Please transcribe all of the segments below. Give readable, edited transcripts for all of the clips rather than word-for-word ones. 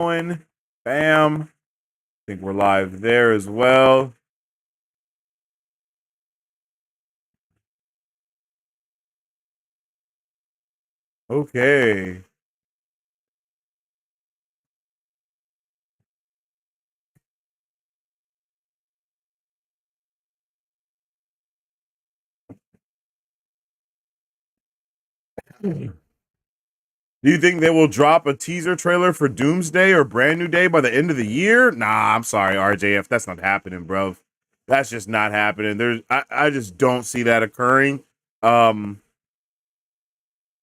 going. Bam. I think we're live there as well. Okay. Do you think they will drop a teaser trailer for Doomsday or Brand New Day by the end of the year? Nah, I'm sorry, RJF. That's not happening, bro. That's just not happening. I just don't see that occurring. Um,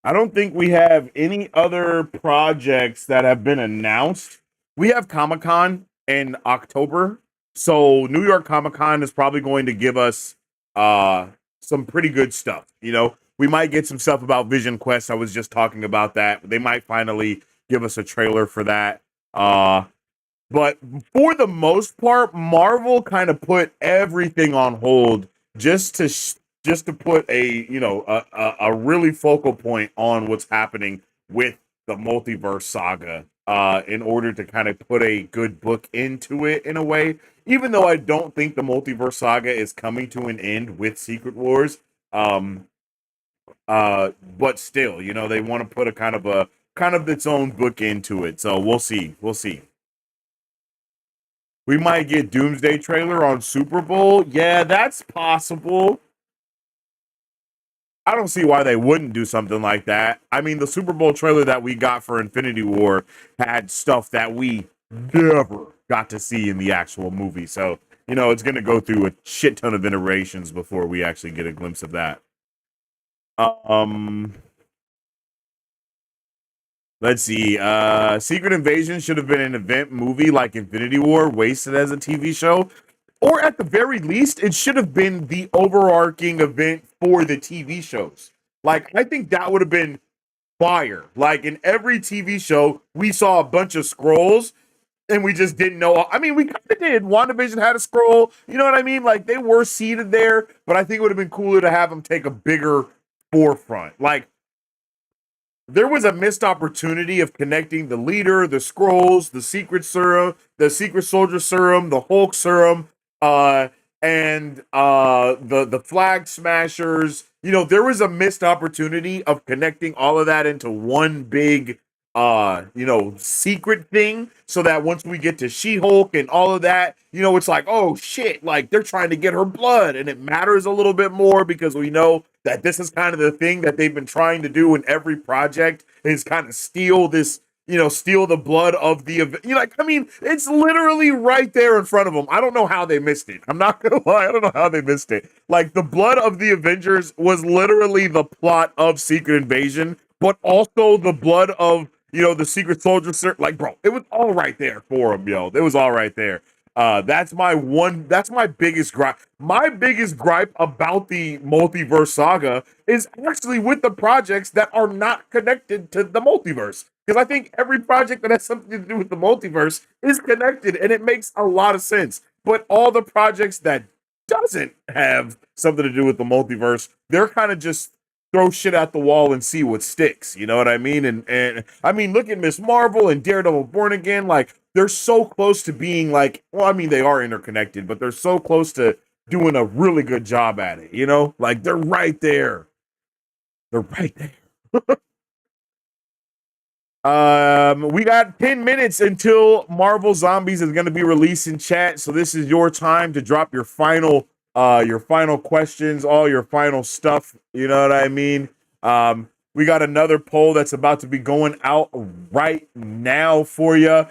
I don't think we have any other projects that have been announced. We have Comic Con in October. So New York Comic Con is probably going to give us uh some pretty good stuff. We might get some stuff about Vision Quest. I was just talking about that. They might finally give us a trailer for that. But for the most part, Marvel kind of put everything on hold just to just to put a really focal point on what's happening with the multiverse saga in order to kind of put a good book into it in a way. Even though I don't think the multiverse saga is coming to an end with Secret Wars, um, but still, they want to put a kind of its own book into it. So we'll see. We'll see. We might get Doomsday trailer on Super Bowl. Yeah, that's possible. I don't see why they wouldn't do something like that. I mean, the Super Bowl trailer that we got for Infinity War had stuff that we never got to see in the actual movie. So, it's going to go through a shit ton of iterations before we actually get a glimpse of that. Um, let's see. Secret Invasion should have been an event movie like Infinity War, wasted as a TV show. Or at the very least, it should have been the overarching event for the TV shows. Like, I think that would have been fire. Like, in every TV show, we saw a bunch of scrolls and we just didn't know. I mean, we kind of did. WandaVision had a scroll. You know what I mean? Like, they were seated there, but I think it would have been cooler to have them take a bigger forefront. Like, there was a missed opportunity of connecting the leader, the scrolls, the secret serum, the secret soldier serum, the Hulk serum, uh, and the flag smashers. There was a missed opportunity of connecting all of that into one big secret thing so that once we get to She-Hulk and all of that, it's like, oh shit, like they're trying to get her blood and it matters a little bit more because we know that this is kind of the thing that they've been trying to do in every project is kind of steal this, steal the blood of the event. I mean, it's literally right there in front of them. I don't know how they missed it. I'm not gonna lie, I don't know how they missed it. Like the blood of the Avengers was literally the plot of Secret Invasion, but also the blood of the Secret Soldier. Like, bro, it was all right there for him, yo. It was all right there. That's my biggest gripe. My biggest gripe about the multiverse saga is actually with the projects that are not connected to the multiverse. Because I think every project that has something to do with the multiverse is connected and it makes a lot of sense. But all the projects that doesn't have something to do with the multiverse, they're kind of just throw shit at the wall and see what sticks. You know what I mean? And I mean, look at Miss Marvel and Daredevil Born Again. Like they're so close to being like, well, I mean, they are interconnected, but they're so close to doing a really good job at it. Like they're right there. They're right there. We got 10 minutes until Marvel Zombies is going to be released in chat. So this is your time to drop your final questions, all your final stuff. You know what I mean? We got another poll that's about to be going out right now for you.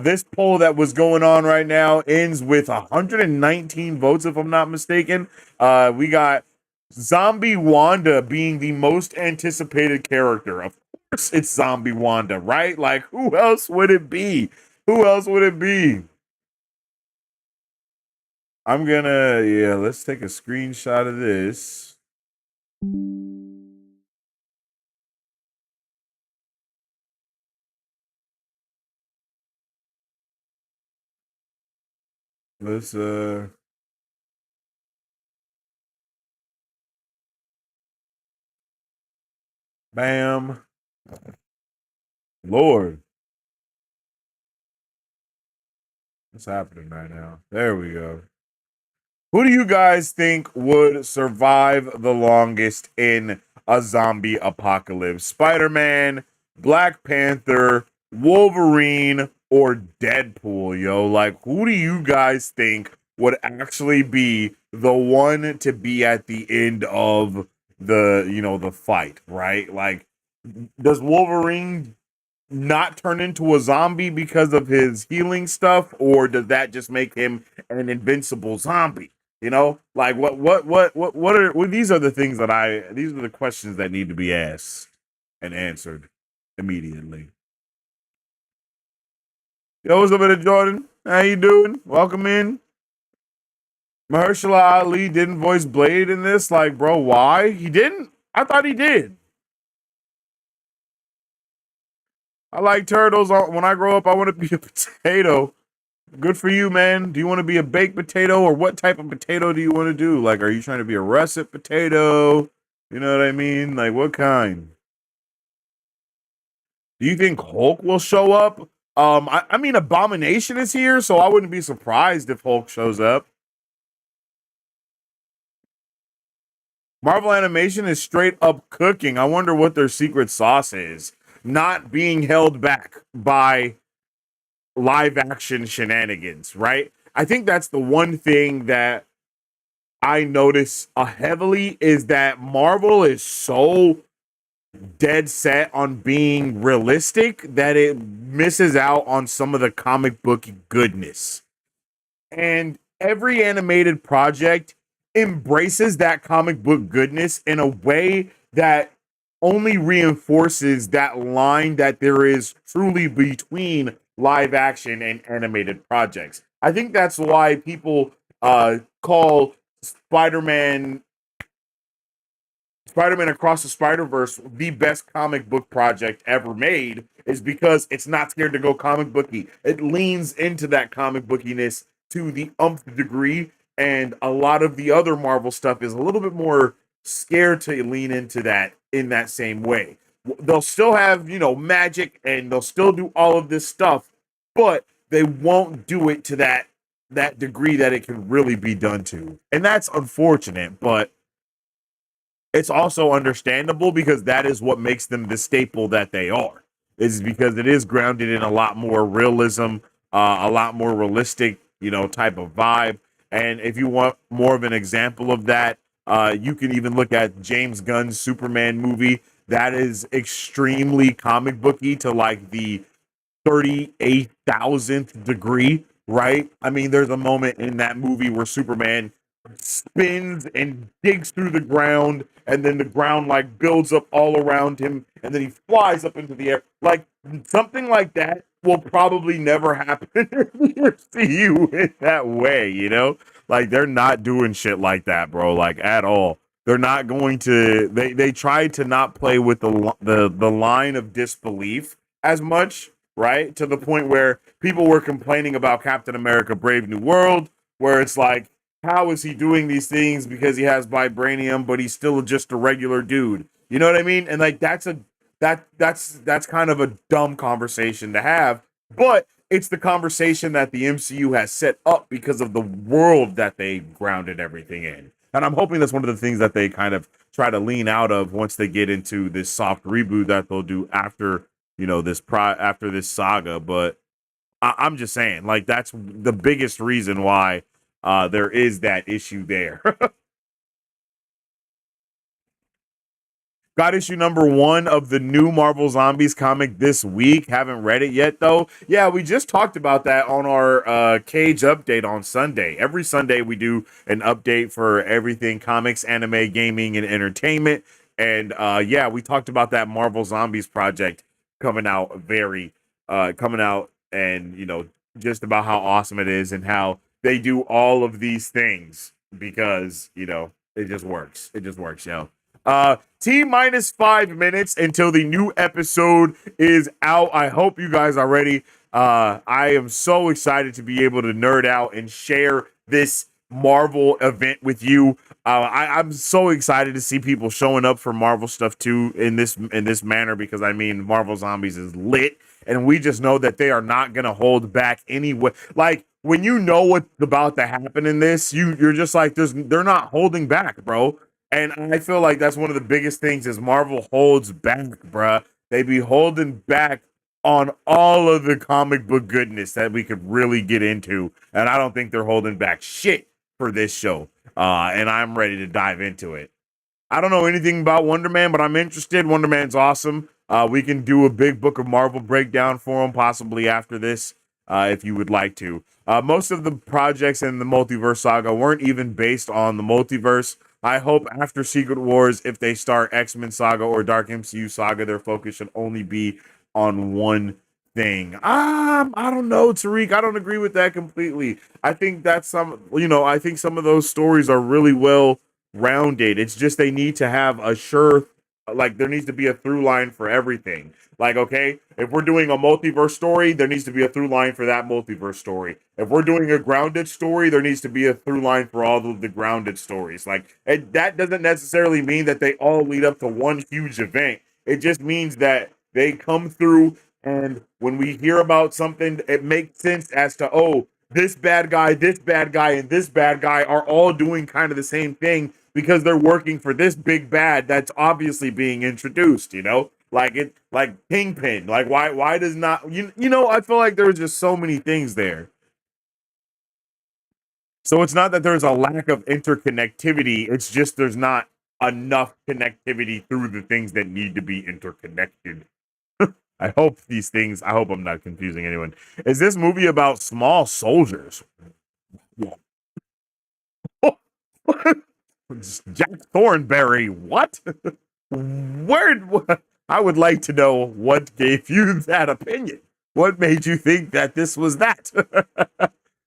This poll that was going on right now ends with 119 votes, if I'm not mistaken. We got Zombie Wanda being the most anticipated character. Of course, it's Zombie Wanda, right? Like, who else would it be? Who else would it be? Yeah, let's take a screenshot of this. Let's, bam. Lord. What's happening right now? There we go. Who do you guys think would survive the longest in a zombie apocalypse? Spider Man, Black Panther, Wolverine, or Deadpool? Yo, like, who do you guys think would actually be the one to be at the end of the fight, right? Like, does Wolverine not turn into a zombie because of his healing stuff, or does that just make him an invincible zombie? Like these are the things these are the questions that need to be asked and answered immediately. Yo, what's up, with Jordan? How you doing? Welcome in. Mahershala Ali didn't voice Blade in this. Like, bro, why? He didn't? I thought he did. I like turtles. When I grow up, I want to be a potato. Good for you, man. Do you want to be a baked potato, or what type of potato do you want to do? Like, are you trying to be a russet potato? You know what I mean? Like, what kind? Do you think Hulk will show up? I mean, Abomination is here, so I wouldn't be surprised if Hulk shows up. Marvel Animation is straight up cooking. I wonder what their secret sauce is. Not being held back by live action shenanigans, right? I think that's the one thing that I notice heavily is that Marvel is so dead set on being realistic that it misses out on some of the comic book goodness. And every animated project embraces that comic book goodness in a way that only reinforces that line that there is truly between live action and animated projects. I think that's why people call Spider-Man Across the Spider-Verse the best comic book project ever made, is because it's not scared to go comic booky. It leans into that comic bookiness to the umpth degree, and a lot of the other Marvel stuff is a little bit more scared to lean into that in that same way. They'll still have, magic, and they'll still do all of this stuff, but they won't do it to that degree that it can really be done to. And that's unfortunate, but it's also understandable because that is what makes them the staple that they are. Is because it is grounded in a lot more realism, a lot more realistic, type of vibe. And if you want more of an example of that, you can even look at James Gunn's Superman movie. That is extremely comic booky to like the 38,000th degree, right? I mean, there's a moment in that movie where Superman spins and digs through the ground, and then the ground like builds up all around him, and then he flies up into the air. Like, something like that will probably never happen in the MCU in that way, Like, they're not doing shit like that, bro, like, at all. They're not going to. They try to not play with the line of disbelief as much, right? To the point where people were complaining about Captain America: Brave New World, where it's like, how is he doing these things because he has vibranium, but he's still just a regular dude? You know what I mean? And like, that's kind of a dumb conversation to have, but it's the conversation that the MCU has set up because of the world that they grounded everything in. And I'm hoping that's one of the things that they kind of try to lean out of once they get into this soft reboot that they'll do after, after this saga. But I'm just saying, like, that's the biggest reason why there is that issue there. Got issue number 1 of the new Marvel Zombies comic this week. Haven't read it yet, though. Yeah, we just talked about that on our Cage update on Sunday. Every Sunday, we do an update for everything comics, anime, gaming, and entertainment. And yeah, we talked about that Marvel Zombies project coming out and, just about how awesome it is and how they do all of these things because, it just works. It just works, yo. T minus 5 minutes until the new episode is out. I hope you guys are ready. I am so excited to be able to nerd out and share this Marvel event with you. I'm so excited to see people showing up for Marvel stuff too in this manner, because I mean, Marvel Zombies is lit, and we just know that they are not gonna hold back anyway. Like, when you know what's about to happen in this, you're just like, they're not holding back, bro. And I feel like that's one of the biggest things is Marvel holds back, bruh. They be holding back on all of the comic book goodness that we could really get into, and I don't think they're holding back shit for this show. And I'm ready to dive into it. I don't know anything about Wonder Man, but I'm interested. Wonder Man's awesome. We can do a big Book of Marvel breakdown for him, possibly after this, if you would like to. Most of the projects in the Multiverse Saga weren't even based on the multiverse. I hope after Secret Wars, if they start X-Men Saga or Dark MCU Saga, their focus should only be on one thing. I don't know, Tariq. I don't agree with that completely. I think that's I think some of those stories are really well rounded. It's just they need to have a sure, like there needs to be a through line for everything. Like, okay, if we're doing a multiverse story, there needs to be a through line for that multiverse story. If we're doing a grounded story, there needs to be a through line for all of the grounded stories. Like, that doesn't necessarily mean that they all lead up to one huge event. It just means that they come through, and when we hear about something, it makes sense as to, oh, this bad guy, and this bad guy are all doing kind of the same thing because they're working for this big bad that's obviously being introduced, like Kingpin. Like why does not I feel like there was just so many things there. So it's not that there's a lack of interconnectivity, it's just there's not enough connectivity through the things that need to be interconnected. I hope I'm not confusing anyone. Is this movie about small soldiers? Yeah. Jack Thornberry, what? Where? I would like to know what gave you that opinion. What made you think that this was that?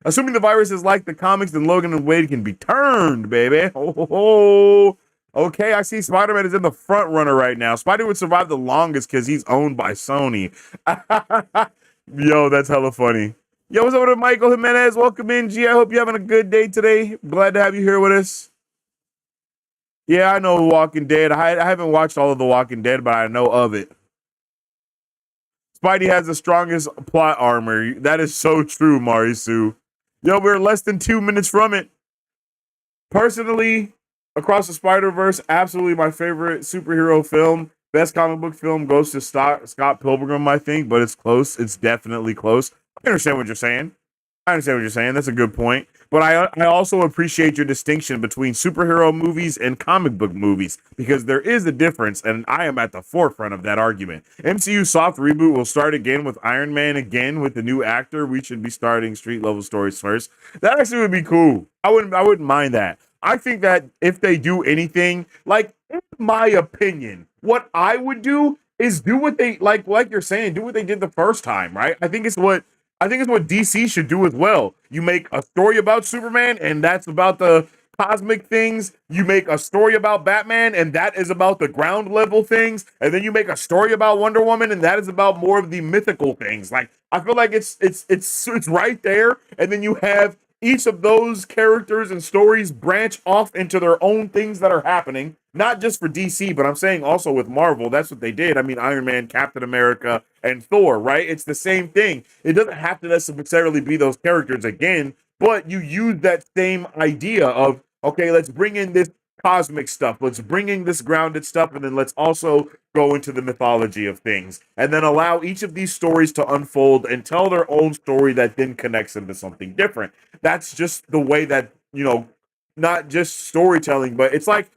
Assuming the virus is like the comics, then Logan and Wade can be turned, baby. Oh, okay. I see Spider-Man is in the front runner right now. Spider would survive the longest because he's owned by Sony. Yo, that's hella funny. Yo, what's up with Michael Jimenez? Welcome in, G. I hope you're having a good day today. Glad to have you here with us. Yeah, I know Walking Dead. I haven't watched all of The Walking Dead, but I know of it. Spidey has the strongest plot armor. That is so true, Marisu. Yo, we're less than 2 minutes from it. Personally, Across the Spider-Verse, absolutely my favorite superhero film. Best comic book film goes to Scott Pilgrim, I think, but it's close. It's definitely close. I understand what you're saying. That's a good point. But I also appreciate your distinction between superhero movies and comic book movies because there is a difference, and I am at the forefront of that argument. MCU soft reboot will start again with Iron Man again with the new actor. We should be starting street level stories first. That actually would be cool. I wouldn't mind that. I think that if they do anything, like in my opinion, what I would do is do what they like you're saying, do what they did the first time, right? I think it's what DC should do as well. You make a story about Superman, and that's about the cosmic things. You make a story about Batman, and that is about the ground level things. And then you make a story about Wonder Woman, and that is about more of the mythical things. Like I feel like it's right there. And then you have each of those characters and stories branch off into their own things that are happening, not just for DC, but I'm saying also with Marvel. That's what they did. I mean, Iron Man, Captain America, and Thor, right? It's the same thing. It doesn't have to necessarily be those characters again, but you use that same idea of, okay, let's bring in this cosmic stuff, let's bring in this grounded stuff, and then let's also go into the mythology of things, and then allow each of these stories to unfold and tell their own story that then connects into something different. That's just the way that, not just storytelling, but it's like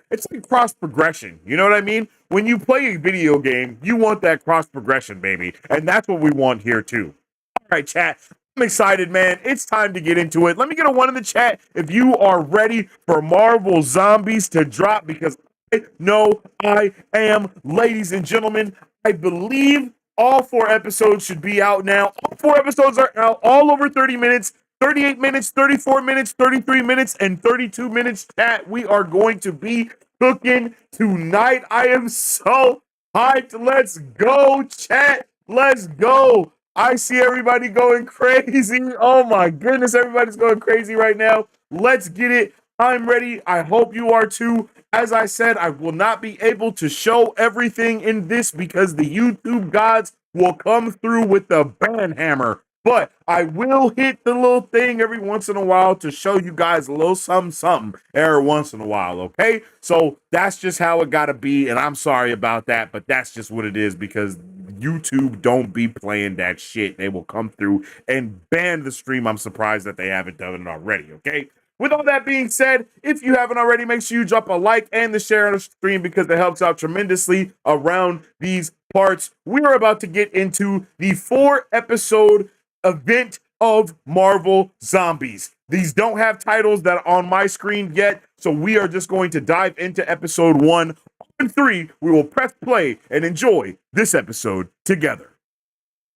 cross progression. You know what I mean? When you play a video game, you want that cross progression, baby. And that's what we want here too. All right, chat. I'm excited, man. It's time to get into it. Let me get a one in the chat if you are ready for Marvel Zombies to drop, because I know I am, ladies and gentlemen. I believe all 4 episodes should be out now. All 4 episodes are out, all over 30 minutes. 38 minutes, 34 minutes, 33 minutes, and 32 minutes, chat. We are going to be cooking tonight. I am so hyped. Let's go, chat. Let's go. I see everybody going crazy. Oh my goodness, everybody's going crazy right now. Let's get it. I'm ready. I hope you are too. As I said, I will not be able to show everything in this because the YouTube gods will come through with the ban hammer. But I will hit the little thing every once in a while to show you guys a little something every once in a while, okay? So that's just how it gotta be, and I'm sorry about that, but that's just what it is because YouTube don't be playing that shit. They will come through and ban the stream. I'm surprised that they haven't done it already, okay? With all that being said, if you haven't already, make sure you drop a like and the share on the stream because it helps out tremendously around these parts. We are about to get into the 4-episode event of Marvel Zombies. These don't have titles that are on my screen yet, so we are just going to dive into episode 1. On 3, we will press play and enjoy this episode together.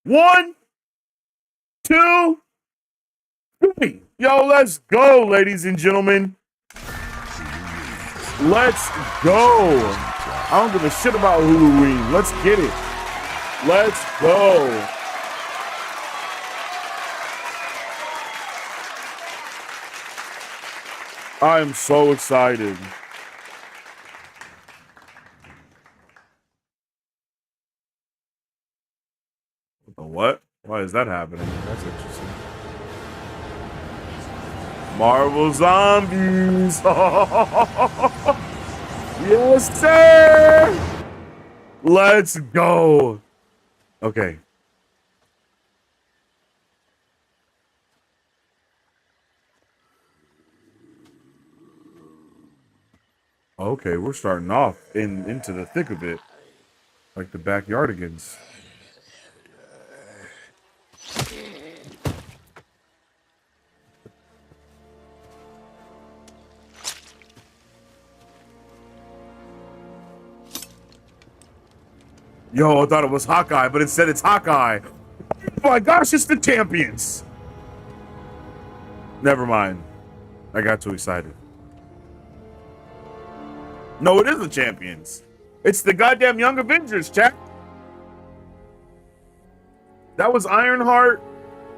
1, 2, 3. Yo, let's go, ladies and gentlemen. Let's go. I don't give a shit about Halloween. Let's get it. Let's go. I am so excited. What? Why is that happening? That's interesting. Marvel Zombies. Yes, sir. Let's go. Okay. Okay, we're starting off into the thick of it, like the Backyardigans. Yo, I thought it was Hawkeye, but instead it's Hawkeye. Oh my gosh, it's the champions. Never mind. I got too excited. No, it is the champions. It's the goddamn Young Avengers, chat. That was Ironheart,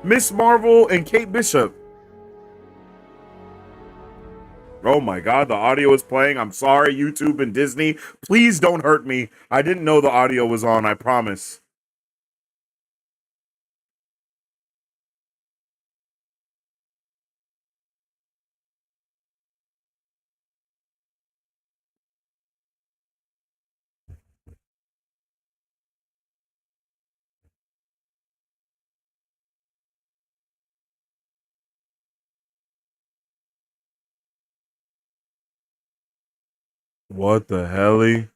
Miss Marvel, and Kate Bishop. Oh my god, the audio is playing. I'm sorry, YouTube and Disney. Please don't hurt me. I didn't know the audio was on, I promise. What the helly?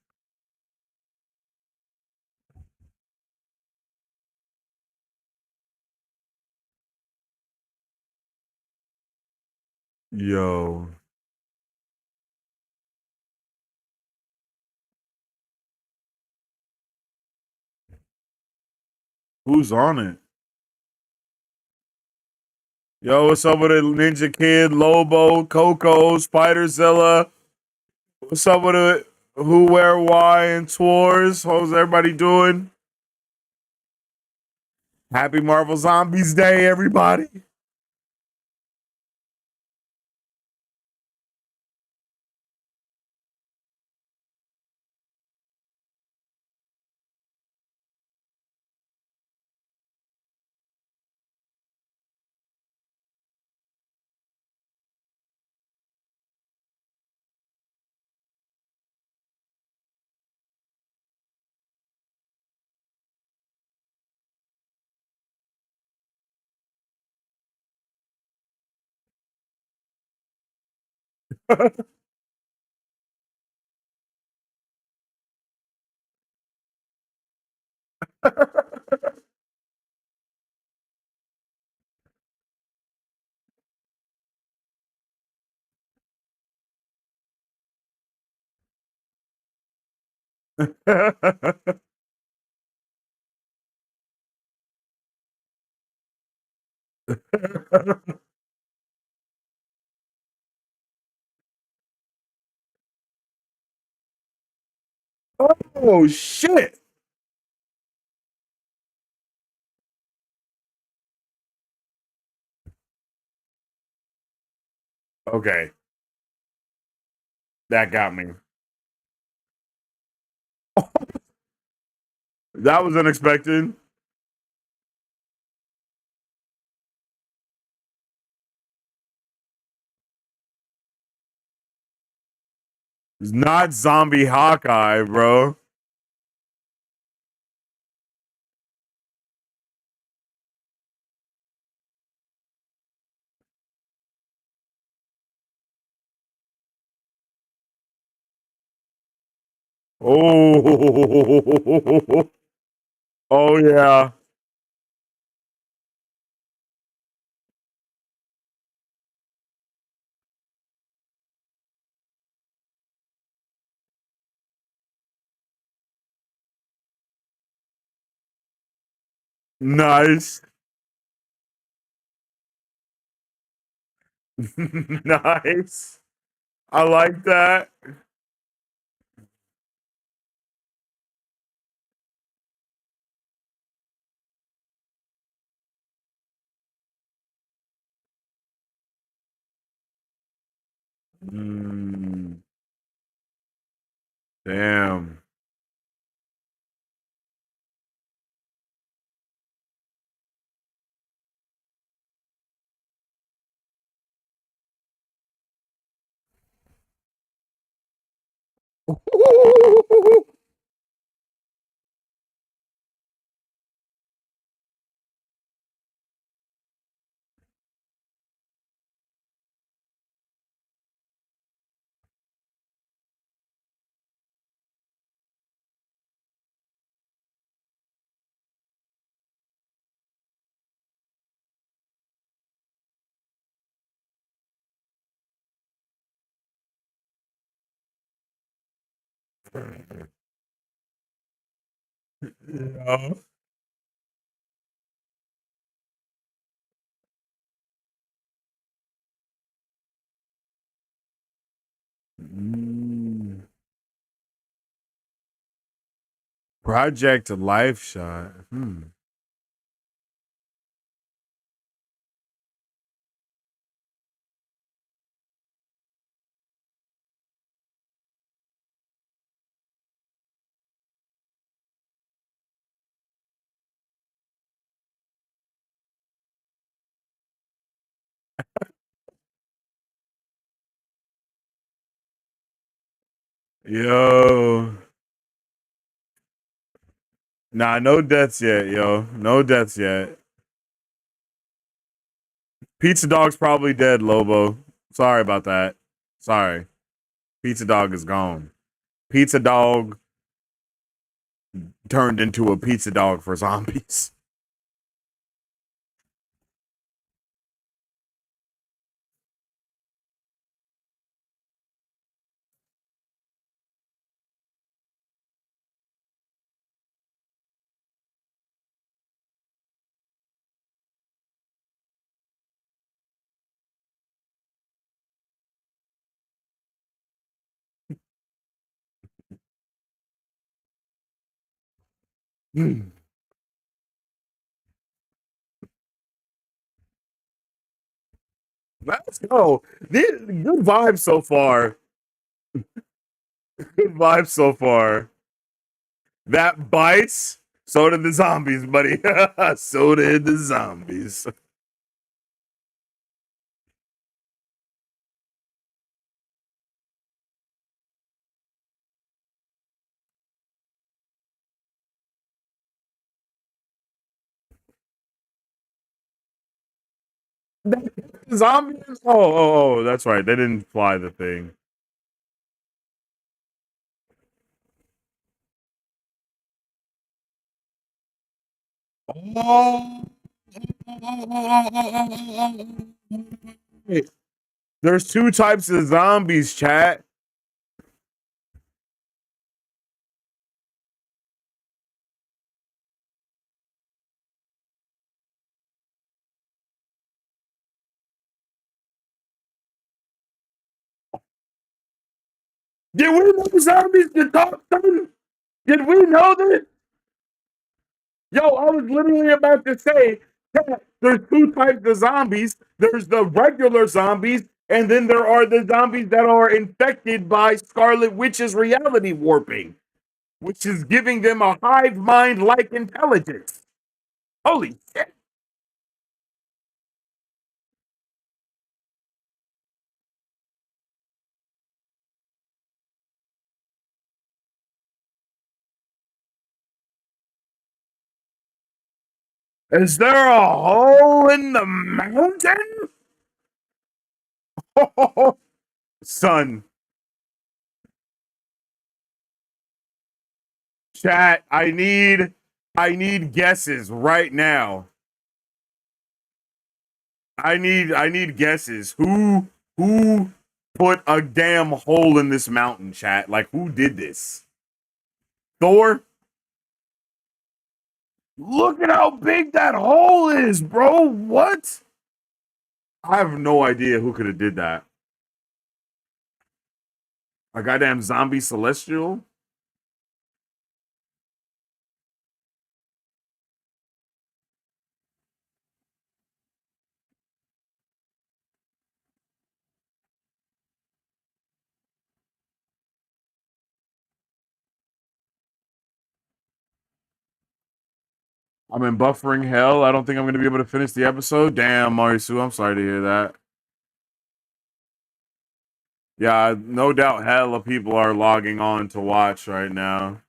Yo. Who's on it? Yo, what's up with it? Ninja Kid, Lobo, Coco, Spiderzilla? What's up with it? Who, Where, Why, and Tours? How's everybody doing? Happy Marvel Zombies Day, everybody. Oh, shit. Okay. That got me. That was unexpected. It's not zombie Hawkeye, bro. Oh, oh yeah. Nice. Nice. I like that. Mm, damn. Yeah. Mm. Project Life Shot. Hmm. Yo. Nah, no deaths yet, yo. No deaths yet. Pizza Dog's probably dead, Lobo. Sorry about that. Sorry. Pizza Dog is gone. Pizza Dog turned into a pizza dog for zombies. Let's go. Good vibes so far. Good vibes so far. That bites. So did the zombies, buddy. So did the zombies. Zombies? Oh, that's right. They didn't fly the thing. Oh, there's two types of zombies, chat. Did we know zombies could talk? Did we know this? Yo, I was literally about to say that there's two types of zombies. There's the regular zombies, and then there are the zombies that are infected by Scarlet Witch's reality warping, which is giving them a hive mind like intelligence. Holy shit. Is there a hole in the mountain? Son, chat, I need guesses right now. I need guesses. Who put a damn hole in this mountain, chat? Like who did this? Thor? Look at how big that hole is, bro. What? I have no idea who could have did that. A goddamn zombie celestial? I'm in buffering hell. I don't think I'm going to be able to finish the episode. Damn, Marisu, I'm sorry to hear that. Yeah, no doubt hella people are logging on to watch right now.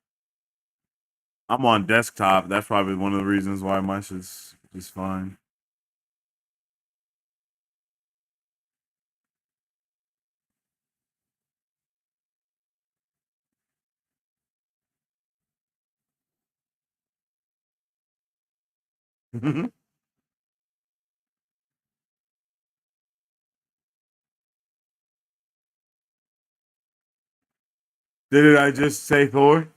I'm on desktop. That's probably one of the reasons why my shit's just fine. Did it I just say Thor?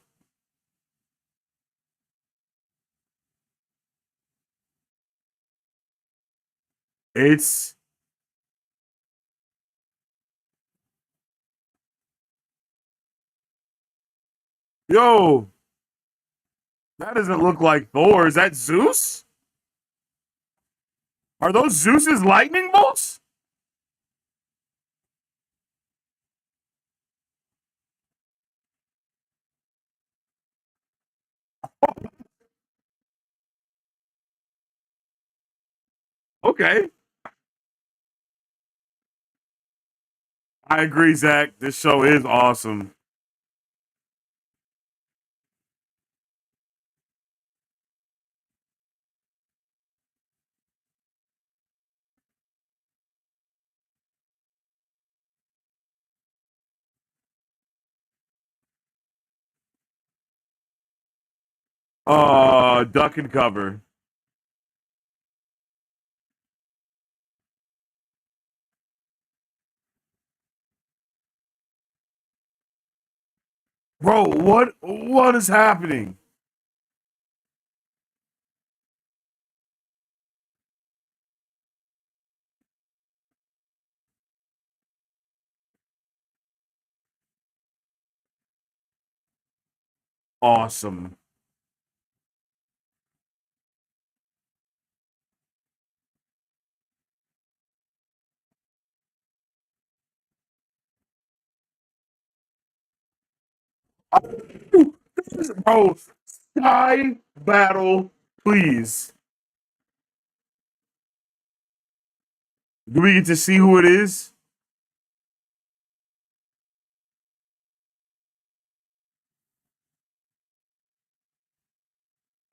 It's yo, that doesn't look like Thor. Is that Zeus? Are those Zeus's lightning bolts? Okay. I agree, Zach. This show is awesome. Duck and cover. Bro, what is happening? Awesome. Bro, Sky Battle, please. Do we get to see who it is?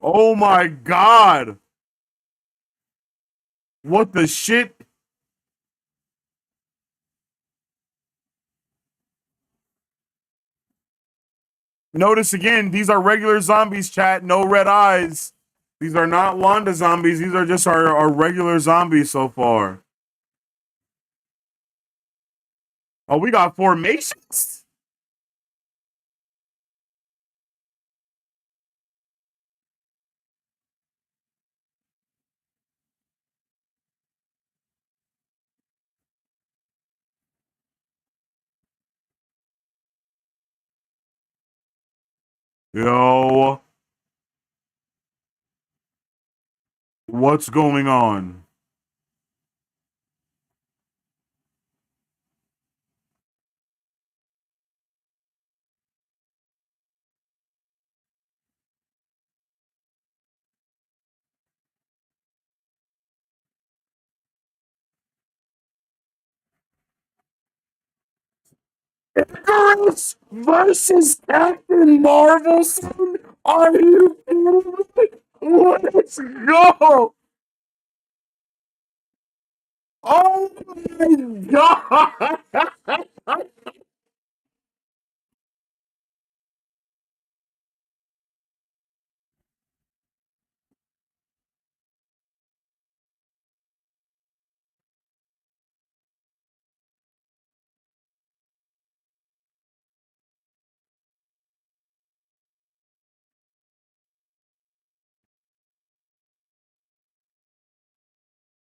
Oh my god. What the shit? Notice again, these are regular zombies, chat. No red eyes. These are not Wanda zombies. These are just our regular zombies so far. Oh, we got formations? Yo, what's going on? Icarus versus Captain Marvel, son? Are you kidding me? Let's go. Oh my god.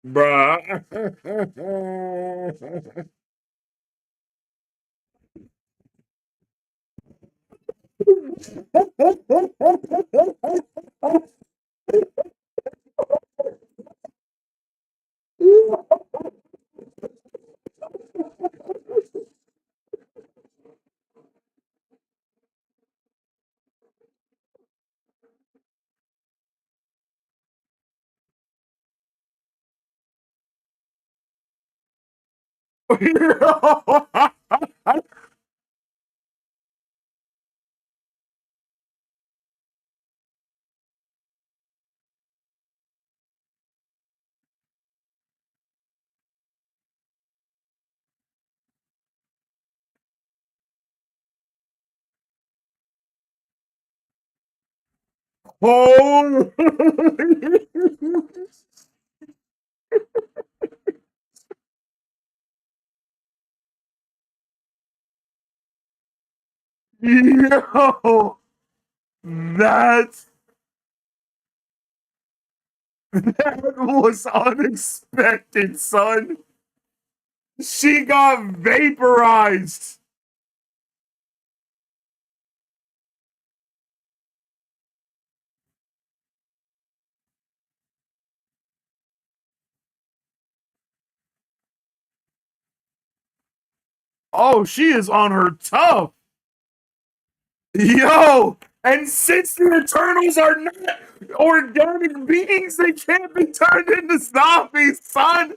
Bruh. Oh. Yo, that that was unexpected, son. She got vaporized. Oh, she is on her tough. Yo, and since the Eternals are not organic beings, they can't be turned into zombies, son.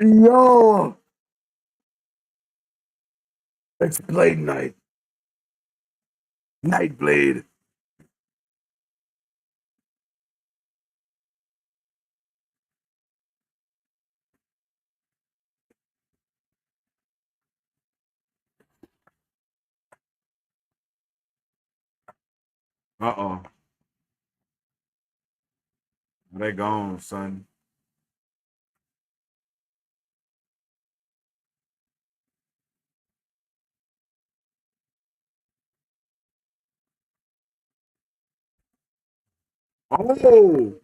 Yo, it's Blade Night. Nightblade. Uh oh. They gone, son. Oh,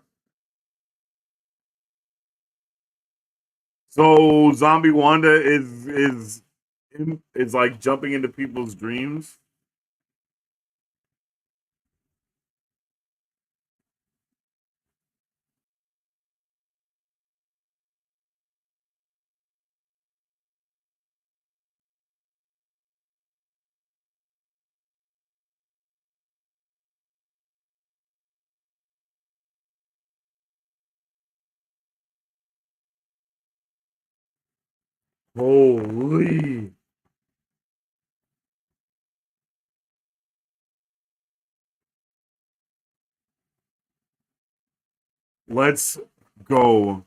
so Zombie Wanda is like jumping into people's dreams. Holy. Let's go.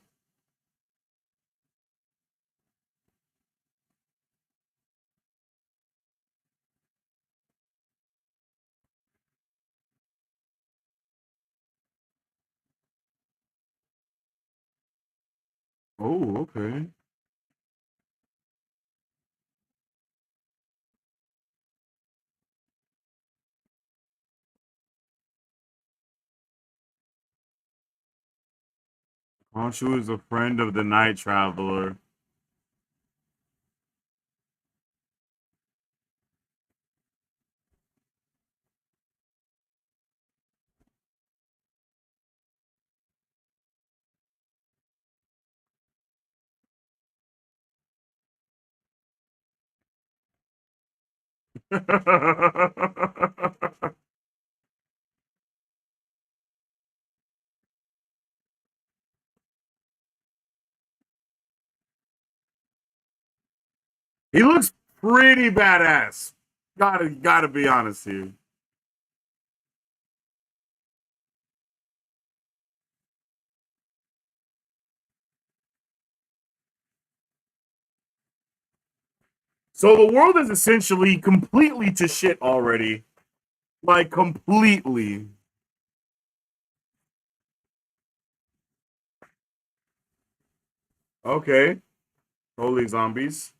Oh, okay. Khonshu is a friend of the Night Traveler. He looks pretty badass. Gotta be honest here. So the world is essentially completely to shit already. Like completely. Okay. Holy zombies.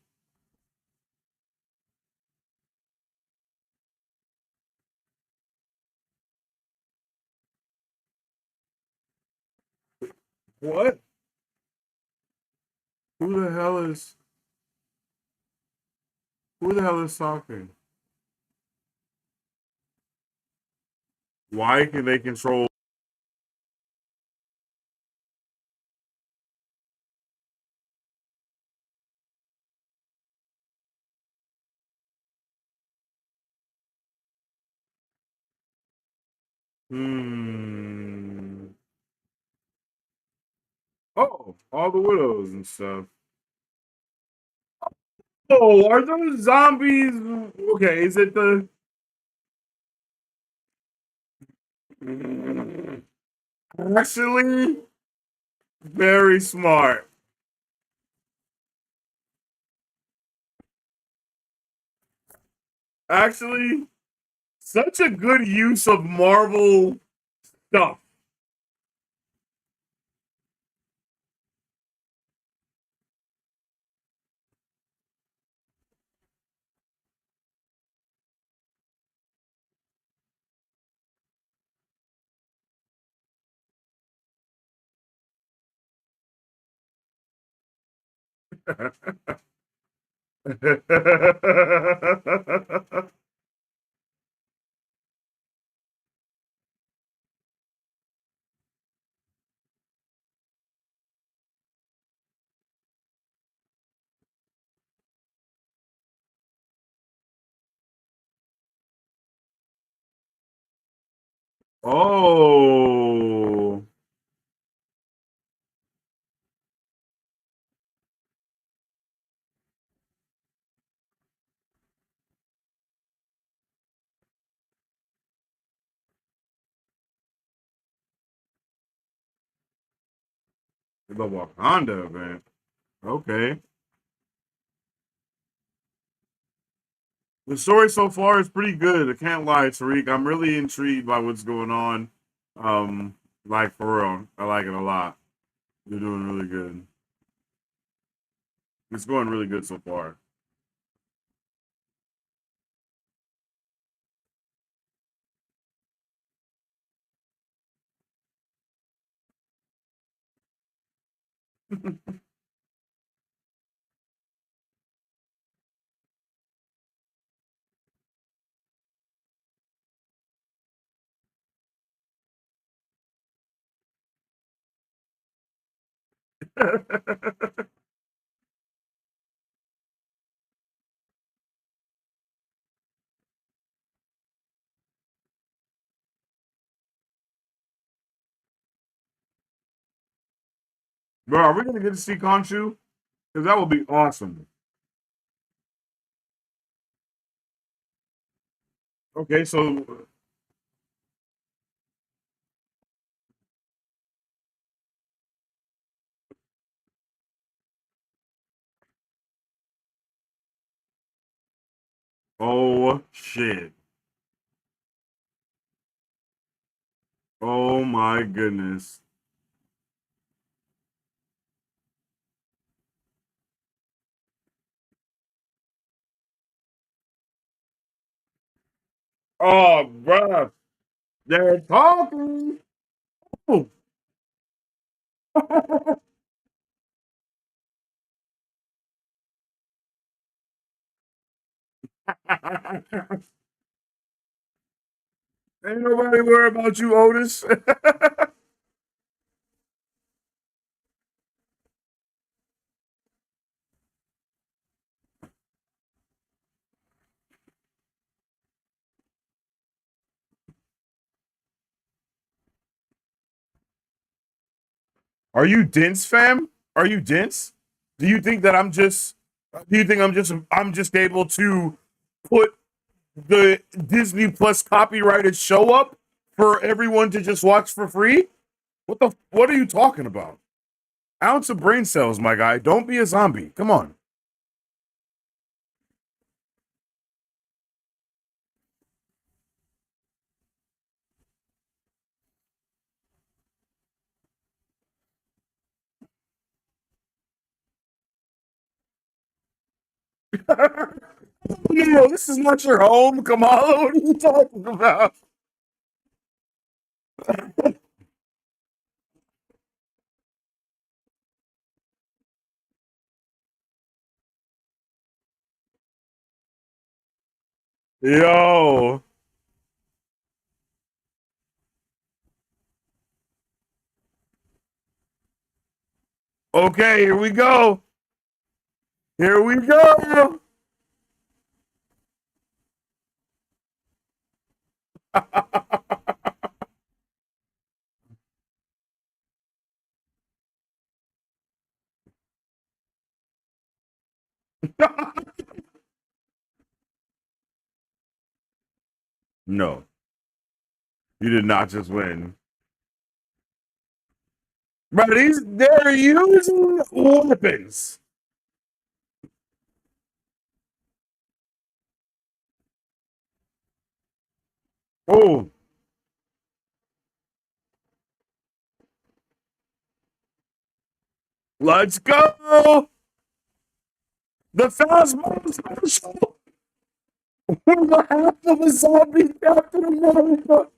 What? Who the hell is who the hell is talking? Why can they control? Hmm. Oh, all the widows and stuff. Oh, are those zombies? Okay, is it the? Actually, very smart. Actually, such a good use of Marvel stuff. Oh, the Wakanda event. Okay. The story so far is pretty good. I can't lie, Tariq. I'm really intrigued by what's going on. Like for real, I like it a lot. You're doing really good. It's going really good so far. Bro, are we gonna get to see Khonshu? Because that would be awesome. Okay, so oh shit. Oh my goodness. Oh, bruh. They're talking. Oh. Ain't nobody worry about you, Otis. Are you dense, fam? Are you dense? Do you think that I'm just Do you think I'm just able to put the Disney Plus copyrighted show up for everyone to just watch for free? What are you talking about? Ounce of brain cells, my guy. Don't be a zombie. Come on. No, this is not your home, Kamala. What are you talking about? Yo. Okay, here we go. Here we go. No, you did not just win. But they're using weapons. Oh, let's go. The fastball special. We're the half of a zombie Captain America.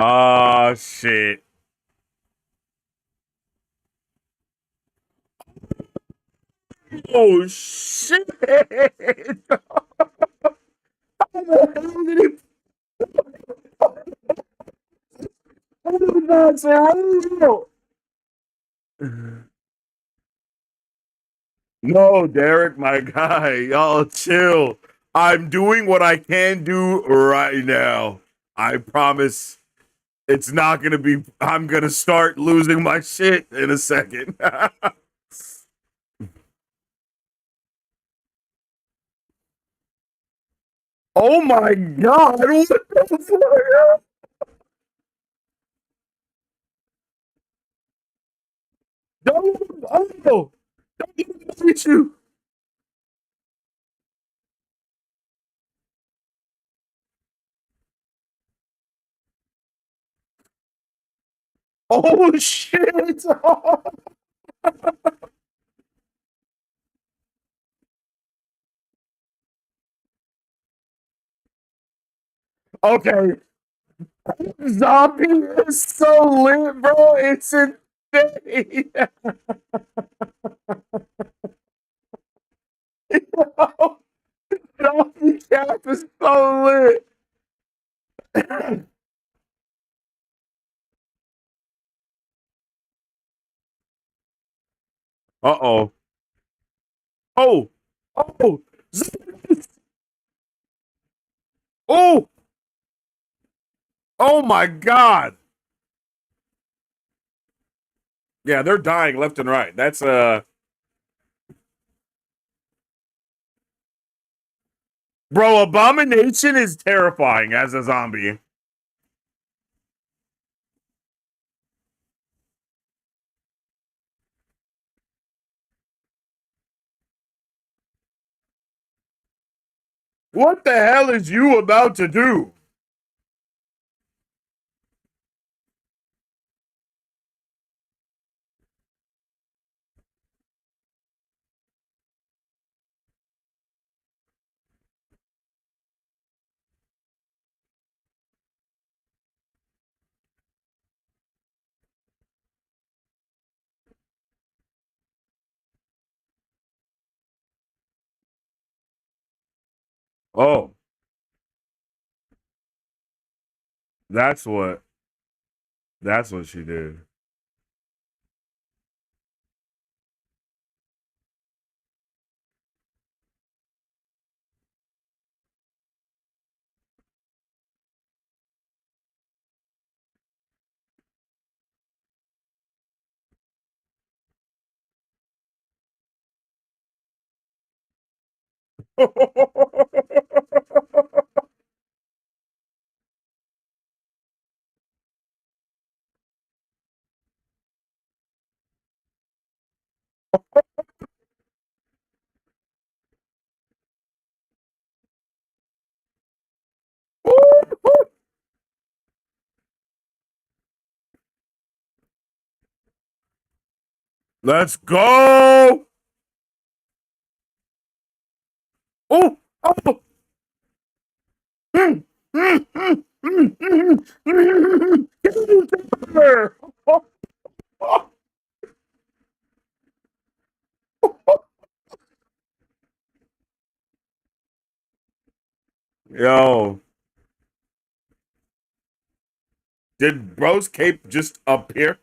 Ah, shit. Oh, shit. How the hell did he? How did that surround? No, Derek, my guy, y'all chill. I'm doing what I can do right now. I promise it's not gonna be. I'm gonna start losing my shit in a second. Oh my god! What the fuck? Don't! Oh! Don't get you! Oh shit! Okay, zombie is so lit, bro. It's insane. Zombie cap is so lit. Uh oh. Oh. Oh. Oh. Oh my god. Yeah, they're dying left and right. That's bro, Abomination is terrifying as a zombie. What the hell is you about to do? Oh, that's what that's what she did. Let's go. Oh, oh. Yo, did Bro's cape just appear?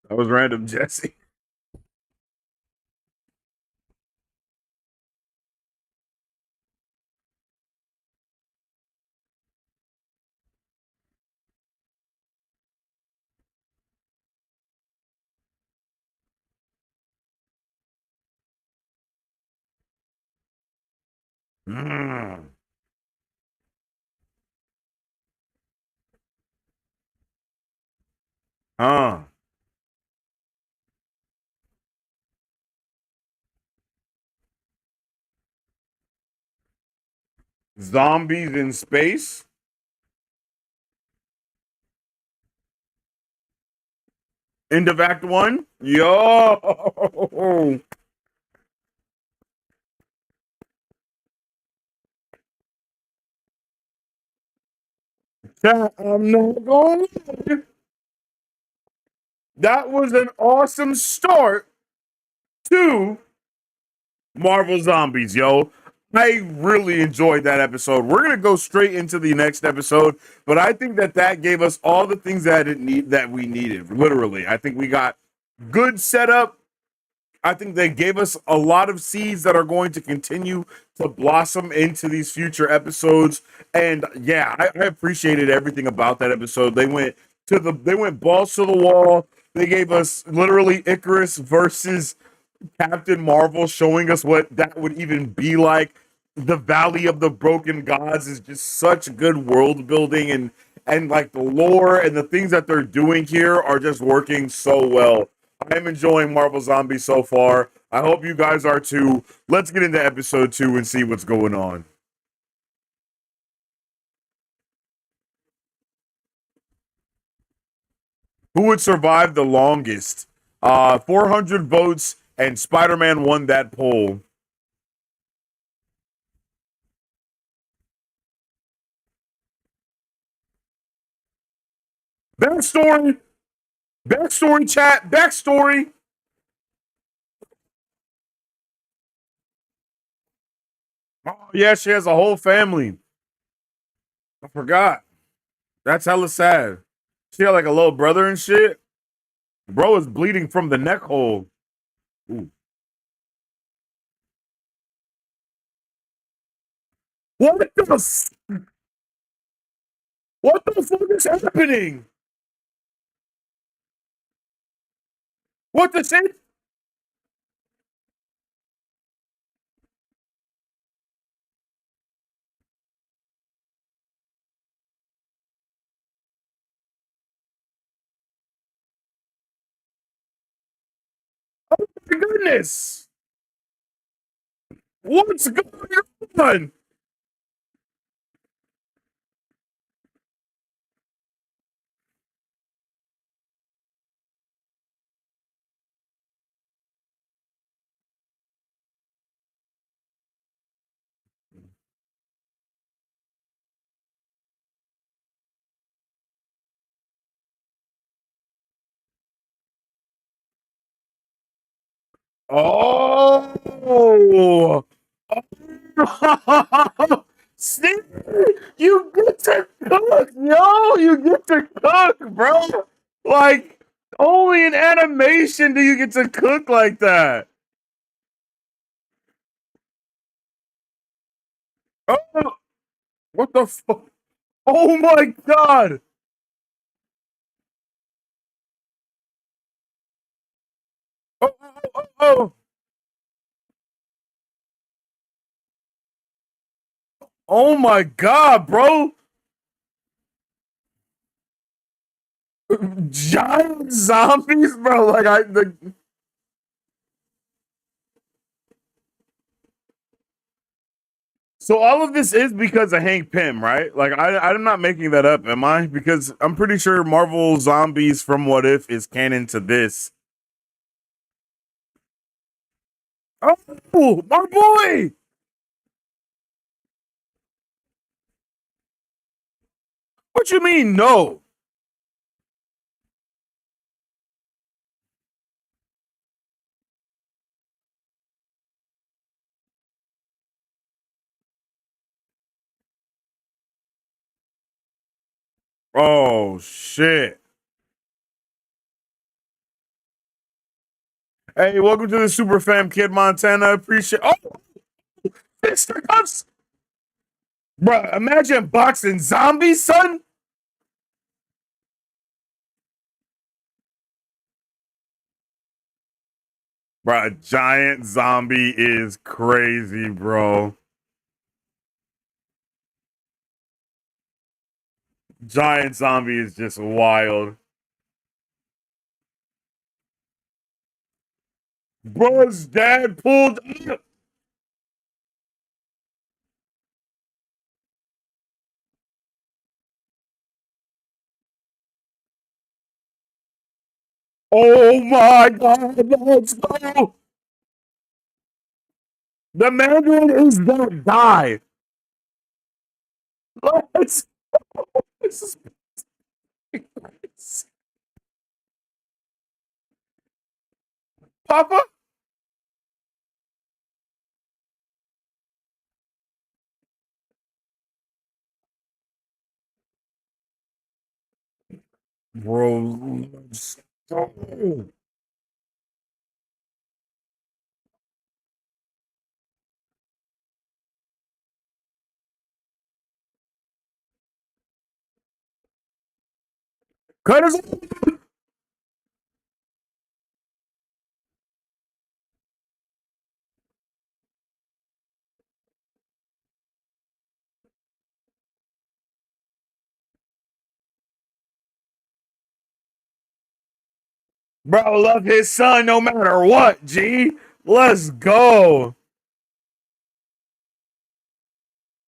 That was random, Jesse. Mm. Huh. Zombies in space? End of Act One? Yo! I'm not going to. That was an awesome start to Marvel Zombies, yo. I really enjoyed that episode. We're gonna go straight into the next episode, but I think that that gave us all the things that we needed. Literally, I think we got good setup. I think they gave us a lot of seeds that are going to continue to blossom into these future episodes. And yeah, I appreciated everything about that episode. They went balls to the wall. They gave us literally Icarus versus Captain Marvel, showing us what that would even be like. The Valley of the Broken Gods is just such good world building, and like the lore and the things that they're doing here are just working so well. I'm enjoying Marvel Zombies so far. I hope you guys are too. Let's get into episode 2 and see what's going on. Who would survive the longest? 400 votes, and Spider-Man won that poll. Backstory, backstory, chat, backstory. Oh yeah, she has a whole family. I forgot. That's hella sad. She had like a little brother and shit. Bro is bleeding from the neck hole. Ooh. What what the fuck is happening? What the shit? Oh my goodness! What's going on? Oh, see, you get to cook, yo. You get to cook, bro. Like only in animation do you get to cook like that. Oh, what the fuck? Oh my god. Oh, oh, oh, oh. Oh my god, bro. Giant zombies, bro. Like so all of this is because of Hank Pym, right? Like I'm not making that up, am I? Because I'm pretty sure Marvel Zombies from What If is canon to this. Oh, my boy! What you mean no? Oh shit. Hey, welcome to the Super Fam Kid Montana. Appreciate oh Mr. Cuffs. Bro, imagine boxing zombies, son. Bro, a giant zombie is crazy, bro. Giant zombie is just wild. Bro's dad pulled up. Oh my god, let's go! The Mandarin is gonna die. Let's this is Papa? Bro, let's go. Cut his bro, love his son no matter what, G. Let's go.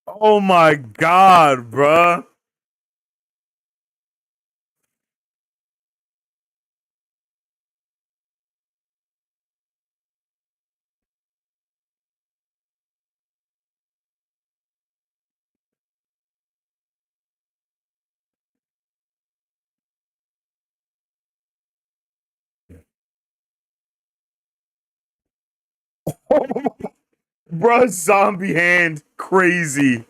Oh my god, bruh. Bruh, zombie hand. Crazy.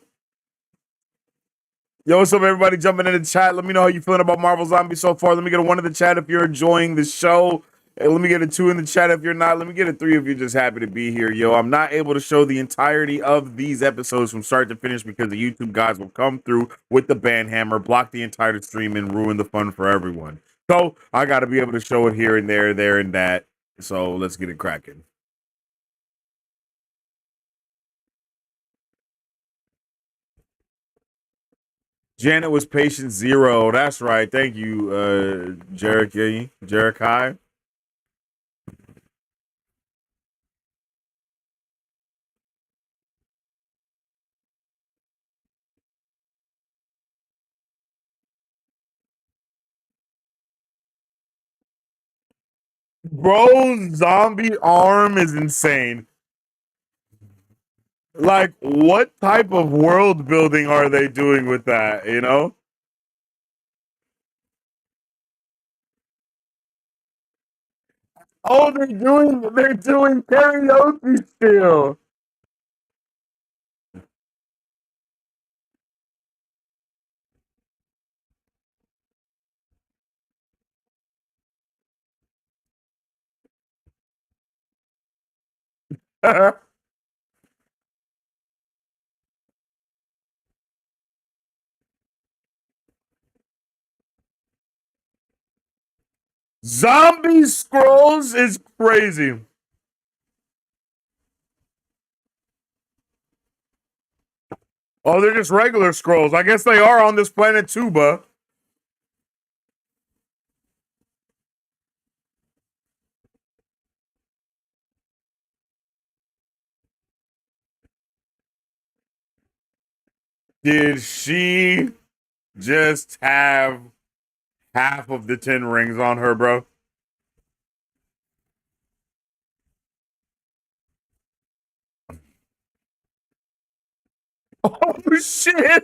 Yo, what's up, everybody? Jumping in the chat. Let me know how you feeling about Marvel Zombies so far. Let me get a one in the chat if you're enjoying the show. And let me get a two in the chat if you're not. Let me get a three if you're just happy to be here. Yo, I'm not able to show the entirety of these episodes from start to finish because the YouTube guys will come through with the ban hammer, block the entire stream, and ruin the fun for everyone. So I got to be able to show it here and there and that. So let's get it cracking. Janet was patient zero. That's right. Thank you, Jerikai. Bro's zombie arm is insane. Like, what type of world building are they doing with that? You know? Oh, they're doing karaoke still. Zombie scrolls is crazy. Oh, they're just regular scrolls. I guess they are on this planet Tuba. Did she just have half of the 10 rings on her, bro? Oh, shit.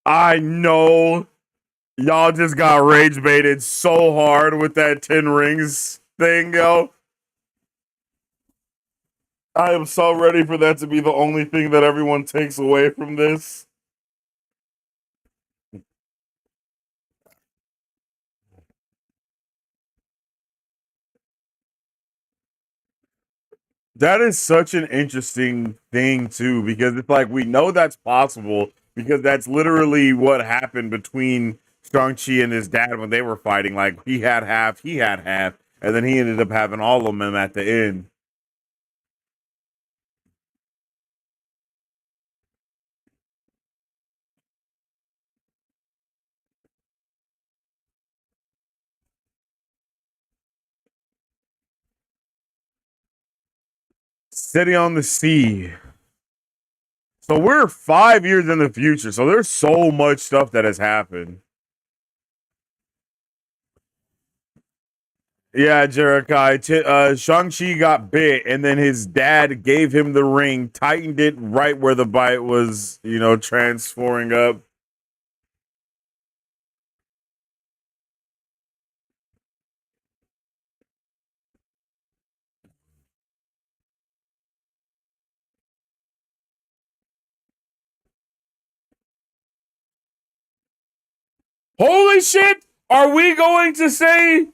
I know y'all just got rage baited so hard with that 10 rings thing, yo. I am so ready for that to be the only thing that everyone takes away from this. That is such an interesting thing too, because it's like we know that's possible because that's literally what happened between Shang-Chi and his dad when they were fighting. Like he had half, and then he ended up having all of them at the end. City on the Sea. So we're 5 years in the future. So there's so much stuff that has happened. Yeah, Jerikai. Shang-Chi got bit, and then his dad gave him the ring, tightened it right where the bite was, transferring up. Holy shit! Are we going to say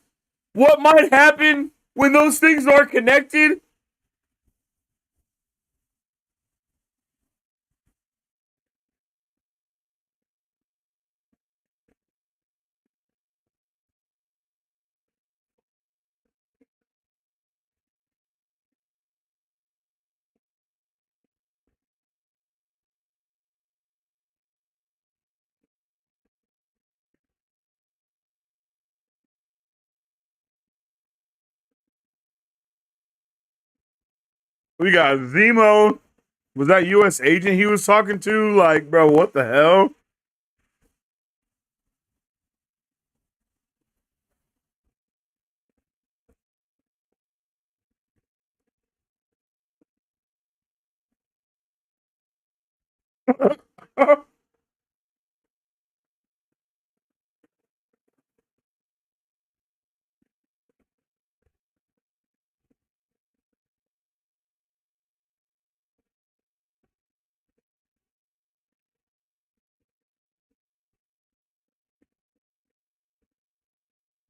what might happen when those things are connected? We got Zemo. Was that U.S. agent he was talking to? Like, bro, what the hell?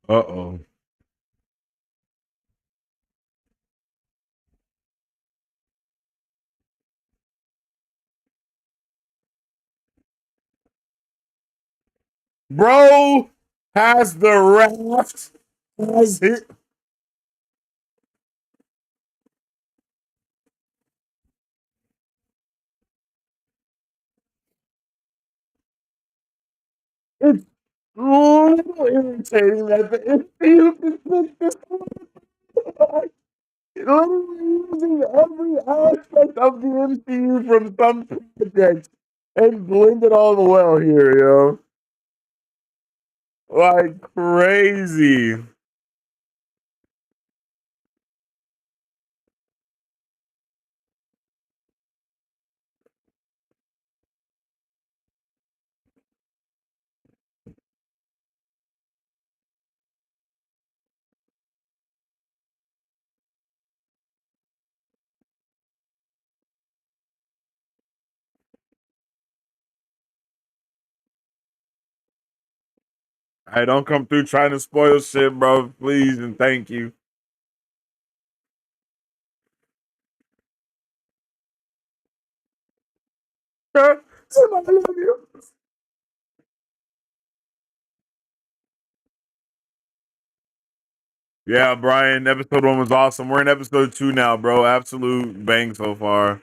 Uh-oh. Bro has the raft. Has it? It's a little irritating that the MCU can put this literally using every aspect of the MCU from some project and blend it all the well here, yo. Like crazy. Hey, don't come through trying to spoil shit, bro. Please and thank you. Somebody love you. Yeah, Brian, episode one was awesome. We're in episode two now, bro. Absolute bang so far.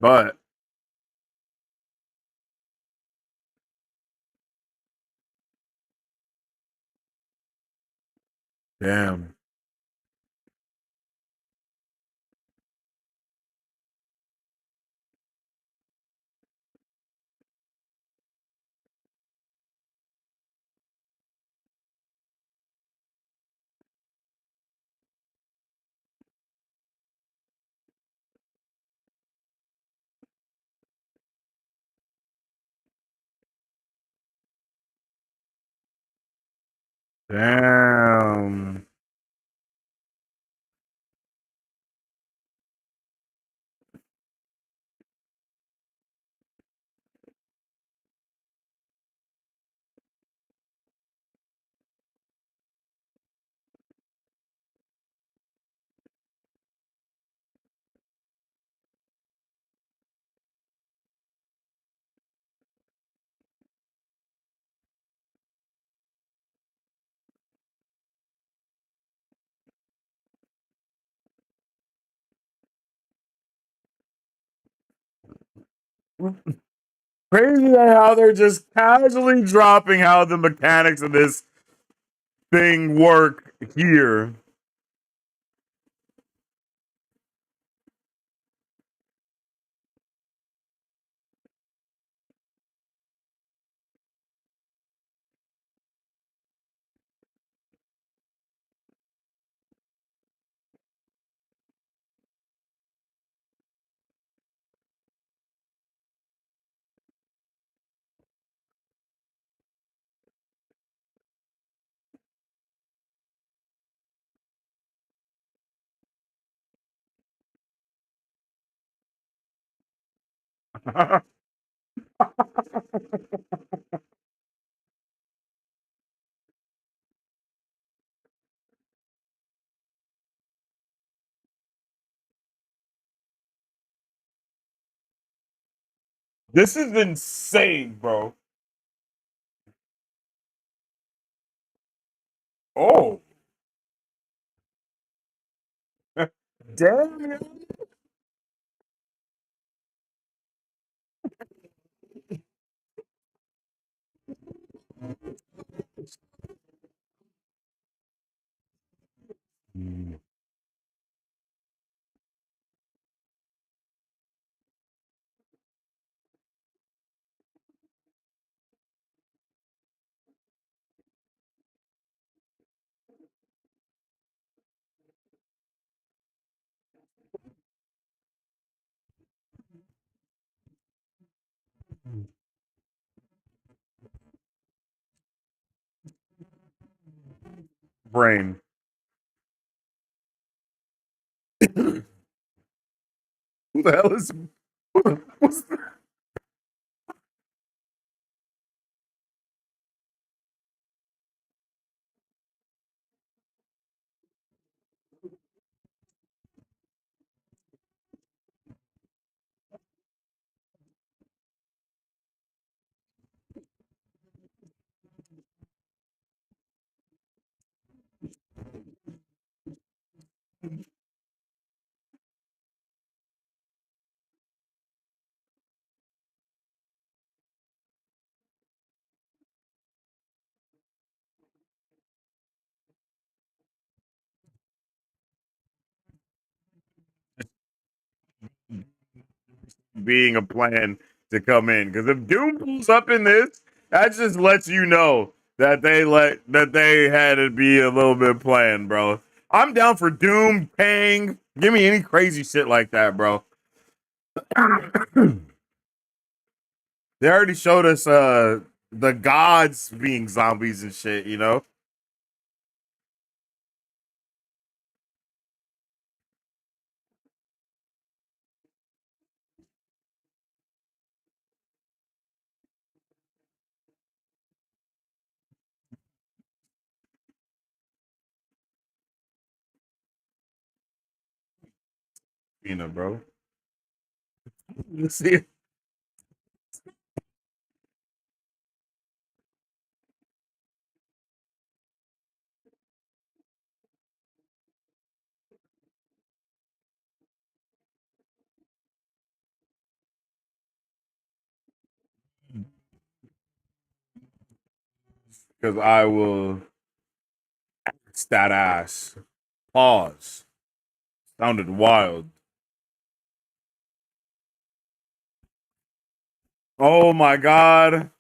But damn. Damn. Crazy how they're just casually dropping how the mechanics of this thing work here. This is insane, bro. Oh, damn. Brain. Who the hell is? What's being a plan to come in? Because if Doom pulls up in this, that just lets you know that they had to be a little bit planned, bro. I'm down for Doom, Pang. Give me any crazy shit like that, bro. They already showed us the gods being zombies and shit, you know? Cena, bro. You see because I will stat ass. Pause. Sounded wild. Oh my god.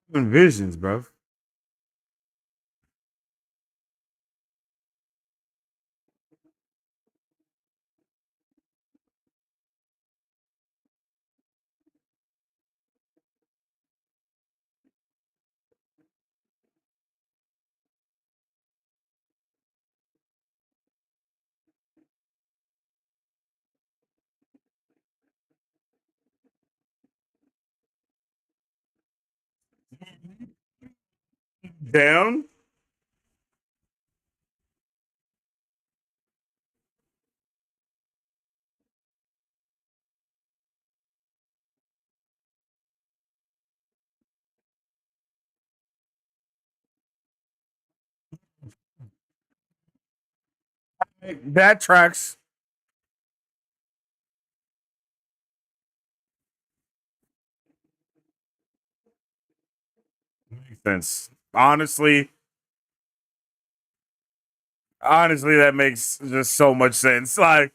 Visions, bro. Down. That tracks. Makes sense. Honestly, that makes just so much sense. Like,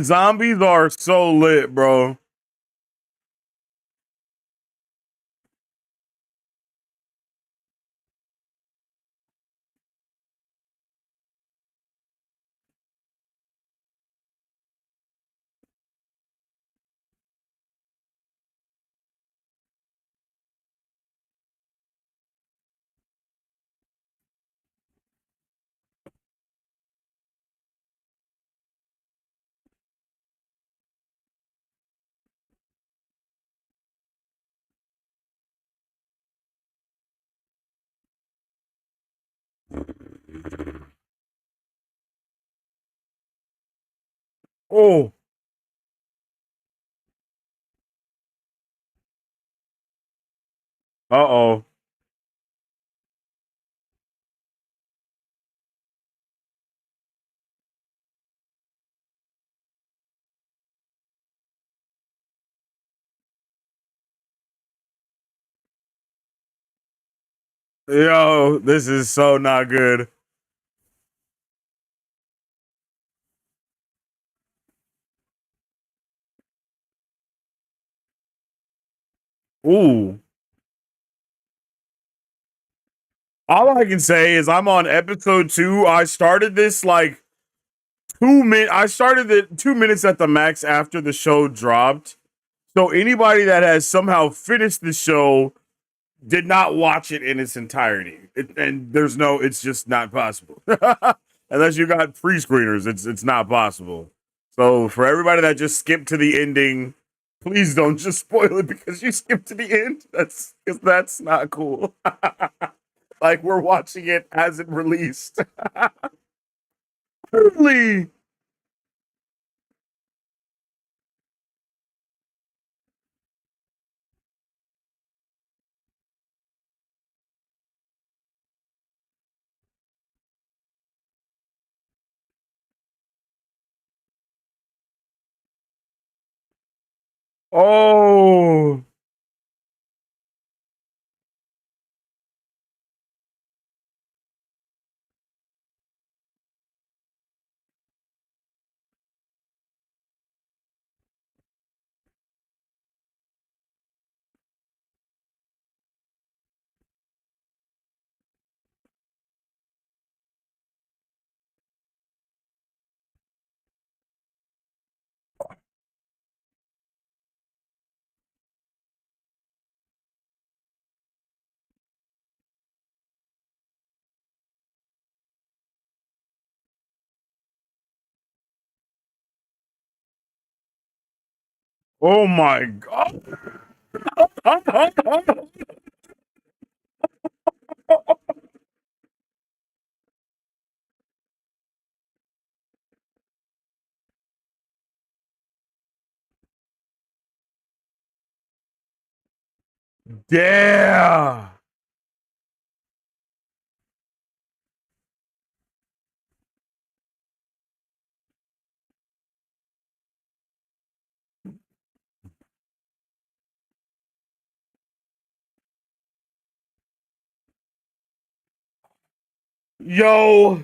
zombies are so lit, bro. Oh, uh-oh. Yo, this is so not good. Ooh. All I can say is I'm on episode 2. I started this like 2 minutes. I started it 2 minutes at the max after the show dropped. So anybody that has somehow finished the show did not watch it in its entirety. And there's no, it's just not possible. Unless you got pre-screeners, it's not possible. So for everybody that just skipped to the ending, please don't just spoil it because you skipped to the end. That's because that's not cool. Like we're watching it as it released. Really? Oh, oh my god. Yeah. Yo.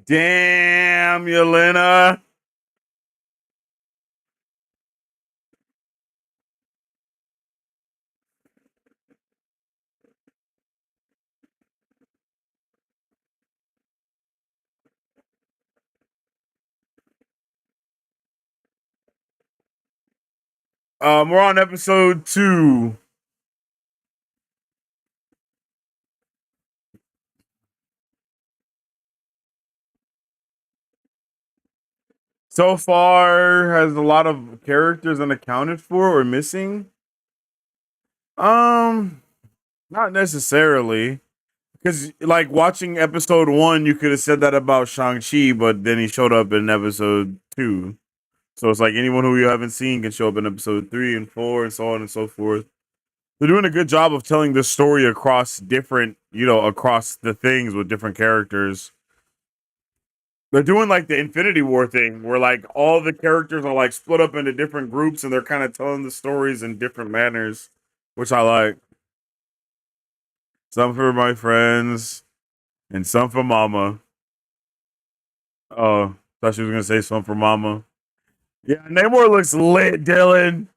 Damn, Yelena. We're on episode 2. So far, has a lot of characters unaccounted for or missing. Um, Not necessarily. Because, like, watching episode 1, you could have said that about Shang-Chi, but then he showed up in episode 2. So it's like anyone who you haven't seen can show up in episode 3 and 4 and so on and so forth. They're doing a good job of telling this story across different, across the things with different characters. They're doing like the Infinity War thing where like all the characters are like split up into different groups and they're kind of telling the stories in different manners, which I like. Some for my friends and some for mama. Oh, thought she was gonna say some for mama. Yeah, Namor looks lit, Dylan.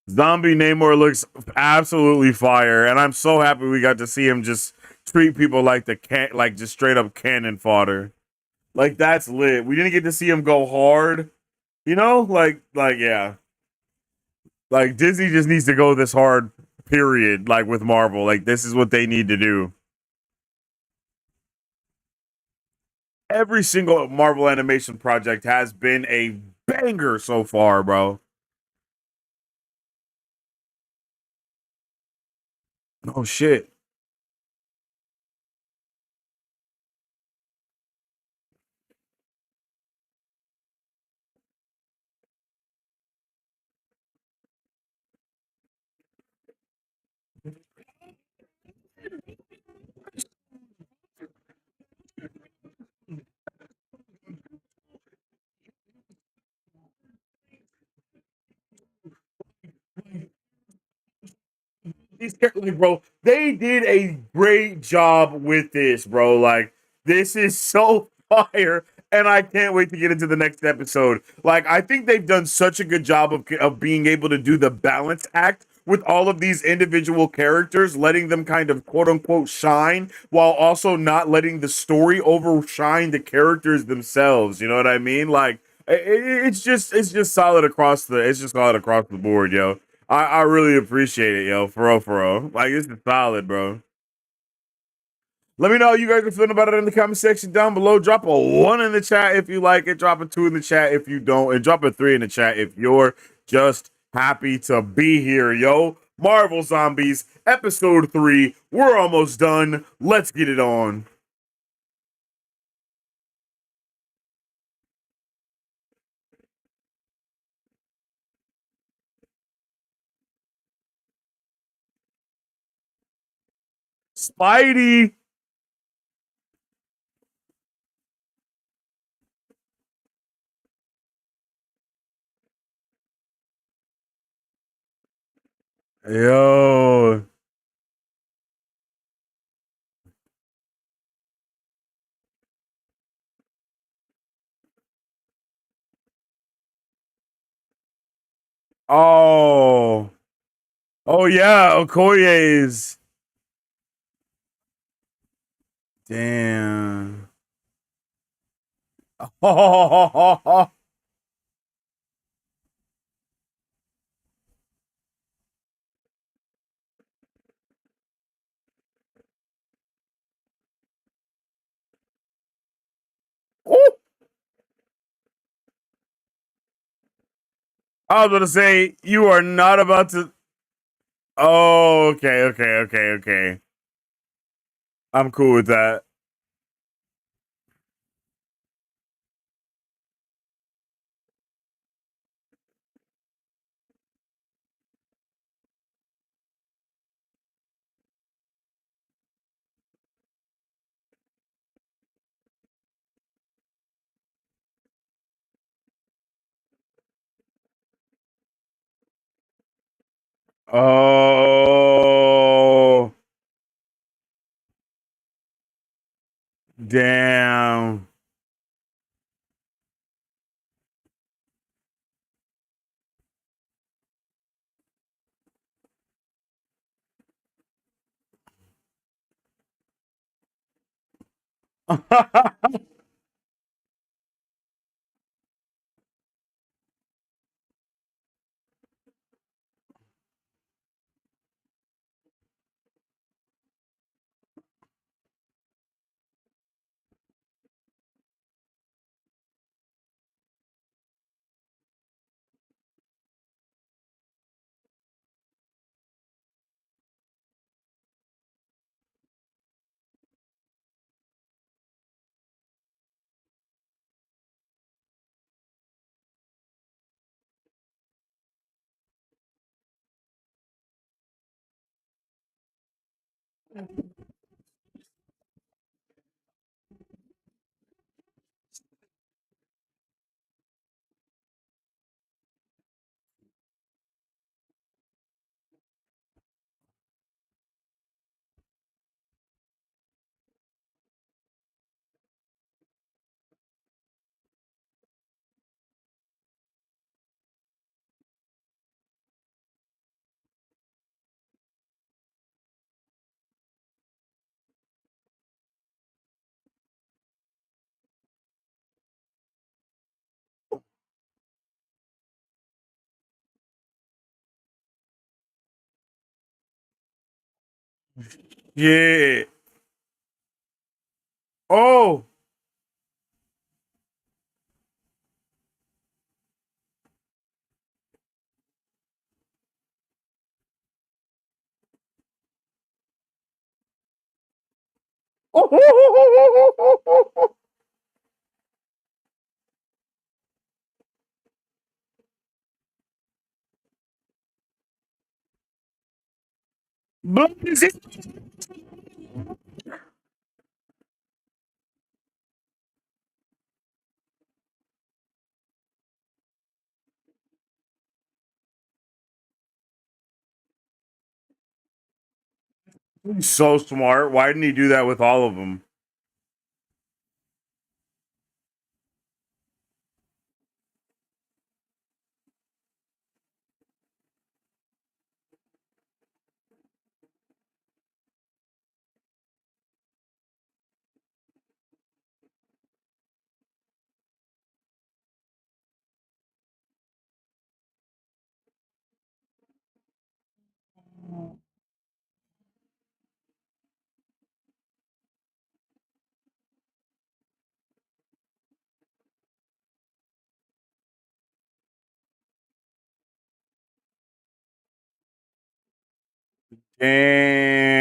Zombie Namor looks absolutely fire, and I'm so happy we got to see him just treat people like like just straight up cannon fodder. Like that's lit. We didn't get to see him go hard, yeah. Like Disney just needs to go this hard, period. Like with Marvel, like this is what they need to do. Every single Marvel animation project has been a banger so far, bro. Oh shit. These characters, bro, they did a great job with this, bro. Like, this is so fire, and I can't wait to get into the next episode. Like, I think they've done such a good job of being able to do the balance act with all of these individual characters, letting them kind of quote unquote shine while also not letting the story overshine the characters themselves. You know what I mean? Like, it's just solid across the board, yo. I really appreciate it, yo. For real. Like, this is solid, bro. Let me know how you guys are feeling about it in the comment section down below. Drop a one in the chat if you like it. Drop a two in the chat if you don't. And drop a three in the chat if you're just happy to be here, yo. Marvel Zombies, episode 3. We're almost done. Let's get it on. Spidey. Yo. Oh. Oh, yeah. Okoye's. Damn. Oh, I was going to say, you are not about to. Oh, okay, okay, okay, okay. I'm cool with that. Oh, damn. Yeah. Oh, He's so smart. Why didn't he do that with all of them? Damn.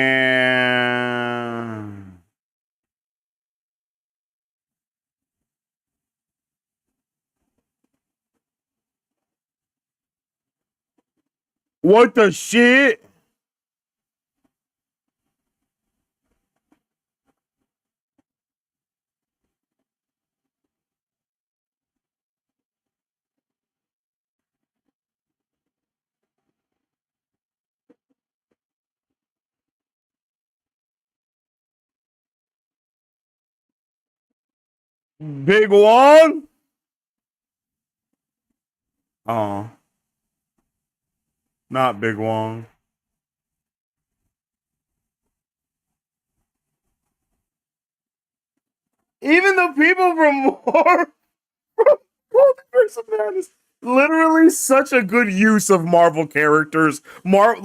What the shit? Big Wong? Oh, not Big Wong. Even the people from Multiverse of Madness, literally such a good use of Marvel characters. Bro,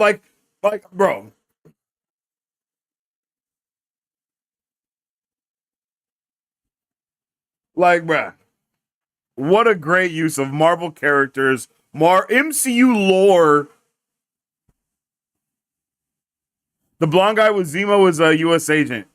bruh, what a great use of Marvel characters, MCU lore. The blonde guy with Zemo is a U.S. agent.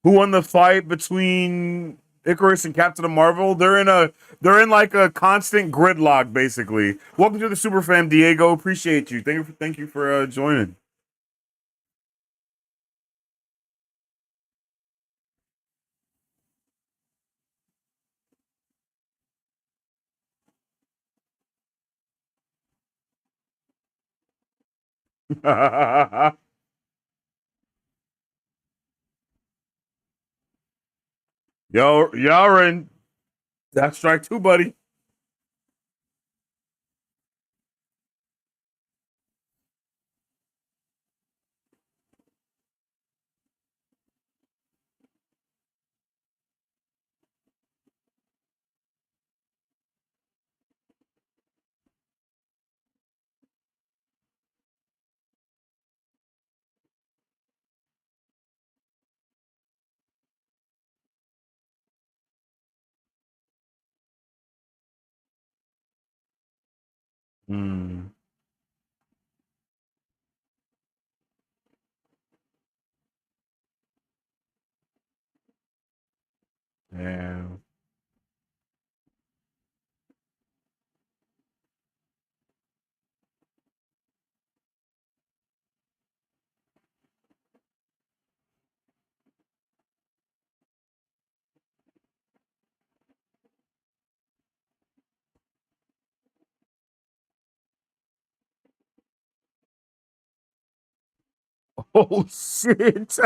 Who won the fight between Icarus and Captain Marvel? They're in like a constant gridlock, basically. Welcome to the Super Fam, Diego. Appreciate you. Thank you for joining. Yo, Yaren, that's strike two, buddy. Hmm. Damn. Oh shit.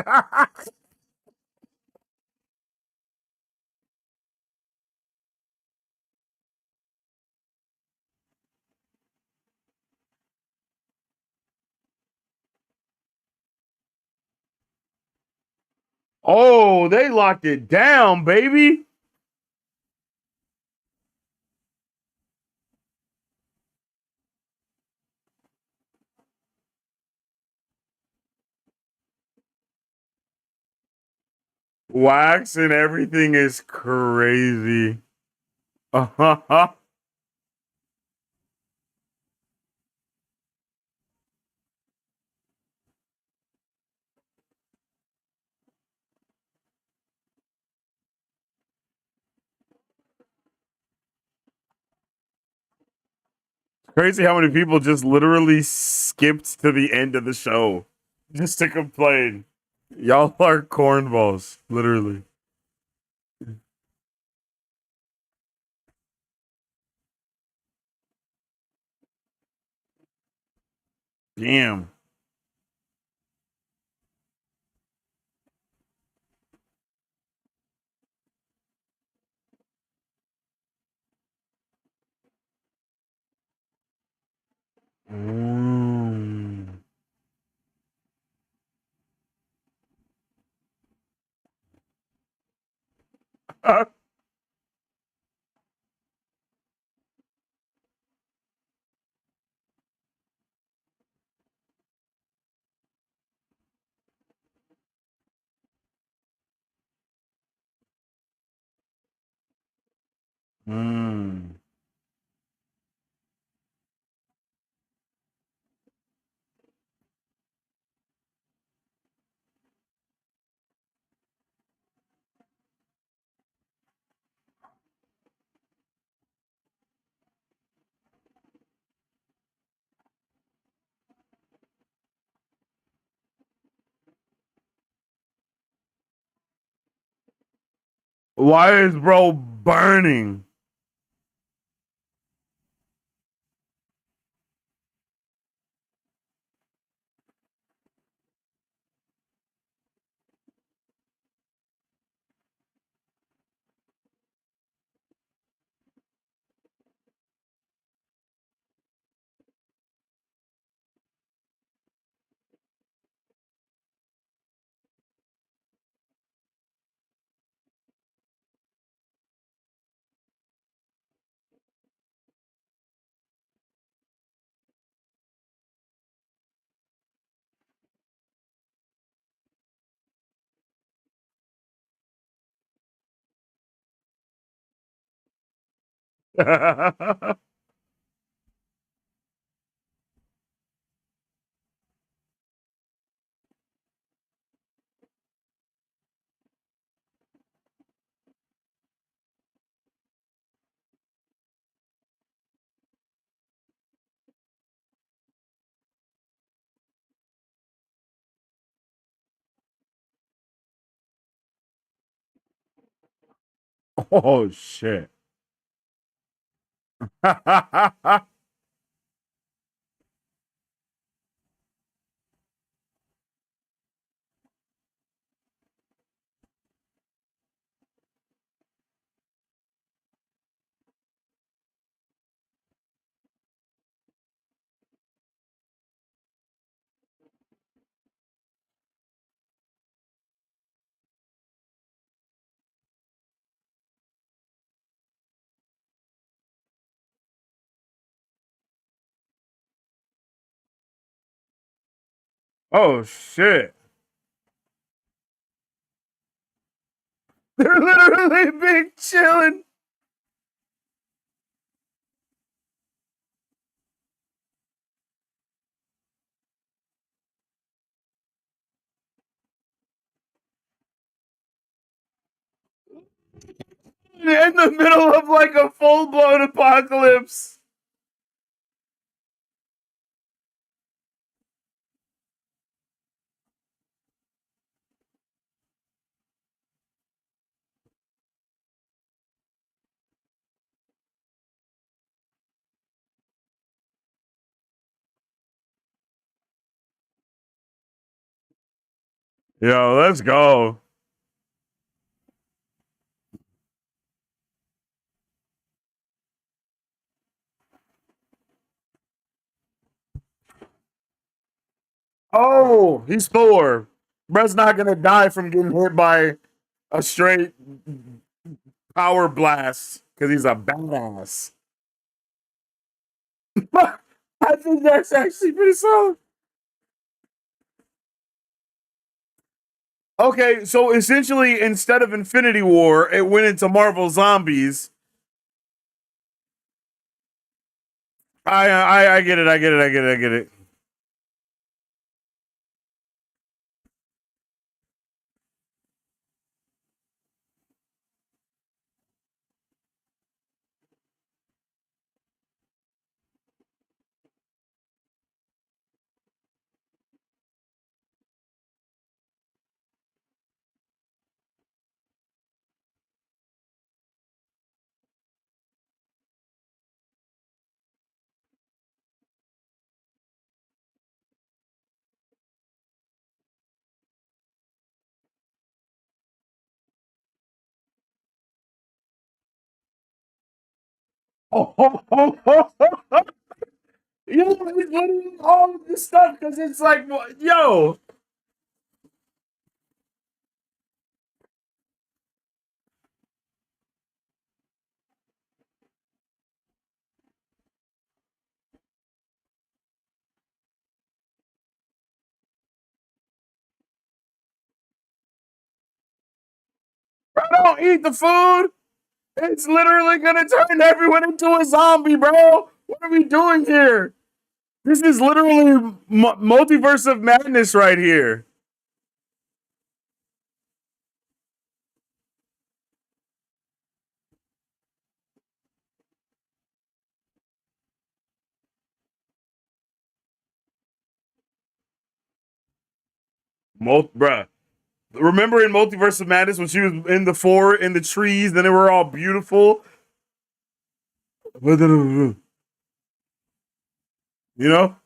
Oh, they locked it down, baby. Wax and everything is crazy. Crazy how many people just literally skipped to the end of the show just to complain. Y'all are cornballs, literally. Damn. Mm. Mm. Why is bro burning? Oh shit. Oh shit. They're literally big chilling. In the middle of like a full blown apocalypse. Yo, let's go. Oh, he's Thor. Bro's not gonna die from getting hit by a straight power blast because he's a badass. I think that's actually pretty solid. Okay, so essentially, instead of Infinity War, it went into Marvel Zombies. I get it. I get it. I get it. I get it. Oh, yo, it's literally all of this stuff because it's like, yo, bro, don't eat the food. It's literally gonna turn everyone into a zombie, bro. What are we doing here? This is literally multiverse of madness right here. Bruh. Remember in Multiverse of Madness when she was in the forest, in the trees, then they were all beautiful? You know?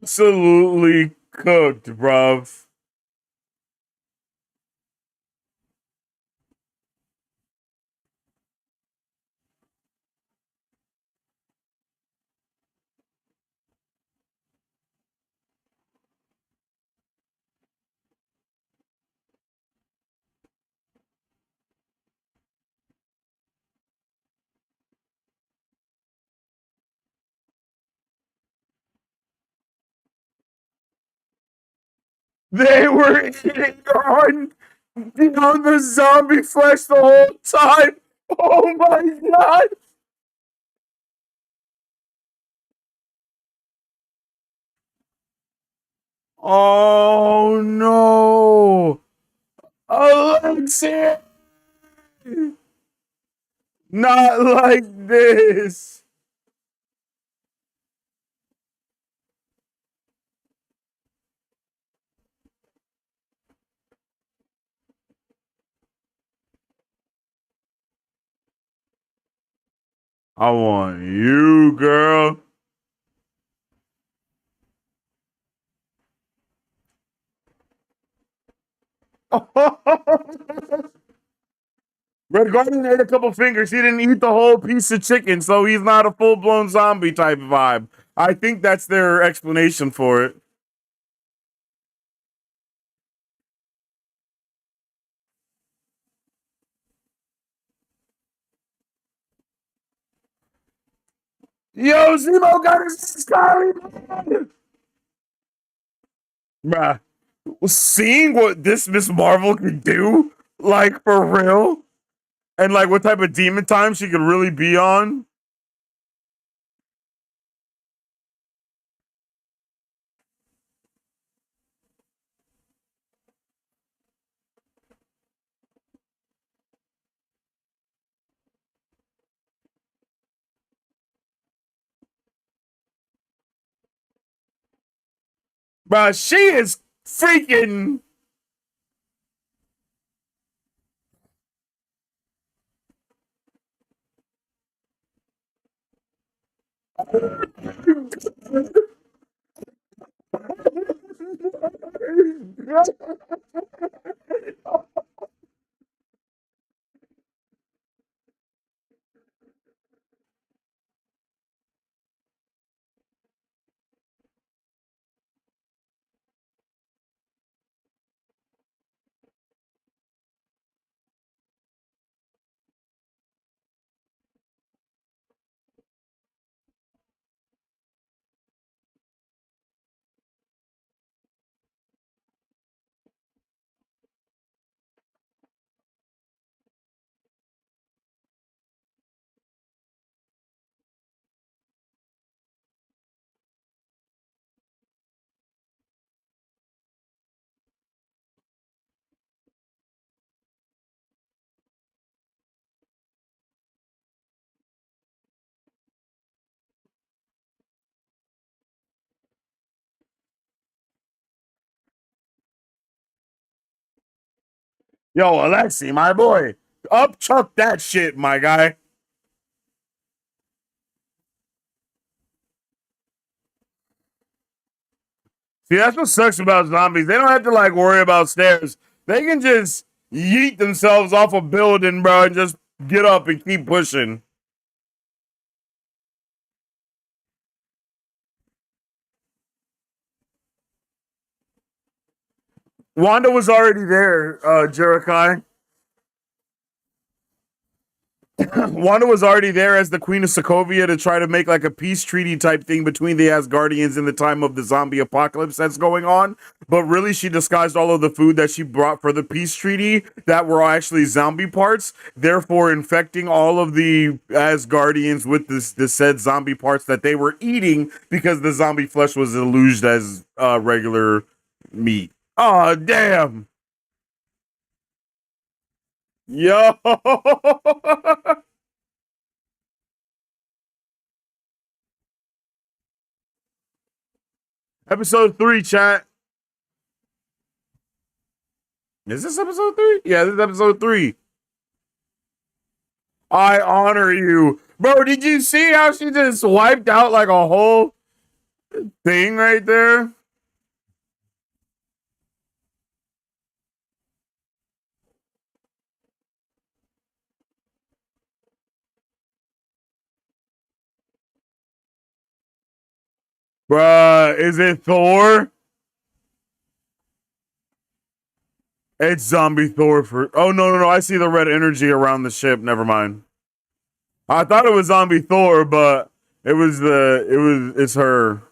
Absolutely cooked, bruv. They were eating on the zombie flesh the whole time. Oh my god. Oh no. Alexia. Not like this. I want you, girl. Red Guardian ate a couple fingers. He didn't eat the whole piece of chicken, so he's not a full blown zombie type vibe. I think that's their explanation for it. Yo, Zemo got his Scully. Bruh, seeing what this Miss Marvel could do, like for real, and like what type of demon time she could really be on. Bruh, she is freaking. Yo, Alexi, my boy, up chuck that shit, my guy. See, that's what sucks about zombies. They don't have to like worry about stairs. They can just yeet themselves off a building, bro, and just get up and keep pushing. Wanda was already there, Jerikai. Wanda was already there as the Queen of Sokovia to try to make like a peace treaty type thing between the Asgardians in the time of the zombie apocalypse that's going on. But really, she disguised all of the food that she brought for the peace treaty that were actually zombie parts, therefore infecting all of the Asgardians with this said zombie parts that they were eating because the zombie flesh was illusioned as regular meat. Oh, damn. Yo. Episode 3, chat. Is this episode 3? Yeah, this is episode 3. I honor you. Bro, did you see how she just wiped out like a whole thing right there? Bruh, is it Thor? It's zombie Thor for. Oh, no, no, no. I see the red energy around the ship. Never mind. I thought it was zombie Thor, but it's her.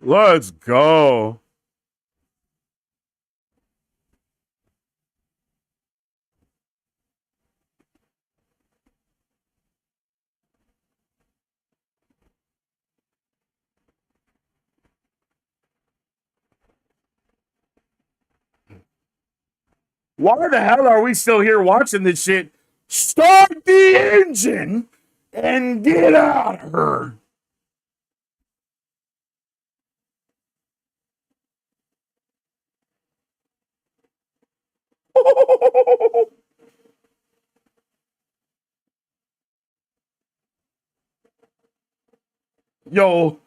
Let's go. Why the hell are we still here watching this shit? Start the engine and get out of her. Yo,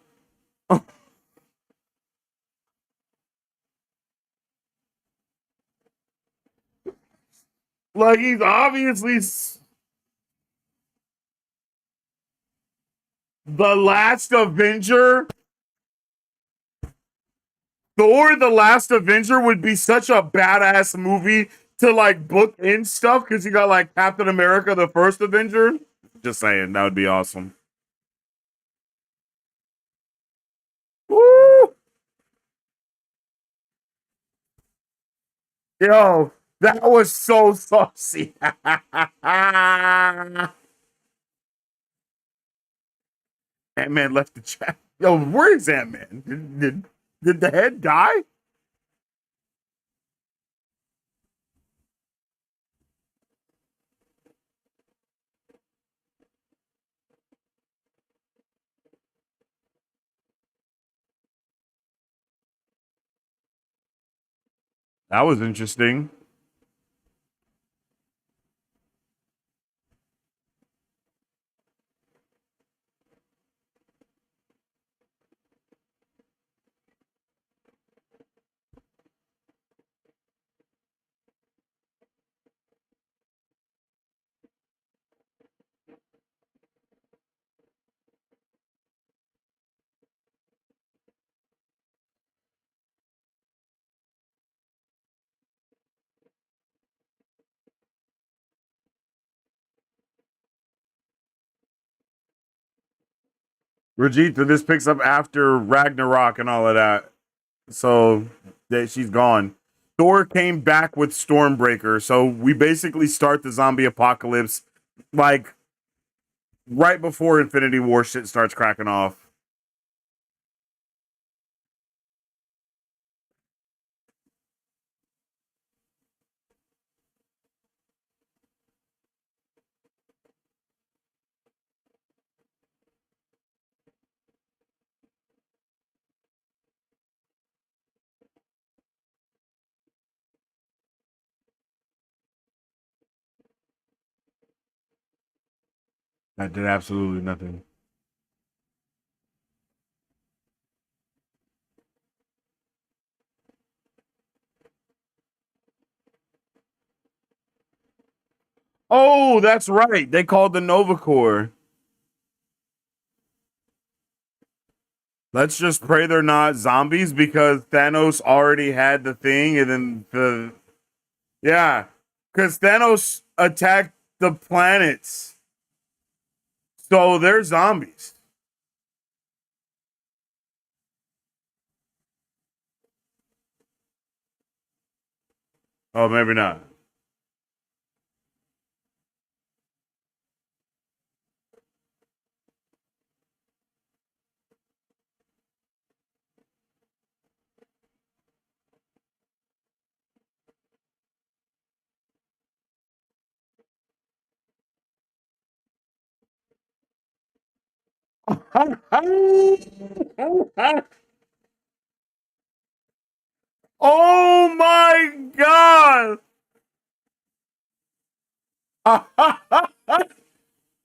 like he's obviously the last Avenger. Thor: The Last Avenger would be such a badass movie to like book in stuff because you got like Captain America: The First Avenger. Just saying, that would be awesome. Woo! Yo, that was so saucy. Ant Man left the chat. Yo, where is Ant Man? Did the head die? That was interesting. Vegeta, this picks up after Ragnarok and all of that. So that she's gone. Thor came back with Stormbreaker. So we basically start the zombie apocalypse like right before Infinity War shit starts cracking off. That did absolutely nothing. Oh, that's right. They called the Nova Corps. Let's just pray they're not zombies because Thanos already had the thing, and then the yeah, because Thanos attacked the planets, so they're zombies. Oh, maybe not. Oh my god!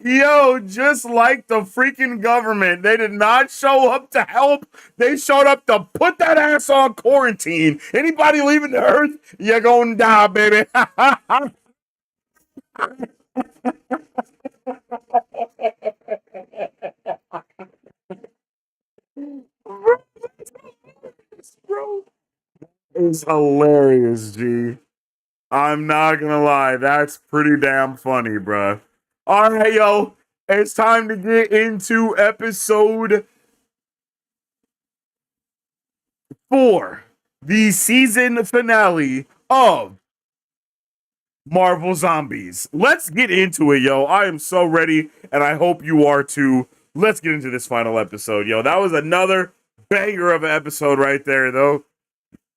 Yo, just like the freaking government, they did not show up to help. They showed up to put that ass on quarantine. Anybody leaving the earth, you're gonna die, baby. Bro, it's hilarious, G. I'm not gonna lie, that's pretty damn funny, bruh. All right, yo, it's time to get into episode 4, the season finale of Marvel Zombies. Let's get into it, yo. I am so ready, and I hope you are too. Let's get into this final episode, yo. That was another banger of an episode right there, though.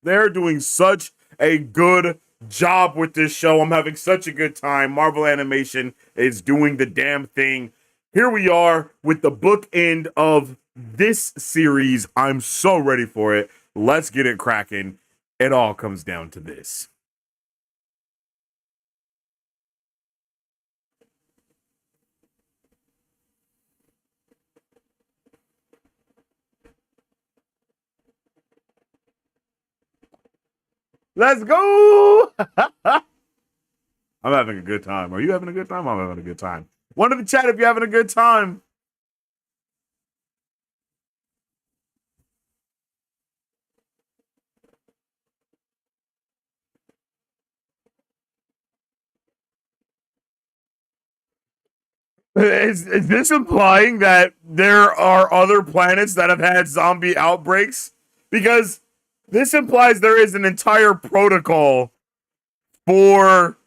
They're doing such a good job with this show. I'm having such a good time. Marvel Animation is doing the damn thing. Here we are with the bookend of this series. I'm so ready for it. Let's get it cracking. It all comes down to this. Let's go. I'm having a good time. Are you having a good time? I'm having a good time. One in the chat if you're having a good time. Is this implying that there are other planets that have had zombie outbreaks? Because this implies there is an entire protocol for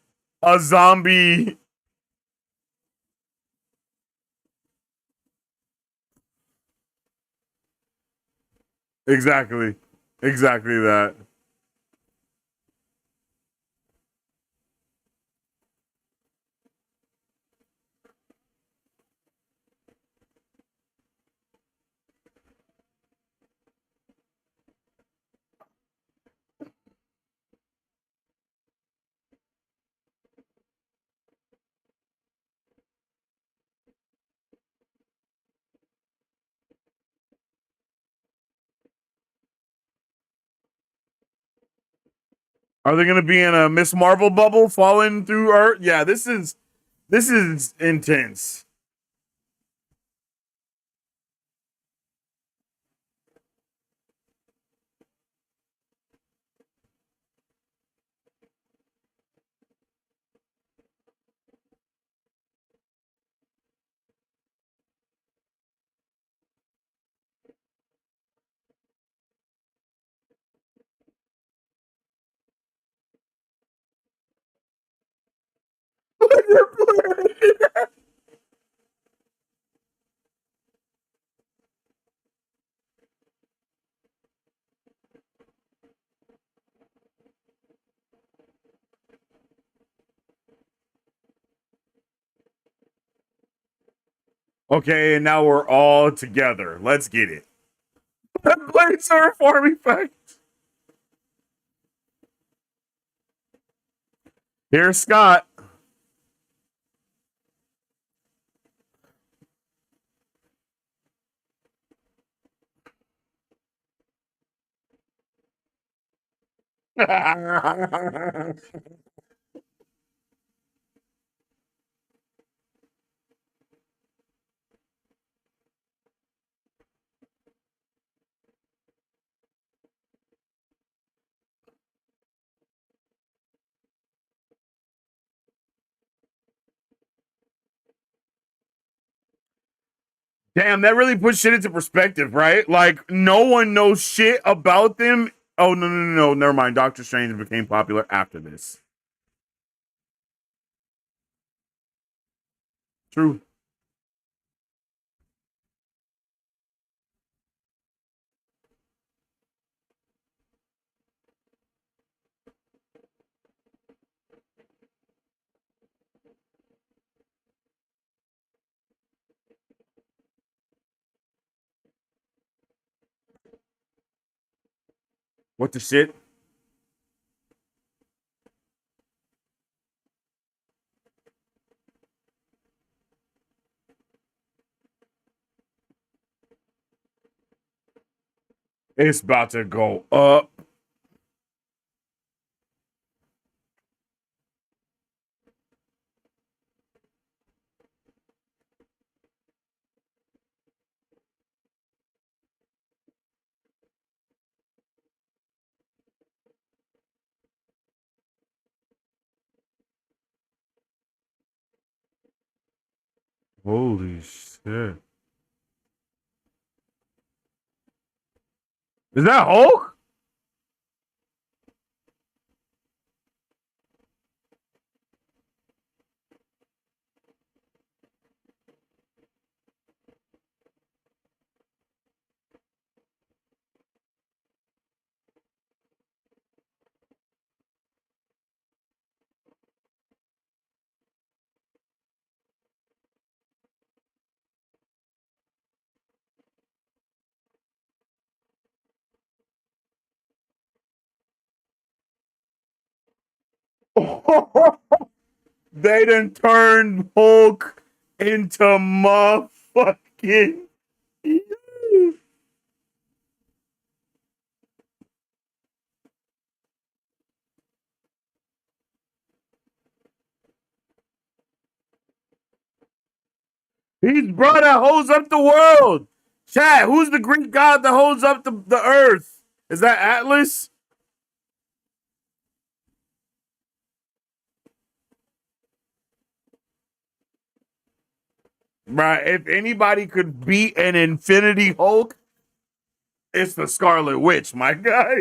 a zombie. Exactly. Exactly that. Are they going to be in a Miss Marvel bubble falling through Earth? Yeah, this is intense. Your planet. Okay, and now we're all together. Let's get it. Blades are farming effect. Here's Scott. Damn, that really puts shit into perspective, right? Like, no one knows shit about them. Oh, no, no, no, no. Never mind. Doctor Strange became popular after this. True. What the shit? It's about to go up. Holy shit. Is that Hulk? They done turned Hulk into motherfucking. He's bro that holds up the world. Chad, who's the Greek god that holds up the earth? Is that Atlas? Right. If anybody could beat an Infinity Hulk, it's the Scarlet Witch, my guy.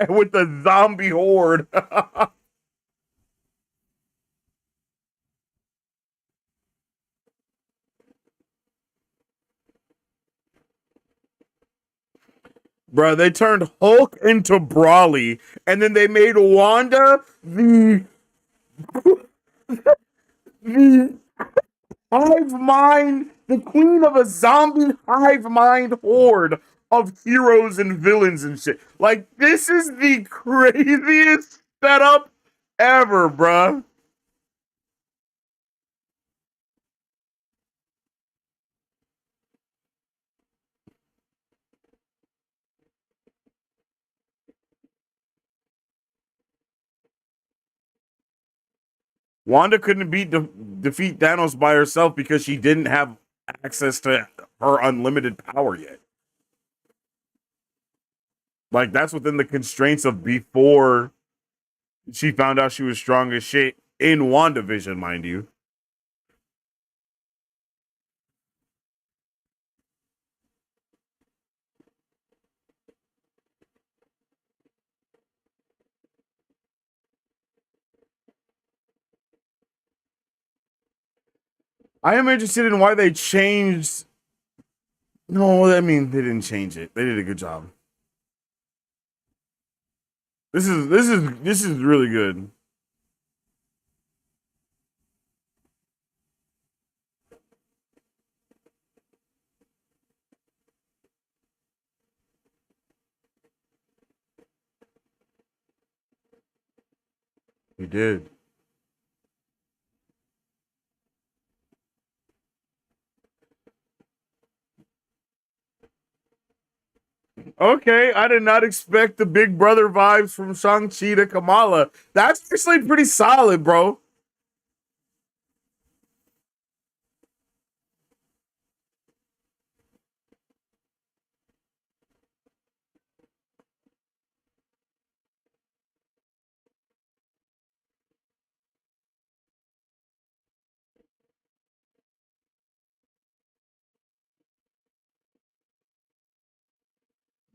With the zombie horde. Bro, they turned Hulk into Brawly, and then they made Wanda the hive mind, the queen of a zombie hive mind horde of heroes and villains and shit. Like, this is the craziest setup ever, bruh. Wanda couldn't defeat Thanos by herself because she didn't have access to her unlimited power yet. Like, that's within the constraints of before she found out she was strong as shit in WandaVision, mind you. I am interested in why they changed. No, I mean they didn't change it. They did a good job. This is really good. He did. Okay, I did not expect the Big Brother vibes from Shang-Chi to Kamala. That's actually pretty solid, bro.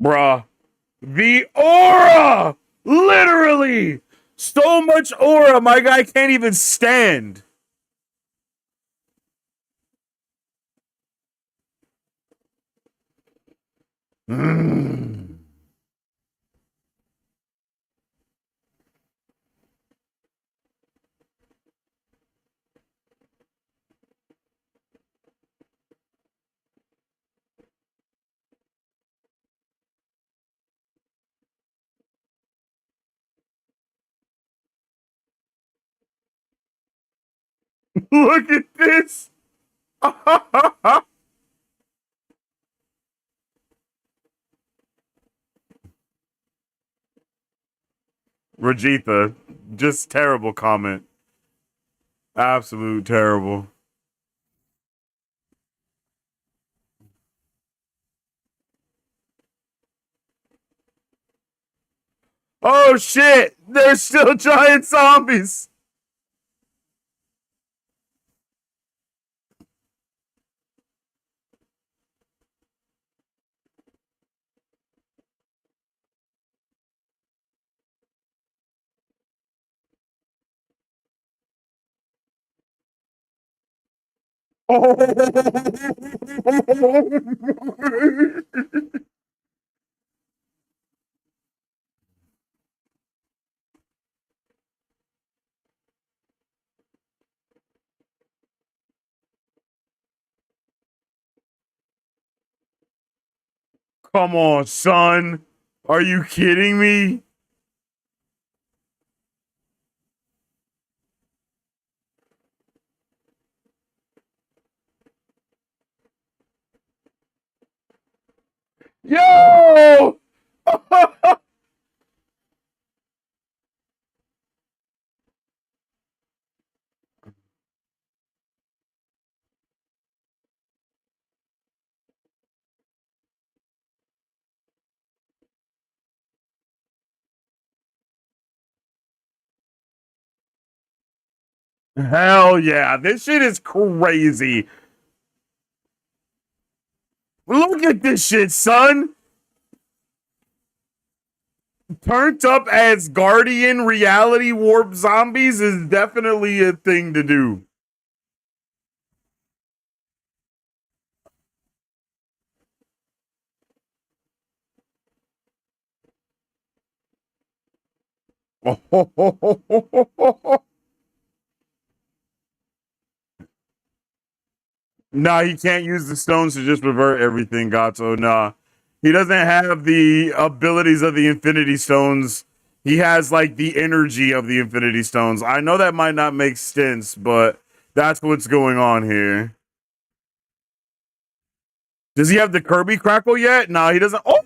Bruh. The aura! Literally! So much aura, my guy can't even stand. Mm. Look at this! Rajitha, just terrible comment. Absolute terrible. Oh shit! There's still giant zombies! Oh. Come on, son. Are you kidding me? Yo! Hell yeah. This shit is crazy. Look at this shit, son. Turned up as Guardian reality warp zombies is definitely a thing to do. Nah, he can't use the stones to just revert everything, Gato. Nah. He doesn't have the abilities of the Infinity Stones. He has like the energy of the Infinity Stones. I know that might not make sense, but that's what's going on here. Does he have the Kirby crackle yet? No, he doesn't. Oh,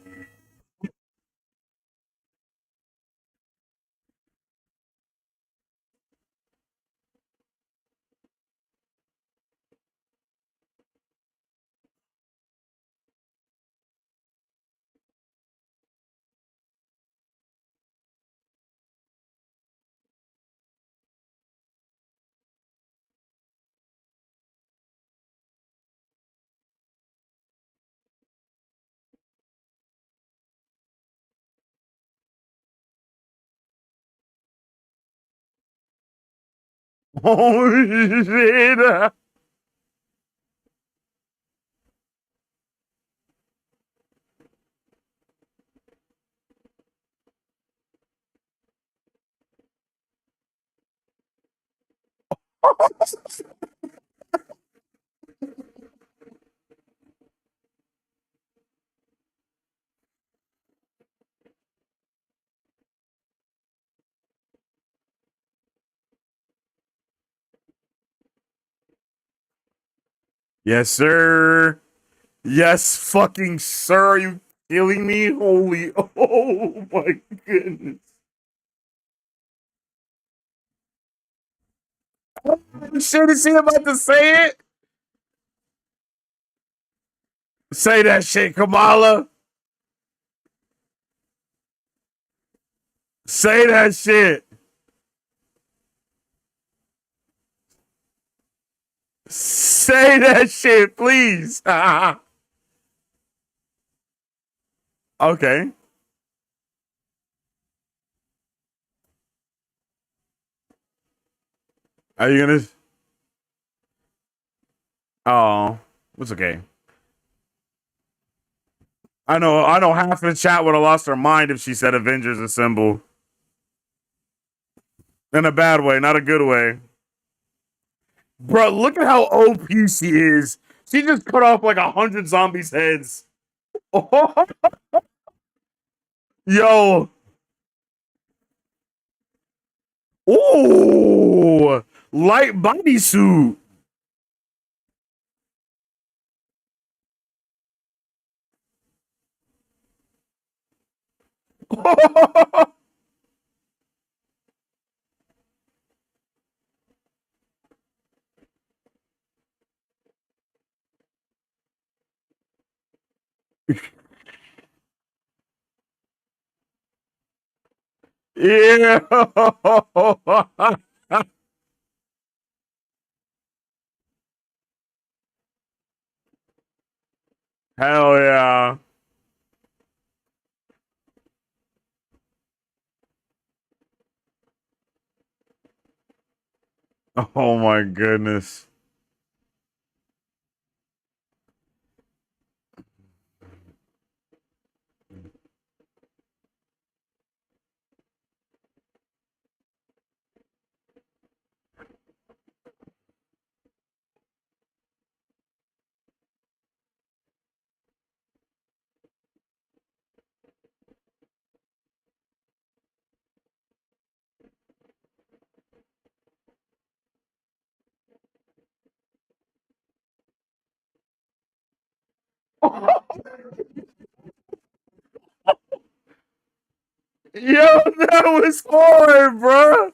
oh shit. Yes, sir. Yes, fucking sir. Are you killing me? Holy, oh my goodness. Shit, is he about to say it? Say that shit, Kamala. Say that shit. Say that shit, please. Okay. Are you gonna? Oh, it's okay. I know. I know. Half the chat would have lost their mind if she said "Avengers Assemble" in a bad way, not a good way. Bro, look at how OP she is. She just cut off like 100 zombies' heads. Yo. Ooh. Light bodysuit. Yeah. Hell yeah. Oh my goodness. Yo, that was hard, bro.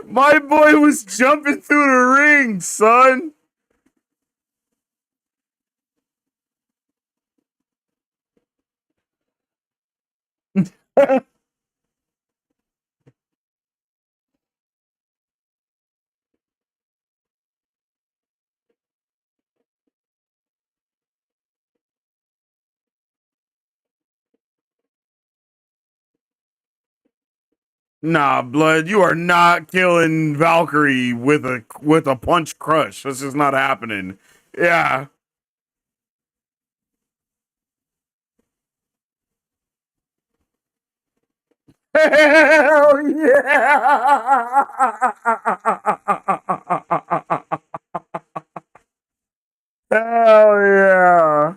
My boy was jumping through the ring, son. Nah, blood, you are not killing Valkyrie with a punch crush. That's just not happening. Yeah. Hell yeah. Hell yeah.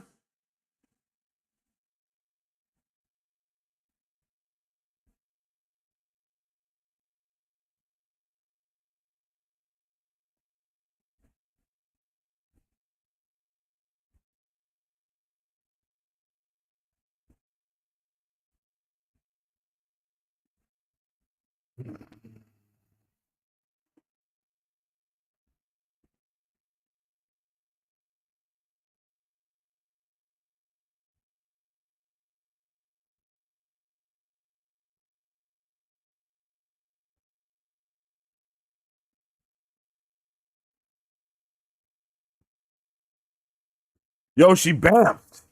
Yo, she bamfed.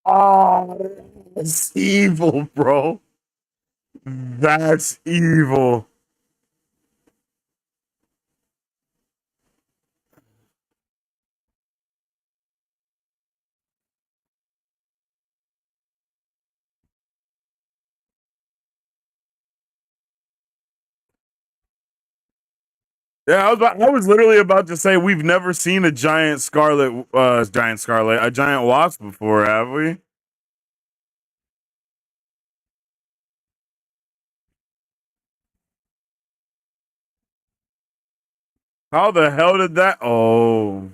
Oh, that's evil, bro. That's evil. Yeah, I was literally about to say we've never seen a a giant wasp before, have we? How the hell did that? Oh,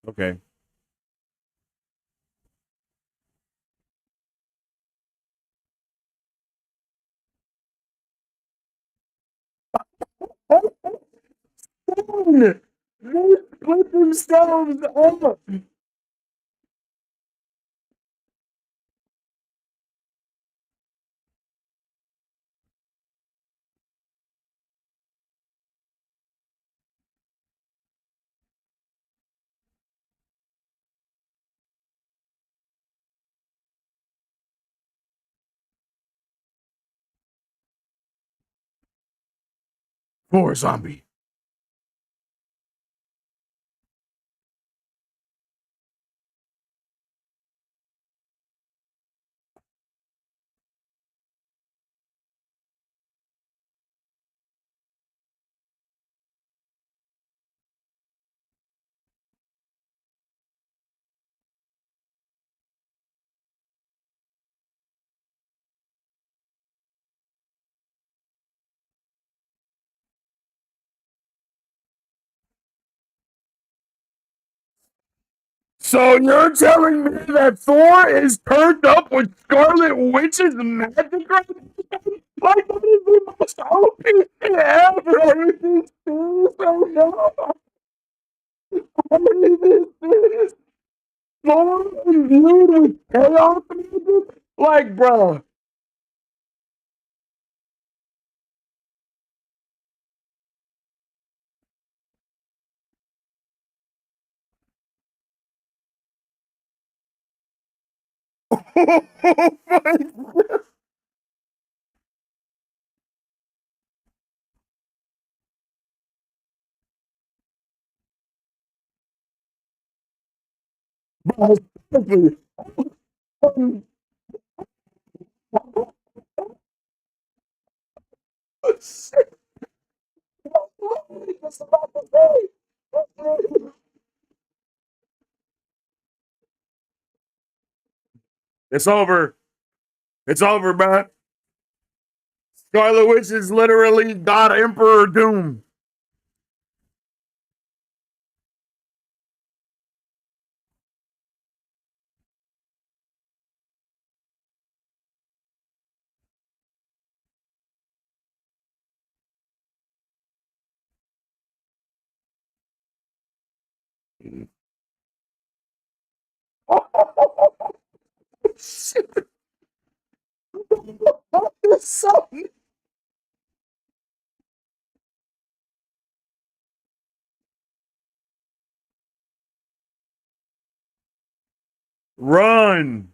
okay. They split themselves up. Poor zombie. So you're telling me that Thor is turned up with Scarlet Witch's magic right now? Like that is the most OP thing ever. This is so no. What is this? Thor imbued with chaos magic? Like, bro. Bro, seriously. Um, shit, what was I just about to say? It's over. It's over, man. Scarlet Witch is literally God Emperor Doom. Shit. So run.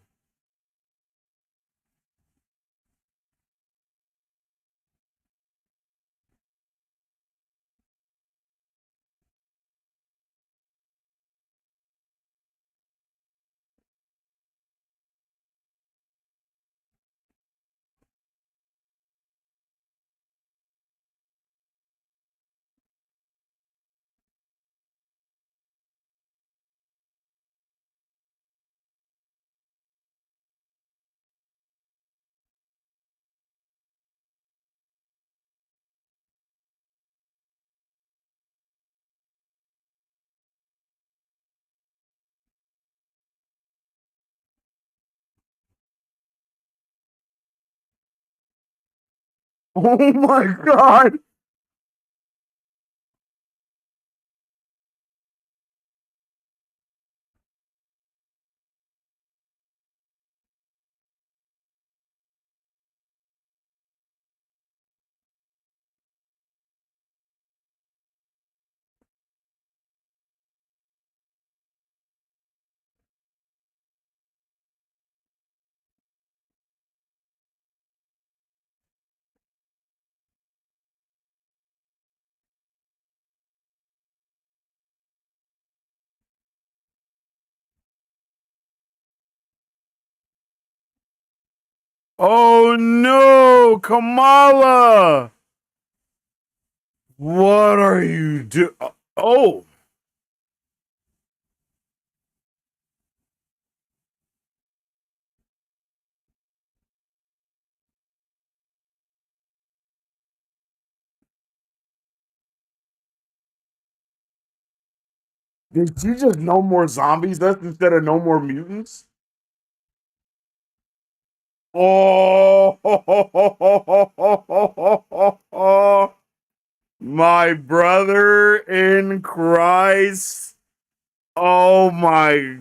Oh my god. Oh no, Kamala. What are you do? Oh, did you just no more zombies? That's instead of no more mutants. Oh, my brother in Christ. Oh my.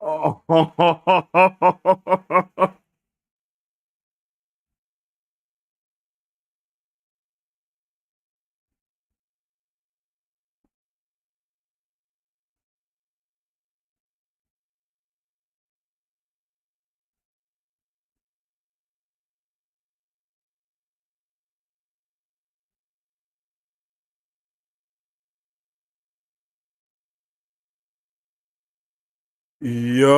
Oh. Yo.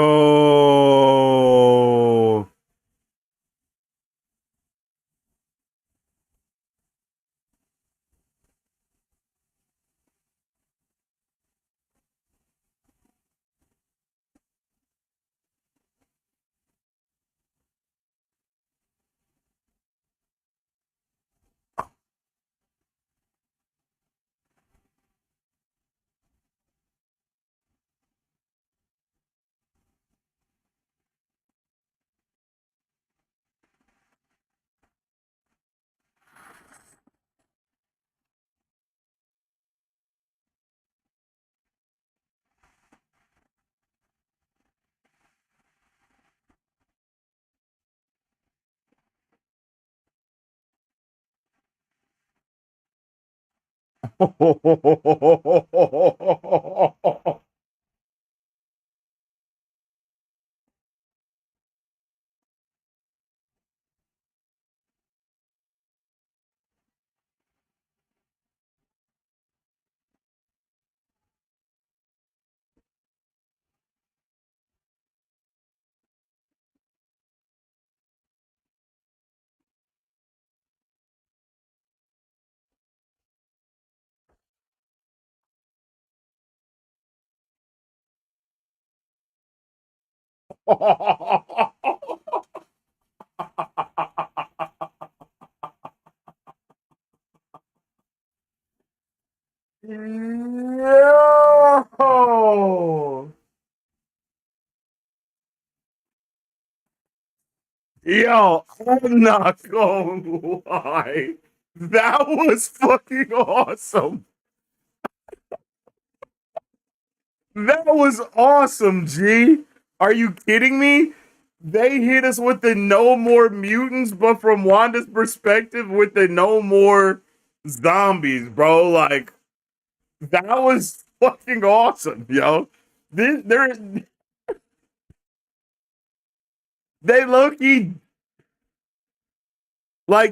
Yo. Yo, I'm not gonna lie. That was fucking awesome. That was awesome, G. Are you kidding me? They hit us with the no more mutants, but from Wanda's perspective, with the no more zombies, bro. Like, that was fucking awesome, yo. They're, they low key,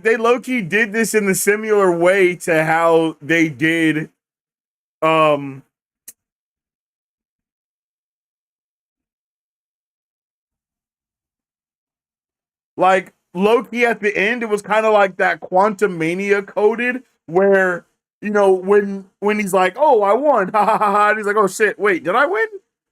they low key did this in the similar way to how they did, um, like Loki at the end, it was kind of like that Quantum Mania coded, where when he's like, "Oh, I won," ha ha ha ha, and he's like, "Oh shit, wait, did I win?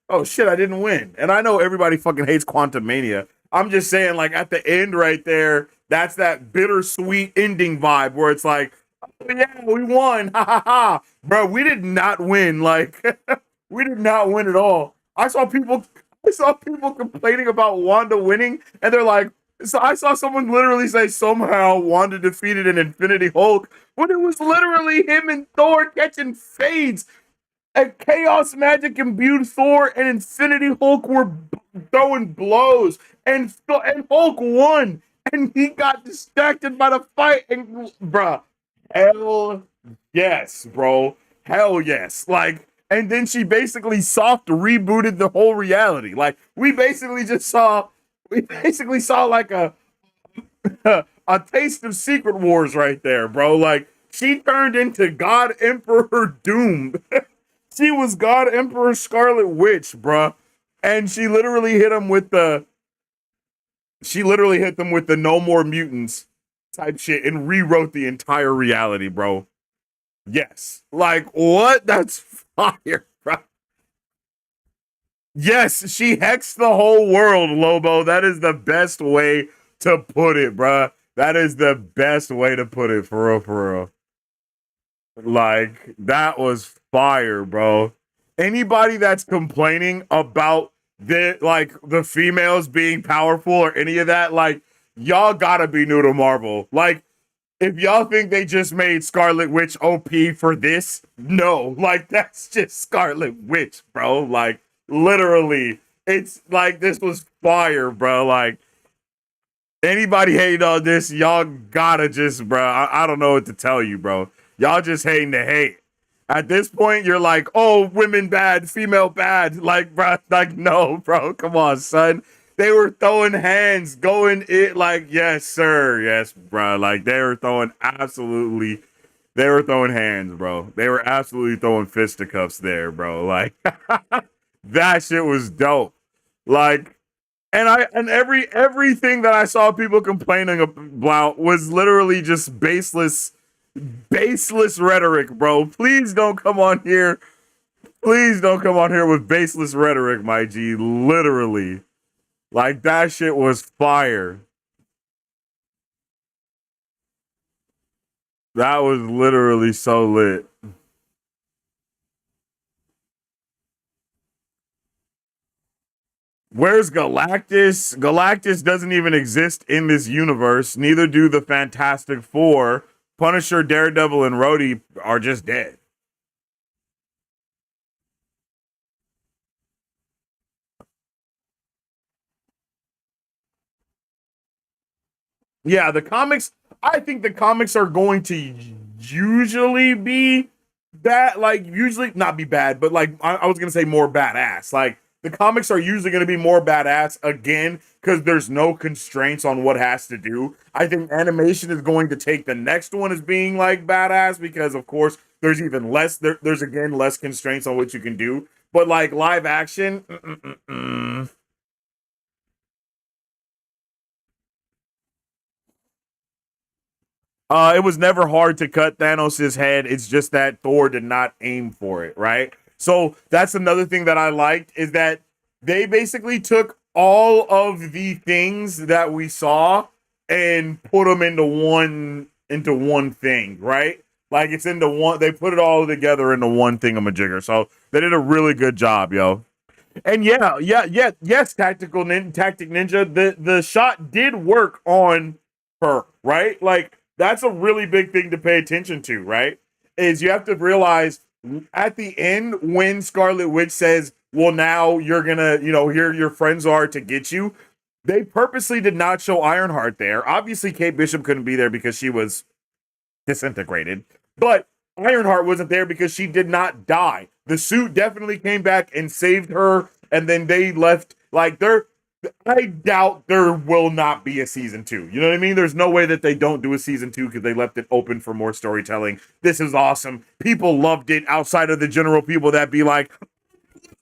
Oh shit, I didn't win." And I know everybody fucking hates Quantum Mania. I'm just saying, like at the end right there, that's that bittersweet ending vibe where it's like, "Oh yeah, we won, ha ha ha," bro. We did not win. Like we did not win at all. I saw people complaining about Wanda winning, and they're like, so I saw someone literally say somehow Wanda defeated an Infinity Hulk when it was literally him and Thor catching fades. And Chaos Magic imbued Thor and Infinity Hulk were throwing blows, and Hulk won, and he got distracted by the fight. And bruh, hell yes, bro, hell yes. Like, and then she basically soft rebooted the whole reality. Like, we basically saw like a taste of Secret Wars right there, bro. Like, she turned into God Emperor Doom. She was God Emperor Scarlet Witch, bruh. And she literally hit him with the She literally hit them with the no more mutants type shit and rewrote the entire reality, bro. Yes. Like, what? That's fire, bro. Yes, she hexed the whole world, Lobo. That is the best way to put it, bro. That is the best way to put it, for real, for real. Like, that was fire, bro. Anybody that's complaining about the females being powerful or any of that, like, y'all gotta be new to Marvel. Like, if y'all think they just made Scarlet Witch OP for this, no, like that's just Scarlet Witch, bro. Like literally, it's like this was fire, bro. Like anybody hating on this, y'all gotta just, bro. I don't know what to tell you, bro. Y'all just hating to hate. At this point, you're like, oh, women bad, female bad. Like, bro, like, no, bro. Come on, son. They were throwing hands, going it like, yes, sir. Yes, bro. Like, they were throwing hands, bro. They were absolutely throwing fisticuffs there, bro. Like, that shit was dope. Like, everything that I saw people complaining about was literally just baseless rhetoric, bro. Please don't come on here. Please don't come on here with baseless rhetoric, my G. Literally. Like that shit was fire. That was literally so lit. Where's Galactus? Galactus doesn't even exist in this universe. Neither do the Fantastic Four. Punisher, Daredevil, and Rhodey are just dead. Yeah, the comics. I think the comics are going to usually be bad. Like usually not be bad, but like I was gonna say more badass. Like the comics are usually going to be more badass again because there's no constraints on what has to do. I think animation is going to take the next one as being like badass because of course there's even less. There's again less constraints on what you can do. But like live action, it was never hard to cut Thanos' head. It's just that Thor did not aim for it, right? So that's another thing that I liked is that they basically took all of the things that we saw and put them into one thing, right? Like it's into one. They put it all together into one thingamajigger. So they did a really good job, yo. And yes, tactic ninja. The shot did work on her, right? Like that's a really big thing to pay attention to, right? Is you have to realize at the end when Scarlet Witch says, "Well, now you're gonna, here your friends are to get you." They purposely did not show Ironheart there. Obviously, Kate Bishop couldn't be there because she was disintegrated. But Ironheart wasn't there because she did not die. The suit definitely came back and saved her, and then they left. Like I doubt there will not be a season two. You know what I mean? There's no way that they don't do a season two because they left it open for more storytelling. This is awesome. People loved it outside of the general people that be like,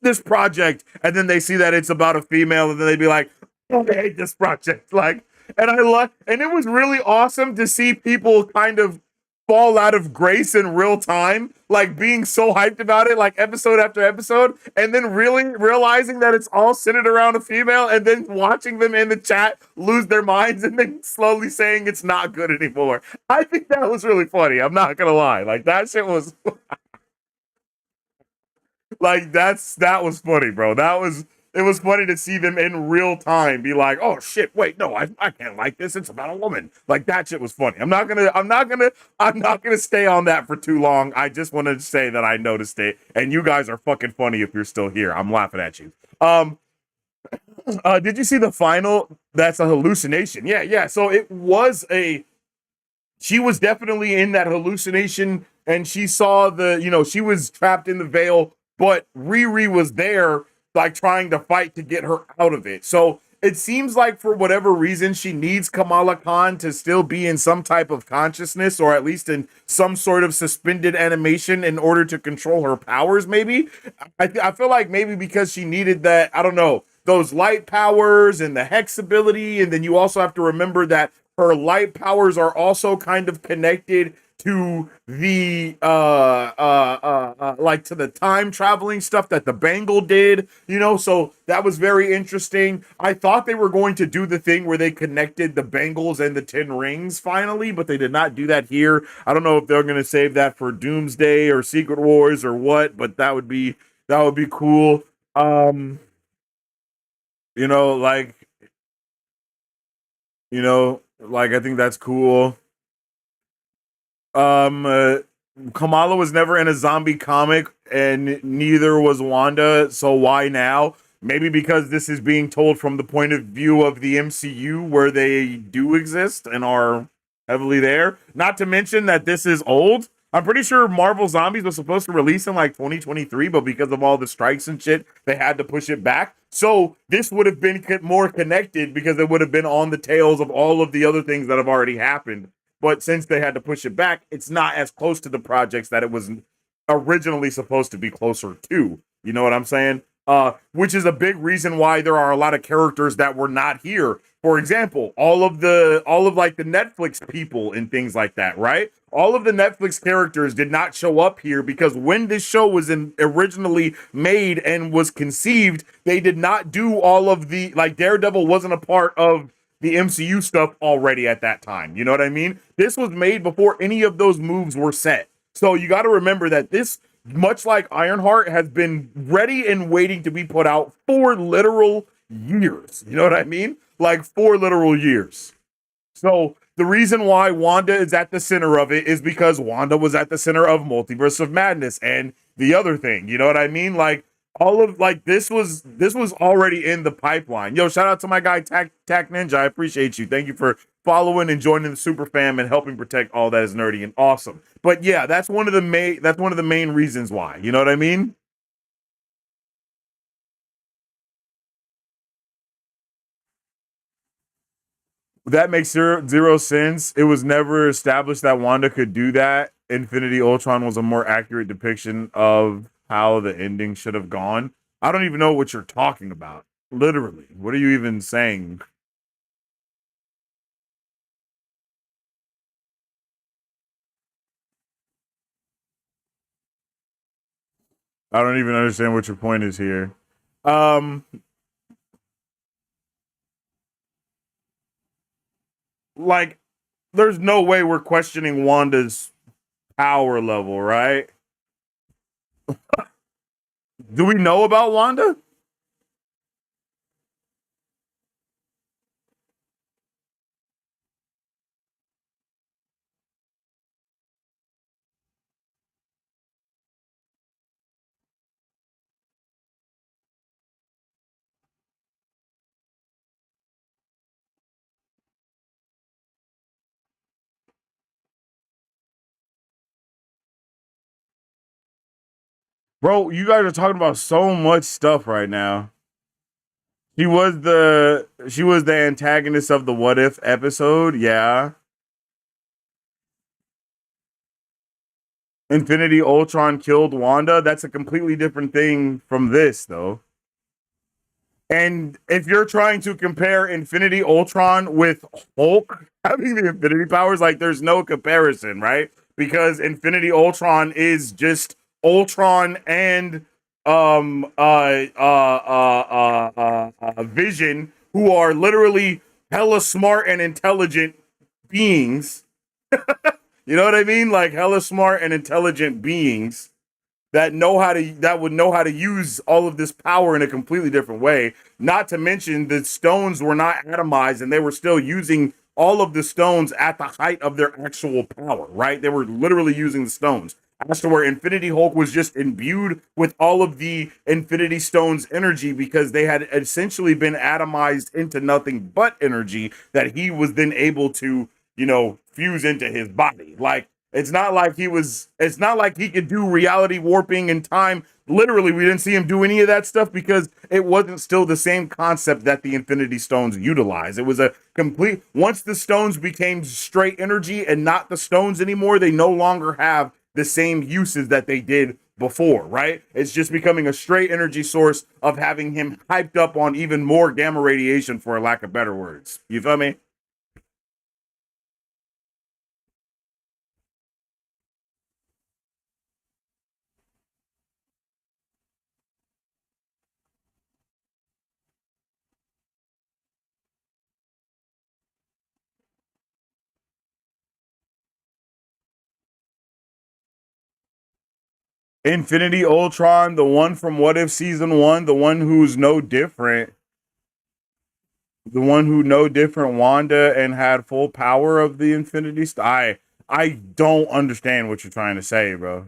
this project, and then they see that it's about a female, and then they'd be like, oh, I hate this project. Like, and I love, and it was really awesome to see people kind of fall out of grace in real time, like being so hyped about it, like episode after episode, and then really realizing that it's all centered around a female, and then watching them in the chat lose their minds and then slowly saying it's not good anymore. I think that was really funny. I'm not gonna lie. Like that shit was like that was funny, bro. It was funny to see them in real time be like, oh shit, wait, no, I can't like this. It's about a woman. Like that shit was funny. I'm not gonna stay on that for too long. I just wanted to say that I noticed it, and you guys are fucking funny if you're still here. I'm laughing at you. Did you see the final? That's a hallucination. Yeah. So it was she was definitely in that hallucination and she saw she was trapped in the veil, but Riri was there, like trying to fight to get her out of it. So it seems like for whatever reason, she needs Kamala Khan to still be in some type of consciousness or at least in some sort of suspended animation in order to control her powers, maybe. I feel like maybe because she needed that, I don't know. those light powers and the hex ability, and then you also have to remember that her light powers are also kind of connected to the like to the time traveling stuff that the Bangle did, you know, so that was very interesting. I thought they were going to do the thing where they connected the Bangles and the 10 rings finally, but they did not do that here. I don't know if they're going to save that for Doomsday or Secret Wars or what, but that would be cool. Um, you know, like like I think that's cool. Um, uh, Kamala was never in a zombie comic, and neither was Wanda. So why now? Maybe because this is being told from the point of view of the MCU, where they do exist and are heavily there. Not to mention that this is old. I'm pretty sure Marvel Zombies was supposed to release in like 2023, but because of all the strikes and shit, they had to push it back. So this would have been more connected because it would have been on the tails of all of the other things that have already happened. But since they had to push it back, it's not as close to the projects that it was originally supposed to be closer to. You know what I'm saying? Which is a big reason why there are a lot of characters that were not here. For example, all of like the Netflix people and things like that, right? All of the Netflix characters did not show up here because when this show was originally made and was conceived, they did not do all of the like Daredevil wasn't a part of the MCU stuff already at that time. You know what I mean? This was made before any of those moves were set. So you got to remember that this, much like Ironheart, has been ready and waiting to be put out for literal years. You know what I mean? Like 4 literal years. So the reason why Wanda is at the center of it is because Wanda was at the center of Multiverse of Madness and the other thing. You know what I mean? Like all of like this was already in the pipeline. Yo, shout out to my guy Tac Ninja. I appreciate you. Thank you for following and joining the super fam and helping protect all that is nerdy and awesome. But yeah, that's one of the main reasons why. You know what I mean? That makes zero sense. It was never established that Wanda could do that. Infinity Ultron was a more accurate depiction of how the ending should have gone. I don't even know what you're talking about. Literally. What are you even saying? I don't even understand what your point is here. Um like there's no way we're questioning Wanda's power level, right? Do we know about Wanda? Bro, you guys are talking about so much stuff right now. She was the antagonist of the What If episode. Yeah. Infinity Ultron killed Wanda. That's a completely different thing from this though. And if you're trying to compare Infinity Ultron with Hulk having the Infinity powers, like there's no comparison, right? Because Infinity Ultron is just Ultron and Vision, who are literally hella smart and intelligent beings. You know what I mean? Like hella smart and intelligent beings that would know how to use all of this power in a completely different way. Not to mention the stones were not atomized and they were still using all of the stones at the height of their actual power, right? They were literally using the stones. As to where Infinity Hulk was just imbued with all of the Infinity Stones energy because they had essentially been atomized into nothing but energy that he was then able to, fuse into his body. Like it's not like he could do reality warping and time. Literally, we didn't see him do any of that stuff because it wasn't still the same concept that the Infinity Stones utilized. It was a complete, once the stones became straight energy and not the stones anymore, they no longer have the same uses that they did before, right? It's just becoming a straight energy source of having him hyped up on even more gamma radiation, for a lack of better words. You feel me? Infinity Ultron, the one from What If season 1, the one who's no different, the one who no different Wanda and had full power of the Infinity I don't understand what you're trying to say, bro.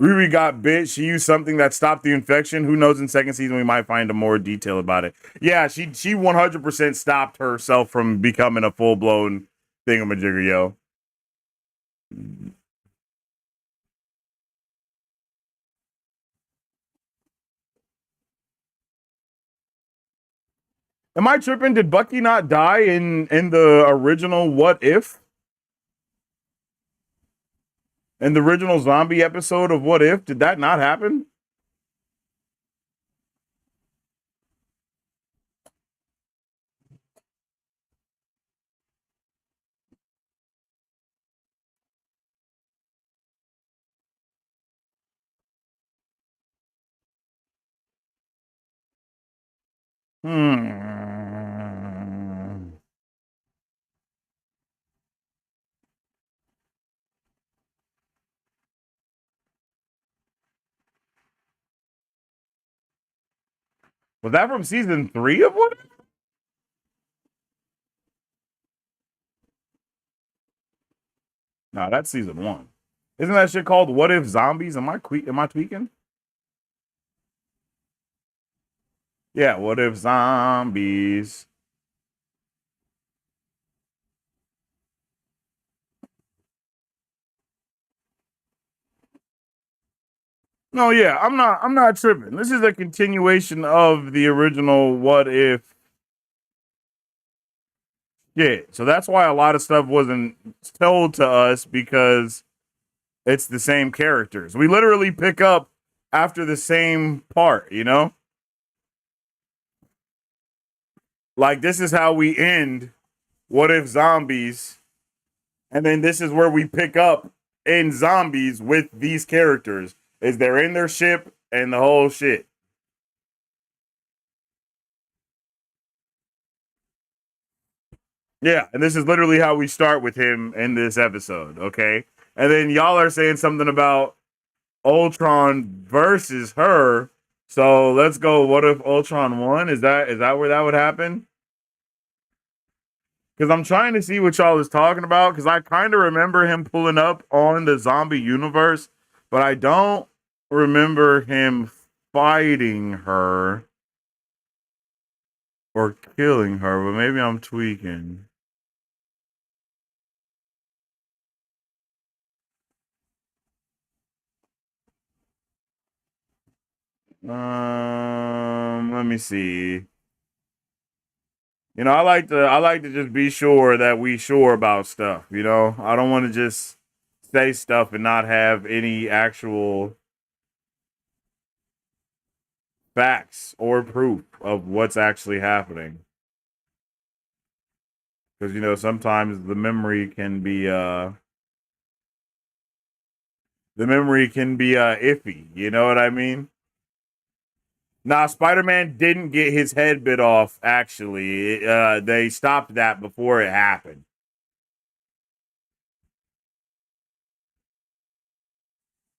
Riri got bit. She used something that stopped the infection. Who knows? In second season, we might find a more detail about it. Yeah, she 100% stopped herself from becoming a full blown thingamajigger, yo. Am I tripping? Did Bucky not die in the original What If? In the original zombie episode of What If, did that not happen? Hmm. Was that from season 3 of What If? No, that's season 1. Isn't that shit called What If Zombies? Am I tweaking? Yeah, What If Zombies? No, yeah, I'm not tripping. This is a continuation of the original What If. Yeah, so that's why a lot of stuff wasn't told to us, because it's the same characters. We literally pick up after the same part, you know? Like, this is how we end What If Zombies, and then this is where we pick up in Zombies with these characters. Is they're in their ship and the whole shit. Yeah, and this is literally how we start with him in this episode, okay? And then y'all are saying something about Ultron versus her. So let's go. What if Ultron won? Is that where that would happen? Because I'm trying to see what y'all is talking about. Because I kind of remember him pulling up on the zombie universe, but I don't remember him fighting her or killing her. But maybe I'm tweaking. Let me see. I like to just be sure that we sure about stuff. I don't want to just say stuff and not have any actual facts or proof of what's actually happening. Because sometimes the memory can be iffy. You know what I mean? Nah, Spider-Man didn't get his head bit off. Actually, they stopped that before it happened.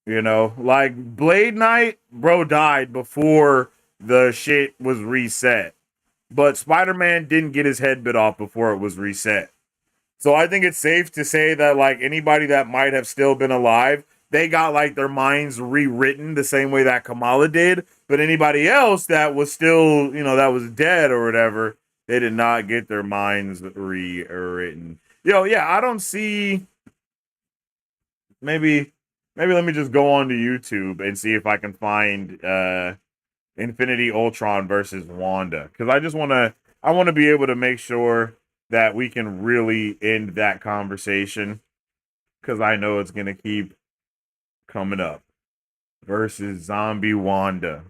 Like Blade Knight, bro died before the shit was reset. But Spider-Man didn't get his head bit off before it was reset. So I think it's safe to say that like anybody that might have still been alive, they got like their minds rewritten the same way that Kamala did. But anybody else that was still, that was dead or whatever, they did not get their minds rewritten. Yeah, I don't see. Maybe let me just go on to YouTube and see if I can find Infinity Ultron versus Wanda, because I want to be able to make sure that we can really end that conversation, because I know it's gonna keep coming up. Versus Zombie Wanda.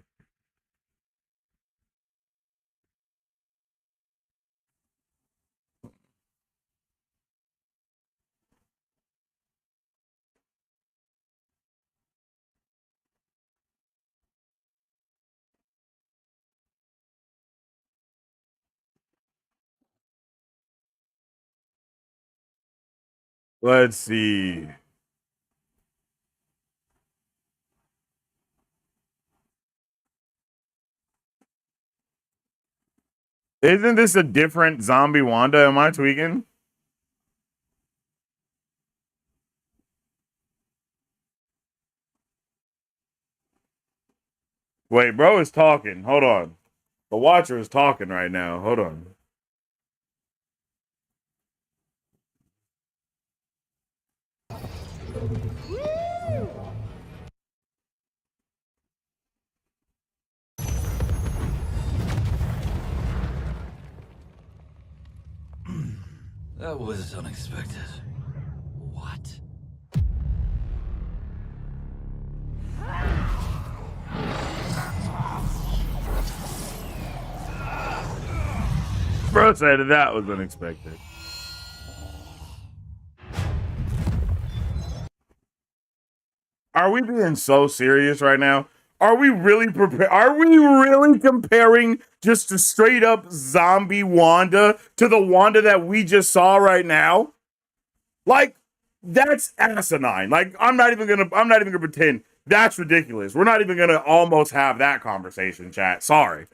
Let's see. Isn't this a different Zombie Wanda? Am I tweaking? Wait, bro is talking. Hold on. The Watcher is talking right now. Hold on. That was unexpected. What? Bro said that was unexpected. Are we being so serious right now? Are we really Are we really comparing just a straight up zombie Wanda to the Wanda that we just saw right now? Like, that's asinine. Like, I'm not even gonna pretend that's ridiculous. We're not even gonna almost have that conversation, chat. Sorry,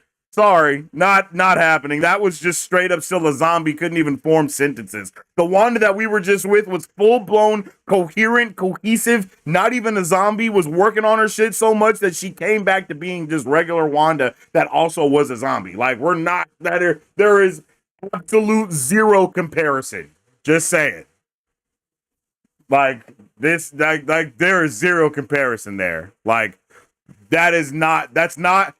not happening. That was just straight up still a zombie, couldn't even form sentences. The Wanda that we were just with was full blown, coherent, cohesive, not even a zombie, was working on her shit so much that she came back to being just regular Wanda that also was a zombie. Like, we're not there is absolute zero comparison. Just saying. Like this, like there is zero comparison there. Like that's not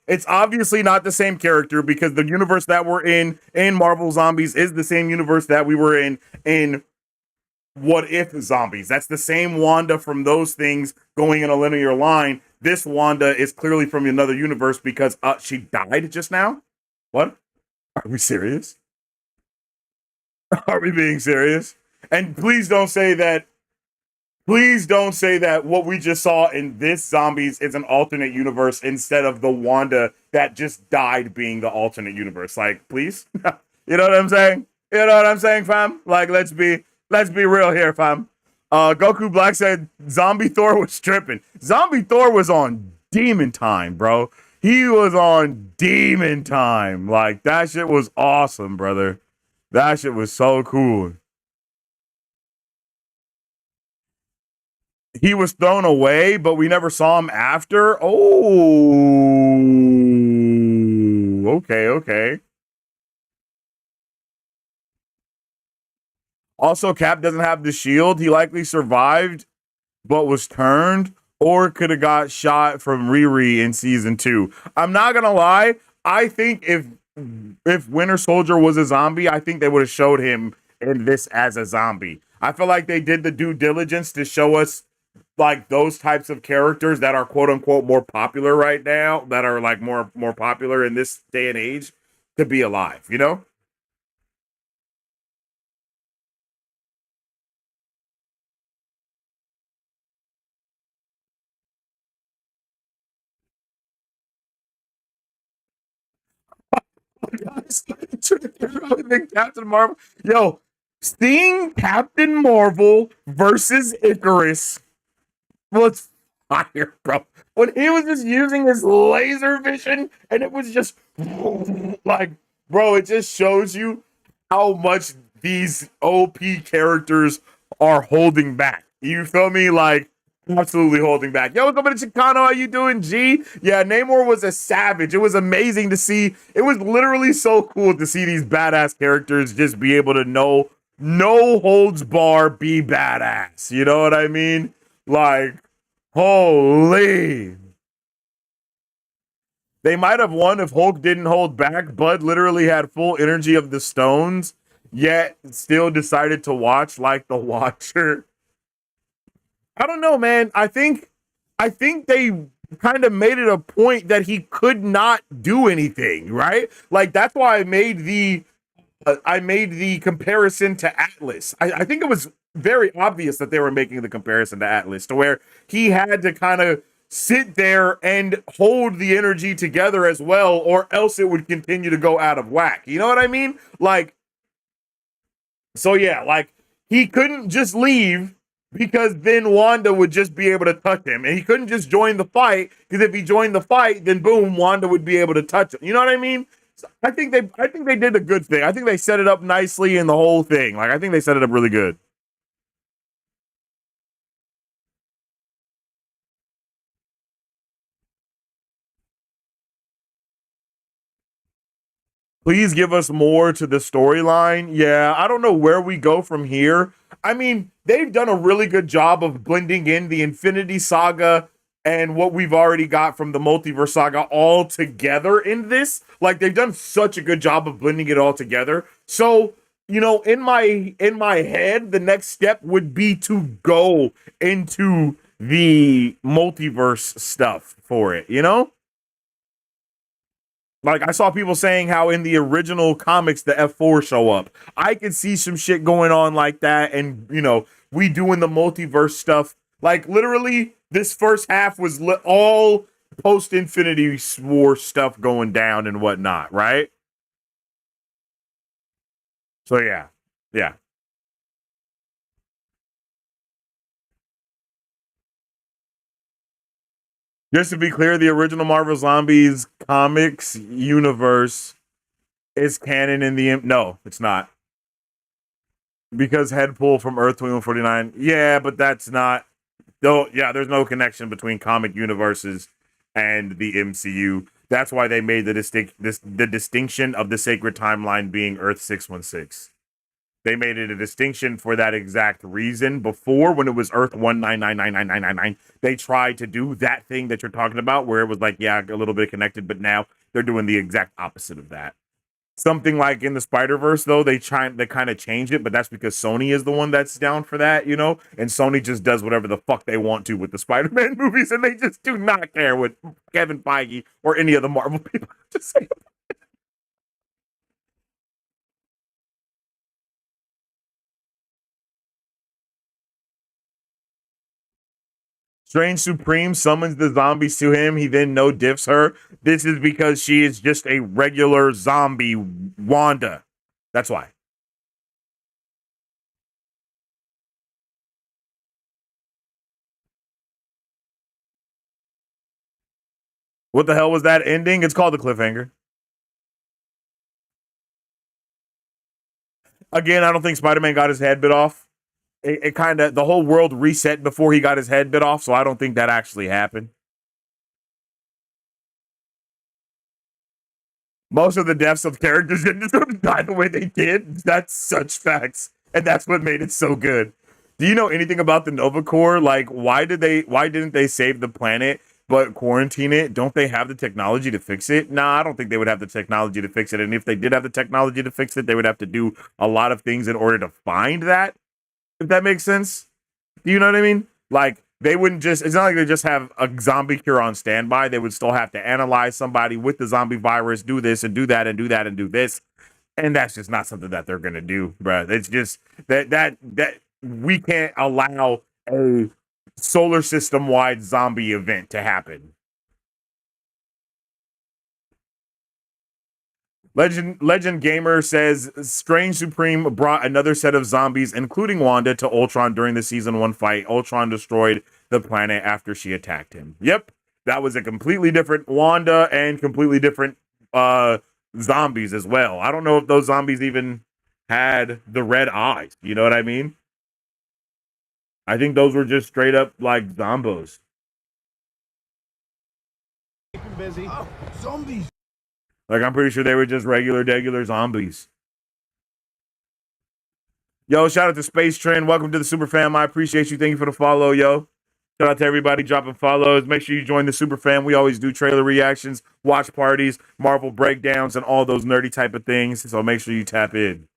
it's obviously not the same character because the universe that we're in Marvel Zombies is the same universe that we were in What If Zombies. That's the same Wanda from those things going in a linear line. This Wanda is clearly from another universe because she died just now. What? Are we serious? Are we being serious? And please don't say that what we just saw in this Zombies is an alternate universe instead of the Wanda that just died being the alternate universe. Like, please? You know what I'm saying? You know what I'm saying, fam? Like, let's be real here, fam. Goku Black said Zombie Thor was tripping. Zombie Thor was on demon time, bro. He was on demon time. Like, that shit was awesome, brother. That shit was so cool. He was thrown away, but we never saw him after. Oh, okay. Also, Cap doesn't have the shield. He likely survived, but was turned, or could have got shot from Riri in season 2. I'm not gonna lie. I think if Winter Soldier was a zombie, I think they would have showed him in this as a zombie. I feel like they did the due diligence to show us like those types of characters that are quote unquote more popular right now, that are like more popular in this day and age to be alive, you know? Captain Marvel. Yo, seeing Captain Marvel versus Icarus was fire, bro. When he was just using his laser vision and it was just like, bro, it just shows you how much these OP characters are holding back. You feel me? Like, absolutely holding back. Yo, what's up, Chicano? How you doing, G? Yeah, Namor was a savage. It was amazing to see. It was literally so cool to see these badass characters just be able to no holds bar be badass. You know what I mean? Like, holy. They might have won if Hulk didn't hold back. Bud literally had full energy of the stones, yet still decided to watch like the Watcher. I don't know, man. I think they kind of made it a point that he could not do anything, right? Like that's why I made the comparison to Atlas. I think it was very obvious that they were making the comparison to Atlas, to where he had to kind of sit there and hold the energy together as well, or else it would continue to go out of whack. You know what I mean? Like, so yeah, like he couldn't just leave because then Wanda would just be able to touch him, and he couldn't just join the fight because if he joined the fight, then boom, Wanda would be able to touch him. You know what I mean? So I think they did a good thing. I think they set it up nicely in the whole thing. Like I think they set it up really good. Please give us more to the storyline. Yeah, I don't know where we go from here. I mean, they've done a really good job of blending in the Infinity Saga and what we've already got from the Multiverse Saga all together in this. Like they've done such a good job of blending it all together. So, in my head, the next step would be to go into the multiverse stuff for it, you know? Like I saw people saying how in the original comics the F4 show up. I could see some shit going on like that, and we doing the multiverse stuff. Like literally, this first half was all post Infinity War stuff going down and whatnot, right? So yeah, yeah. Just to be clear, the original Marvel Zombies comics universe is canon in the no, it's not. Because Headpool from Earth 2149. Yeah, but that's not. Though, yeah, there's no connection between comic universes and the MCU. That's why they made the distinction of the sacred timeline being Earth 616. They made it a distinction for that exact reason. Before, when it was Earth 1999999, they tried to do that thing that you're talking about, where it was like, yeah, a little bit connected, but now they're doing the exact opposite of that. Something like in the Spider Verse, though, they kind of changed it, but that's because Sony is the one that's down for that, and Sony just does whatever the fuck they want to with the Spider Man movies, and they just do not care what Kevin Feige or any of the Marvel people just say. Strange Supreme summons the zombies to him. He then no diffs her. This is because she is just a regular zombie Wanda. That's why. What the hell was that ending? It's called the cliffhanger. Again, I don't think Spider Man got his head bit off. It kind of, the whole world reset before he got his head bit off, so I don't think that actually happened. Most of the deaths of characters didn't die the way they did. That's such facts, and that's what made it so good. Do you know anything about the Nova Corps? Like, why didn't they save the planet but quarantine it? Don't they have the technology to fix it? Nah, I don't think they would have the technology to fix it. And if they did have the technology to fix it, they would have to do a lot of things in order to find that. If that makes sense. Do you know what I mean? Like they wouldn't just, it's not like they just have a zombie cure on standby. They would still have to analyze somebody with the zombie virus, do this and do that and do that and do this. And that's just not something that they're gonna do, bro. It's just that we can't allow a solar system wide zombie event to happen. Legend Gamer says Strange Supreme brought another set of zombies, including Wanda, to Ultron during the season one fight. Ultron destroyed the planet after she attacked him. Yep, that was a completely different Wanda and completely different zombies as well. I don't know if those zombies even had the red eyes. You know what I mean? I think those were just straight up like zombos. Busy. Oh, zombies. Like I'm pretty sure they were just regular zombies. Yo, shout out to Space Trend. Welcome to the Super Fam. I appreciate you. Thank you for the follow, yo. Shout out to everybody dropping follows. Make sure you join the Super Fam. We always do trailer reactions, watch parties, Marvel breakdowns, and all those nerdy type of things. So make sure you tap in.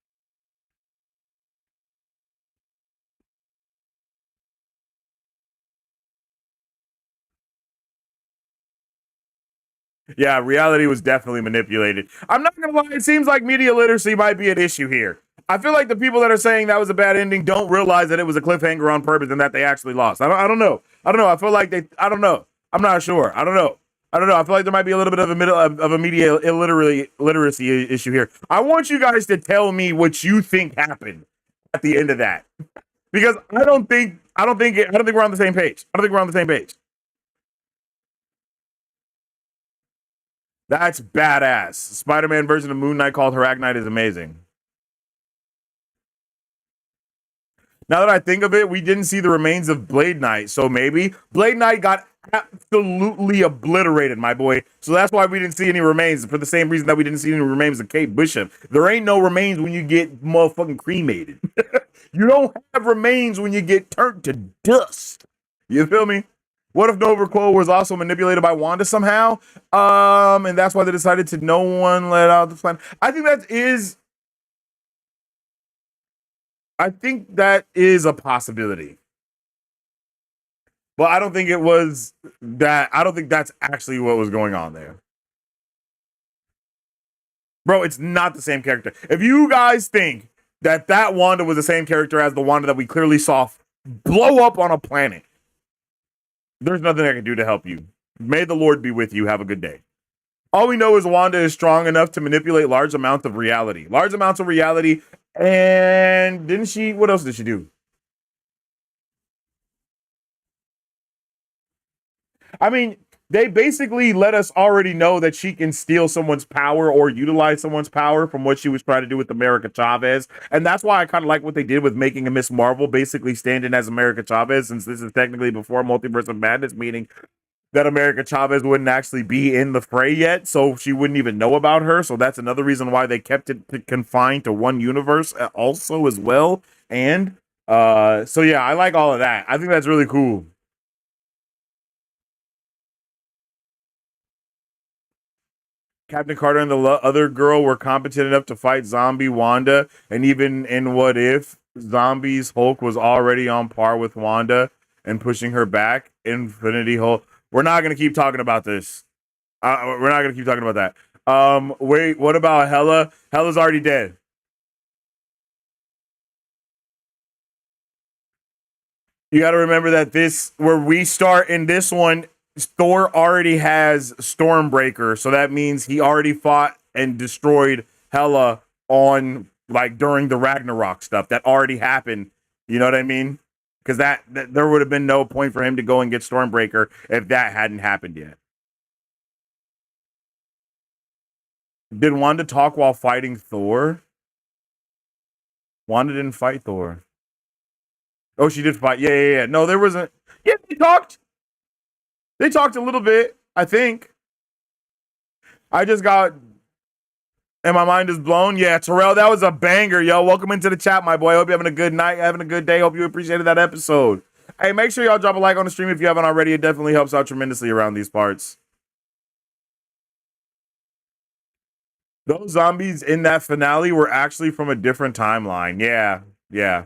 Yeah, reality was definitely manipulated. I'm not gonna lie, it seems like media literacy might be an issue here. I feel like the people that are saying that was a bad ending don't realize that it was a cliffhanger on purpose and that they actually lost. I don't know. I don't know. I feel like I don't know. I'm not sure. I don't know. I don't know. I feel like there might be a little bit of a media literacy issue here. I want you guys to tell me what you think happened at the end of that, because I don't think we're on the same page. I don't think we're on the same page. That's badass. Spider-Man version of Moon Knight called Arachnite is amazing. Now that I think of it, we didn't see the remains of Blade Knight, so maybe Blade Knight got absolutely obliterated, my boy. So that's why we didn't see any remains, for the same reason that we didn't see any remains of Kate Bishop. There ain't no remains when you get motherfucking cremated. You don't have remains when you get turned to dust. You feel me? What if Nova Quo was also manipulated by Wanda somehow? And that's why they decided to no one let out the plan. I think that is a possibility. But I don't think it was that. I don't think that's actually what was going on there. Bro, it's not the same character. If you guys think that Wanda was the same character as the Wanda that we clearly saw blow up on a planet, there's nothing I can do to help you. May the Lord be with you. Have a good day. All we know is Wanda is strong enough to manipulate large amounts of reality. Large amounts of reality. And didn't she? What else did she do? I mean, they basically let us already know that she can steal someone's power or utilize someone's power from what she was trying to do with America Chavez. And that's why I kind of like what they did with making a Miss Marvel basically stand in as America Chavez, since this is technically before Multiverse of Madness, meaning that America Chavez wouldn't actually be in the fray yet, so she wouldn't even know about her. So that's another reason why they kept it confined to one universe also as well. And so yeah, I like all of that. I think that's really cool. Captain Carter and the other girl were competent enough to fight zombie Wanda, and even in What If, Zombies Hulk was already on par with Wanda and pushing her back. Infinity Hulk. We're not gonna keep talking about this. We're not gonna keep talking about that. Wait, what about Hela? Hela's already dead. You got to remember that where we start in this one, Thor already has Stormbreaker, so that means he already fought and destroyed Hela on during the Ragnarok stuff that already happened. You know what I mean? Because that there would have been no point for him to go and get Stormbreaker if that hadn't happened yet. Did Wanda talk while fighting Thor? Wanda didn't fight Thor. Oh, she did fight. Yeah. No, there wasn't. Yeah, they talked. They talked a little bit, I think. I just got. And my mind is blown. Yeah, Terrell, that was a banger, yo. Welcome into the chat, my boy. Hope you're having a good night, having a good day. Hope you appreciated that episode. Hey, make sure y'all drop a like on the stream if you haven't already. It definitely helps out tremendously around these parts. Those zombies in that finale were actually from a different timeline. Yeah.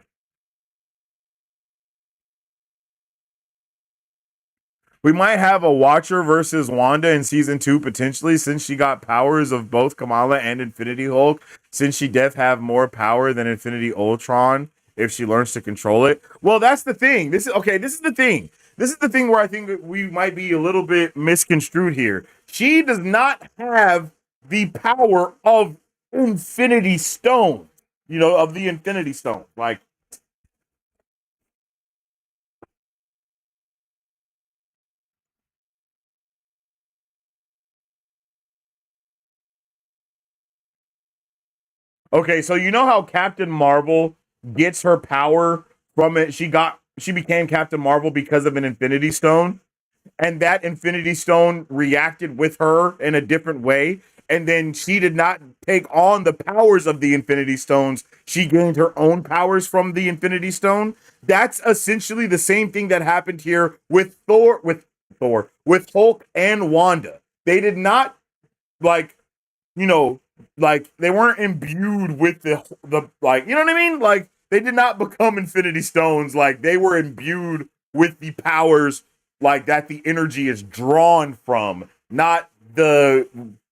We might have a Watcher versus Wanda in season 2 potentially, since she got powers of both Kamala and Infinity Hulk. Since she does have more power than Infinity Ultron if she learns to control it. Well, that's the thing. This is the thing. This is the thing where I think that we might be a little bit misconstrued here. She does not have the power of Infinity Stone. Of the Infinity Stone. Okay, so you know how Captain Marvel gets her power from it? She became Captain Marvel because of an Infinity Stone, and that Infinity Stone reacted with her in a different way, and then she did not take on the powers of the Infinity Stones. She gained her own powers from the Infinity Stone. That's essentially the same thing that happened here with with Hulk and Wanda. They did not they weren't imbued with the you know what I mean? They did not become Infinity Stones. They were imbued with the powers that the energy is drawn from, not the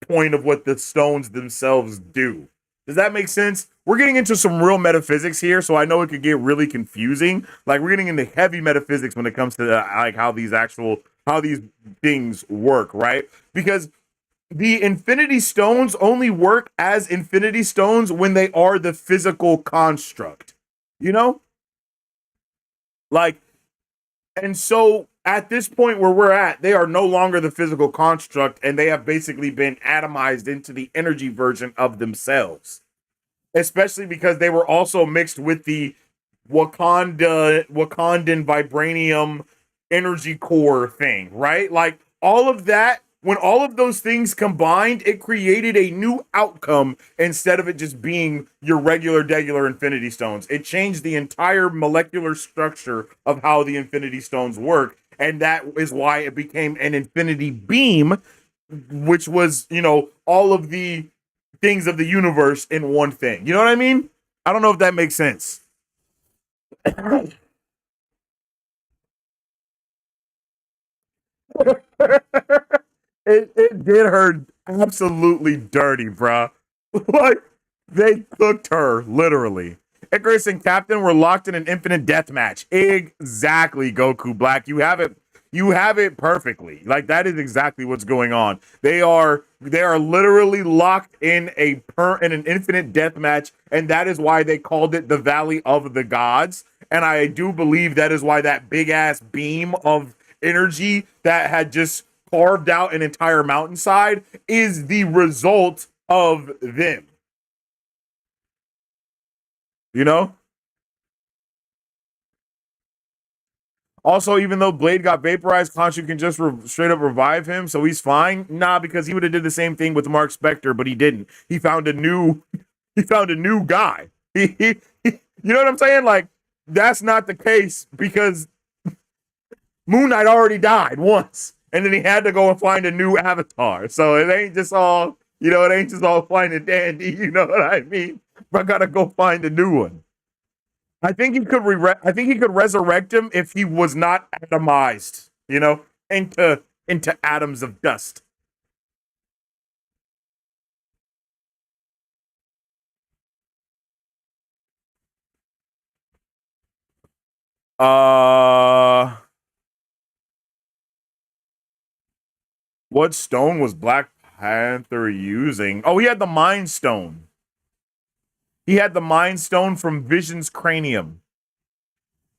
point of what the stones themselves do. Does that make sense? We're getting into some real metaphysics here, so I know it could get really confusing. Like we're getting into heavy metaphysics when it comes to like how these things work, right? Because the Infinity Stones only work as Infinity Stones when they are the physical construct. You know? Like, and so at this point where we're at, they are no longer the physical construct and they have basically been atomized into the energy version of themselves. Especially because they were also mixed with the Wakandan vibranium energy core thing, right? Like all of that, when all of those things combined, it created a new outcome instead of it just being your regular Infinity Stones. It changed the entire molecular structure of how the Infinity Stones work. And that is why it became an Infinity Beam, which was, you know, all of the things of the universe in one thing. You know what I mean? I don't know if that makes sense. it did her absolutely dirty, bruh. Like they cooked her literally. Icarus and Captain were locked in an infinite death match. Exactly, Goku Black. You have it perfectly. Like that is exactly what's going on. They are literally locked in in an infinite death match, and that is why they called it the Valley of the Gods. And I do believe that is why that big ass beam of energy that had just carved out an entire mountainside is the result of them. You know? Also, even though Blade got vaporized, Khonshu can just straight up revive him, so he's fine. Nah, because he would have did the same thing with Mark Spector, but he didn't. He found a new guy. You know what I'm saying? Like that's not the case because Moon Knight already died once, and then he had to go and find a new avatar. So it ain't just all, you know, it ain't just all fine and dandy. You know what I mean? But I gotta go find a new one. I think he could I think he could resurrect him if he was not atomized, you know, into atoms of dust. Uh what stone was Black Panther using? Oh, he had the Mind Stone. He had the Mind Stone from Vision's cranium.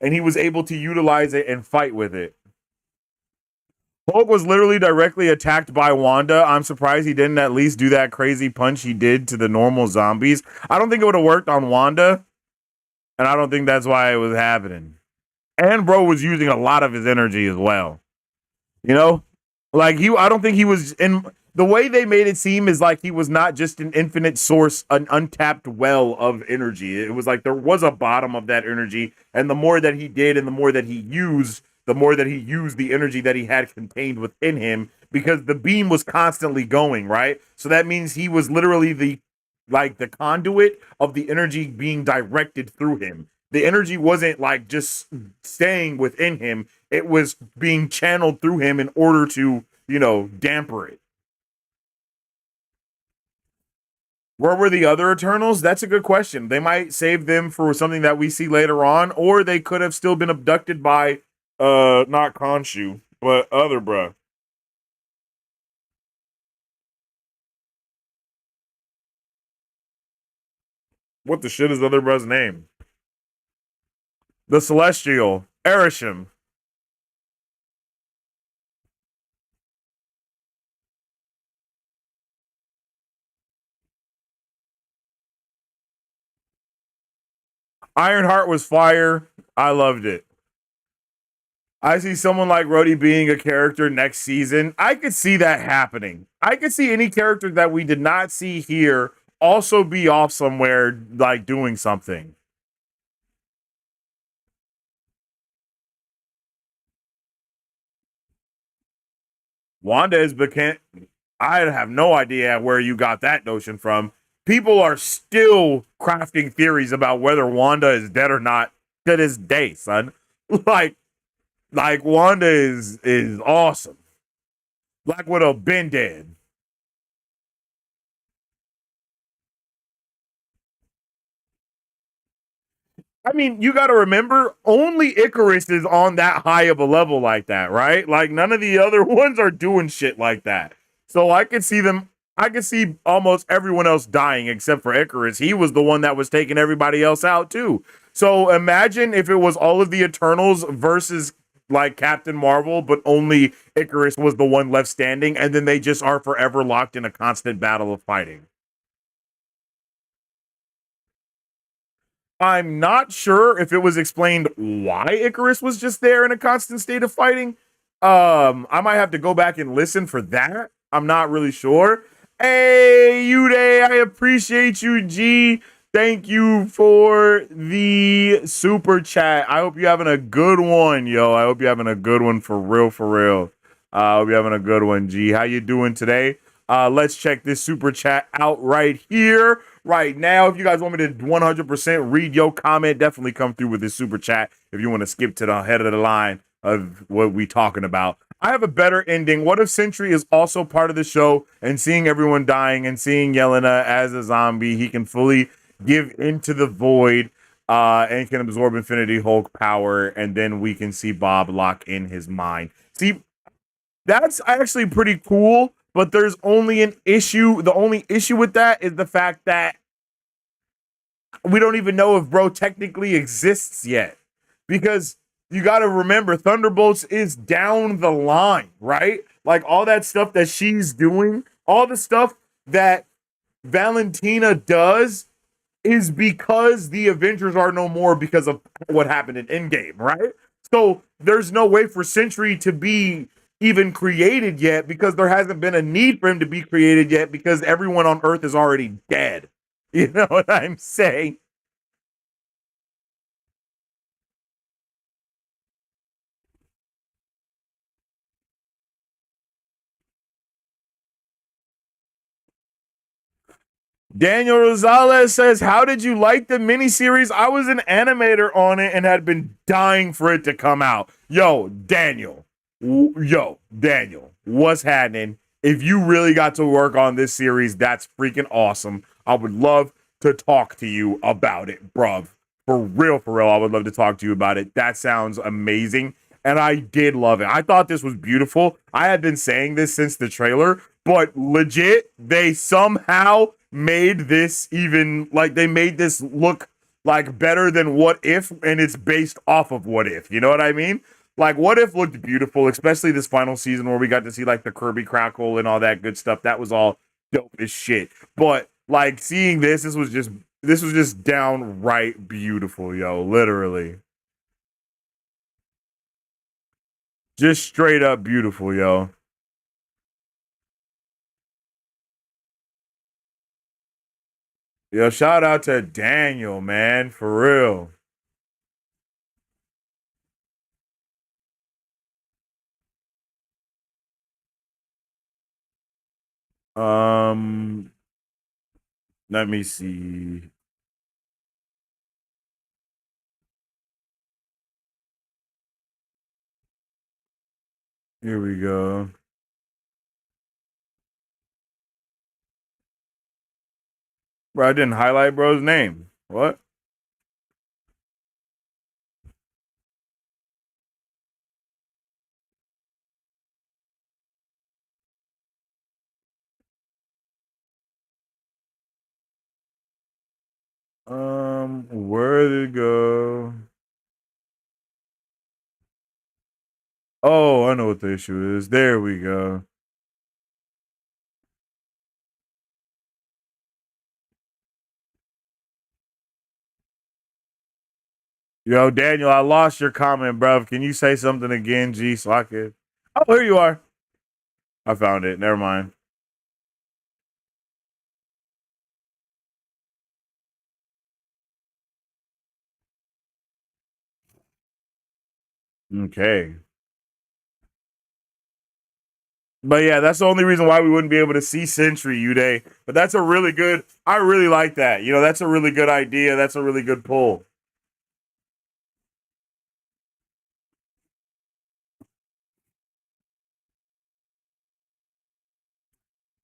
And he was able to utilize it and fight with it. Hulk was literally directly attacked by Wanda. I'm surprised he didn't at least do that crazy punch he did to the normal zombies. I don't think it would have worked on Wanda, and I don't think that's why it was happening. And bro was using a lot of his energy as well. You know? Like I don't think he was in the way they made it seem is like he was not just an infinite source, an untapped well of energy. It was like there was a bottom of that energy, and the more that he did and the more that he used, the more that he used the energy that he had contained within him because the beam was constantly going, right? So that means he was literally the conduit of the energy being directed through him. The energy wasn't like just staying within him. It was being channeled through him in order to, you know, damper it. Where were the other Eternals? That's a good question. They might save them for something that we see later on, or they could have still been abducted by not Khonshu, but other bruh. What the shit is the other bruh's name? The Celestial. Erisham. Ironheart was fire. I loved it. I see someone like Rhodey being a character next season. I could see that happening. I could see any character that we did not see here also be off somewhere, like doing something. Wanda is became. I have no idea where you got that notion from. People are still crafting theories about whether Wanda is dead or not to this day, son. Like, like Wanda is awesome. Black Widow been dead. I mean, you got to remember, only Icarus is on that high of a level like that, right? Like none of the other ones are doing shit like that. So I could see them. I could see almost everyone else dying except for Icarus. He was the one that was taking everybody else out too. So imagine if it was all of the Eternals versus like Captain Marvel, but only Icarus was the one left standing, and then they just are forever locked in a constant battle of fighting. I'm not sure if it was explained why Icarus was just there in a constant state of fighting. I might have to go back and listen for that. I'm not really sure. Hey, Uday, I appreciate you, G. Thank you for the super chat. I hope you're having a good one, yo. I hope you're having a good one for real, for real. I hope you're having a good one, G. How you doing today? Let's check this super chat out right here, right now. If you guys want me to 100% read your comment, definitely come through with this super chat. If you want to skip to the head of the line of what we talking about, I have a better ending. What if Sentry is also part of the show and seeing everyone dying and seeing Yelena as a zombie, he can fully give into the void and can absorb Infinity Hulk power, and then we can see Bob lock in his mind. See, that's actually pretty cool, but there's only an issue. The only issue with that is the fact that we don't even know if bro technically exists yet. Because you got to remember, Thunderbolts is down the line, right? Like all that stuff that she's doing, all the stuff that Valentina does is because the Avengers are no more because of what happened in Endgame, right? So there's no way for Sentry to be even created yet because there hasn't been a need for him to be created yet because everyone on Earth is already dead. You know what I'm saying? Daniel Rosales says, how did you like the miniseries? I was an animator on it and had been dying for it to come out. Daniel, what's happening? If you really got to work on this series, that's freaking awesome. I would love to talk to you about it, bruv. For real, I would love to talk to you about it. That sounds amazing. And I did love it. I thought this was beautiful. I had been saying this since the trailer, but legit, they somehow made this even like they made this look like better than What If, and it's based off of What If. You know what I mean? Like What If looked beautiful, especially this final season where we got to see like the Kirby crackle and all that good stuff. That was all dope as shit. But like seeing this was just downright beautiful, yo. Literally. Just straight up beautiful, yo. Yo, shout out to Daniel, man, for real. Um, Let me see. Here we go. Bro, I didn't highlight bro's name. What? Where did it go? Oh, I know what the issue is. There we go. Yo, Daniel, I lost your comment, bro. Can you say something again, G, so I could? Oh, here you are. I found it. Never mind. Okay. But yeah, that's the only reason why we wouldn't be able to see Sentry Uday. But that's a really good. I really like that. You know, that's a really good idea. That's a really good pull.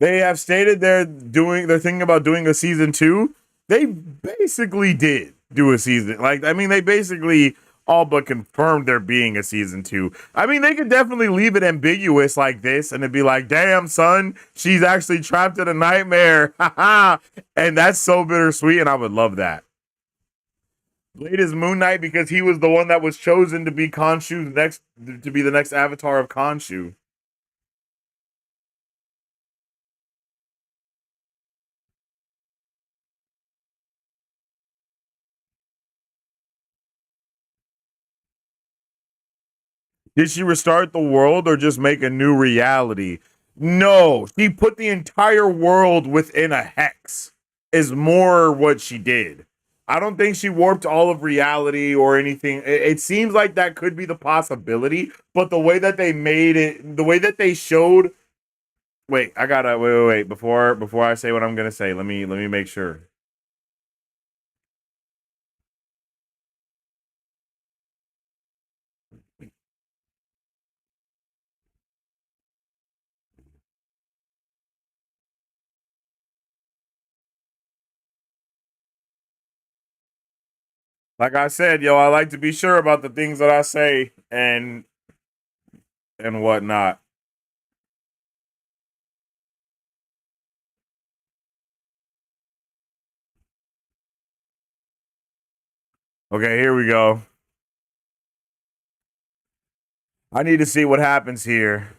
They have stated they're thinking about doing a season 2. They basically did. do a season. Like, I mean, they basically all but confirmed there being a season 2. I mean, they could definitely leave it ambiguous like this and it'd be like, damn, son, she's actually trapped in a nightmare. Haha. And that's so bittersweet, and I would love that. Blade is Moon Knight because he was the one that was chosen to be Khonshu's next, to be the next avatar of Khonshu. Did she restart the world or just make a new reality? No, she put the entire world within a hex, is more what she did. I don't think she warped all of reality or anything. It seems like that could be the possibility, but the way that they made it, the way that they showed. Wait, I gotta wait. Before I say what I'm gonna say, let me make sure. Like I said, yo, I like to be sure about the things that I say and whatnot. Okay, here we go. I need to see what happens here.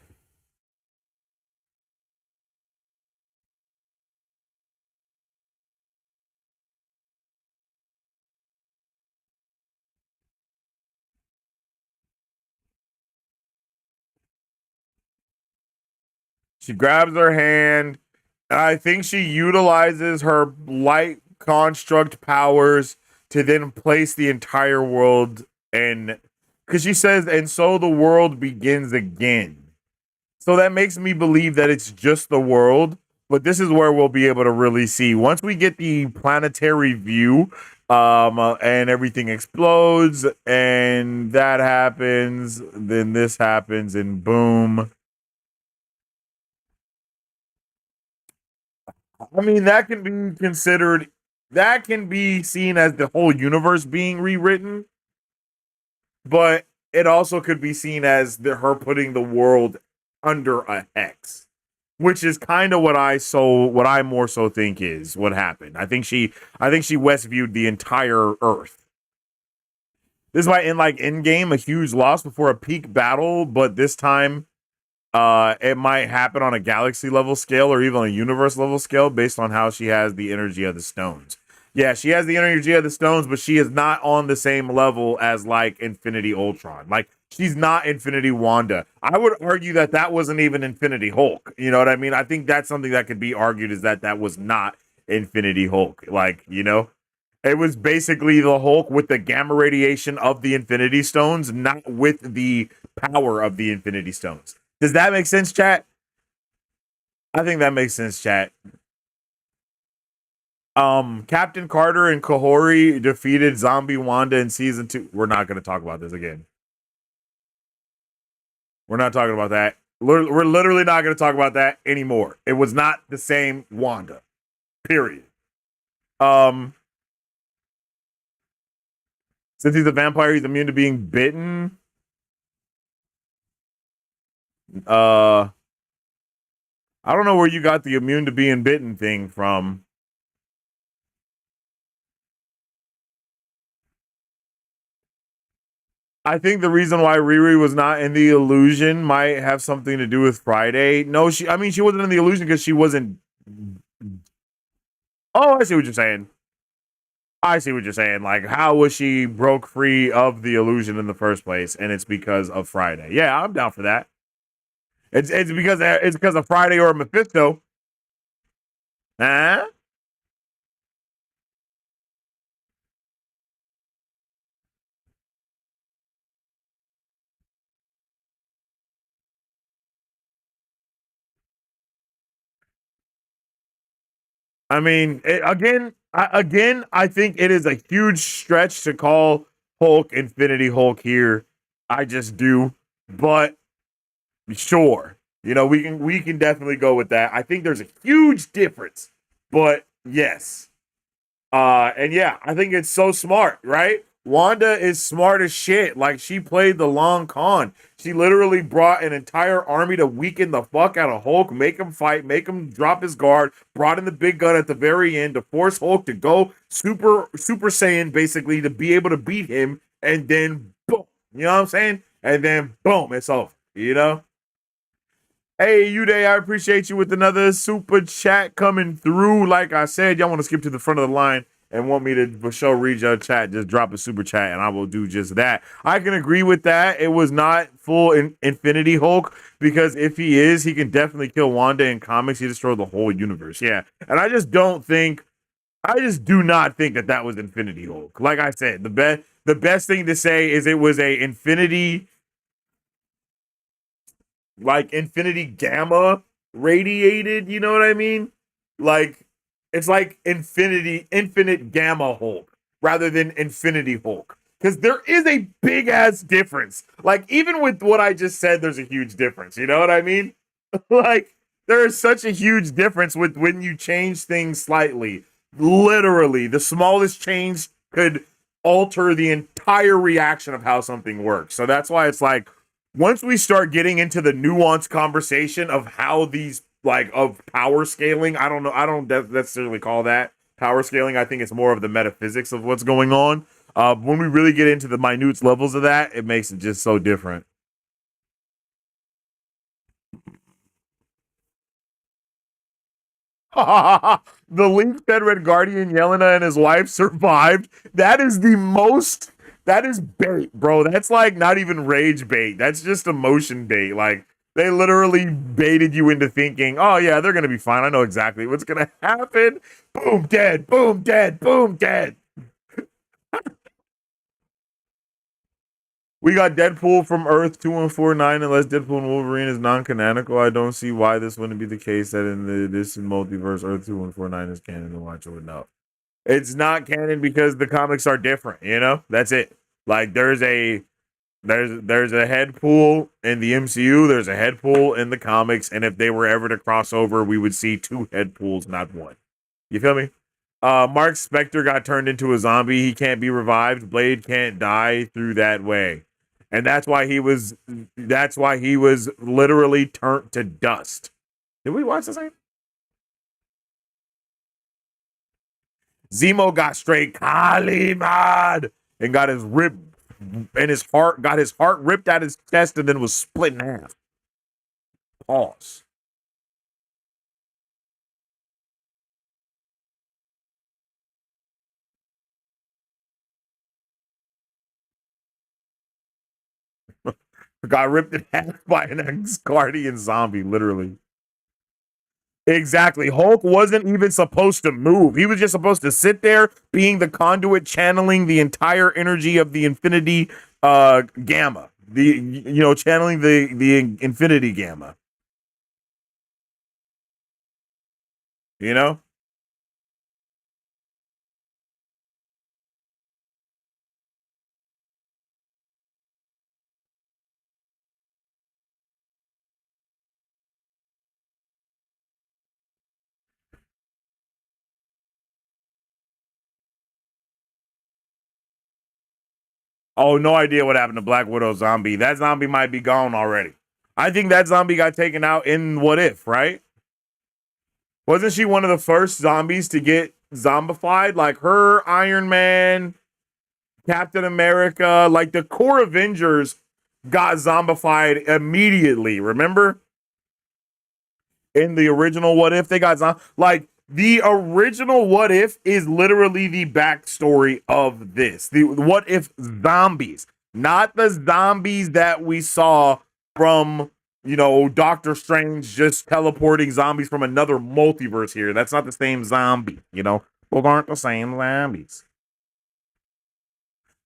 She grabs her hand, and I think she utilizes her light construct powers to then place the entire world in. Because she says, and so the world begins again. So that makes me believe that it's just the world. But this is where we'll be able to really see. Once we get the planetary view, and everything explodes, and that happens, then this happens, and boom. I mean, that can be considered, that can be seen as the whole universe being rewritten, but it also could be seen as her putting the world under a hex, which is kind of what I more so think is what happened. I think she west viewed the entire Earth. This is why in like Endgame, a huge loss before a peak battle, but this time it might happen on a galaxy level scale or even a universe level scale based on how she has the energy of the stones. Yeah, she has the energy of the stones, but she is not on the same level as like Infinity Ultron. Like she's not Infinity Wanda. I would argue that that wasn't even Infinity Hulk. You know what I mean? I think that's something that could be argued is that that was not Infinity Hulk. Like, you know, it was basically the Hulk with the gamma radiation of the Infinity Stones, not with the power of the Infinity Stones. Does that make sense, chat? I think that makes sense, chat. Captain Carter and Kahori defeated Zombie Wanda in season 2. We're not going to talk about this again. We're not talking about that. We're literally not going to talk about that anymore. It was not the same Wanda. Period. Since he's a vampire, he's immune to being bitten. I don't know where you got the immune to being bitten thing from. I think the reason why Riri was not in the illusion might have something to do with Friday. No, she wasn't in the illusion because she wasn't. Oh, I see what you're saying. I see what you're saying. Like, how was she broke free of the illusion in the first place? And it's because of Friday. Yeah, I'm down for that. It's because of Friday or Mephisto. Huh? I mean, I think it is a huge stretch to call Hulk Infinity Hulk here. I just do, but sure, you know, we can definitely go with that. I think there's a huge difference, but yes, And yeah, I think it's so smart, right? Wanda is smart as shit. Like she played the long con. She literally brought an entire army to weaken the fuck out of Hulk, make him fight, make him drop his guard, brought in the big gun at the very end to force Hulk to go super Saiyan basically to be able to beat him, and then boom, you know what I'm saying? And then boom, it's over, you know? Hey, Uday, I appreciate you with another super chat coming through. Like I said, y'all want to skip to the front of the line and want me to for sure read your chat, just drop a super chat and I will do just that. I can agree with that. It was not full Infinity Hulk because if he is, he can definitely kill Wanda in comics. He destroyed the whole universe. Yeah. And I just do not think that was Infinity Hulk. Like I said, the best thing to say is it was a Infinity Gamma radiated, you know what I mean? Like it's like infinite Gamma Hulk rather than Infinity Hulk. Because there is a big ass difference. Like, even with what I just said, there's a huge difference. You know what I mean? Like, there is such a huge difference with when you change things slightly. Literally, the smallest change could alter the entire reaction of how something works. So that's why it's like, once we start getting into the nuanced conversation of how these of power scaling, I don't necessarily call that power scaling. I think it's more of the metaphysics of what's going on. When we really get into the minute levels of that, it makes it just so different. The Link said Red Guardian Yelena and his wife survived. That is bait, bro. That's like not even rage bait. That's just emotion bait. Like they literally baited you into thinking, oh yeah, they're gonna be fine. I know exactly what's gonna happen. Boom, dead, boom, dead, boom, dead. We got Deadpool from Earth 2149. Unless Deadpool and Wolverine is non-canonical, I don't see why this wouldn't be the case that in this multiverse, Earth 2149 is canon to watch it. No. It's not canon because the comics are different, you know? That's it. Like there's a head pool in the MCU, there's a head pool in the comics, and if they were ever to cross over, we would see two head pools, not one. You feel me? Mark Spector got turned into a zombie. He can't be revived. Blade can't die through that way. And that's why he was literally turned to dust. Did we watch the same? Zemo got straight Kali mad and got his heart ripped out his chest and then was split in half. Pause. Got ripped in half by an ex-Guardian zombie, literally. Exactly. Hulk wasn't even supposed to move. He was just supposed to sit there, being the conduit, channeling the entire energy of the Infinity Gamma. Channeling the Infinity Gamma. You know? Oh, no idea what happened to Black Widow zombie. That zombie might be gone already. I think that zombie got taken out in What If, right? Wasn't she one of the first zombies to get zombified? Like her, Iron Man, Captain America, like the core Avengers got zombified immediately. Remember? In the original What If, they got like the original What If is literally the backstory of this. The What If zombies, not the zombies that we saw from Doctor Strange just teleporting zombies from another multiverse here. That's not the same zombie. Those aren't the same zombies.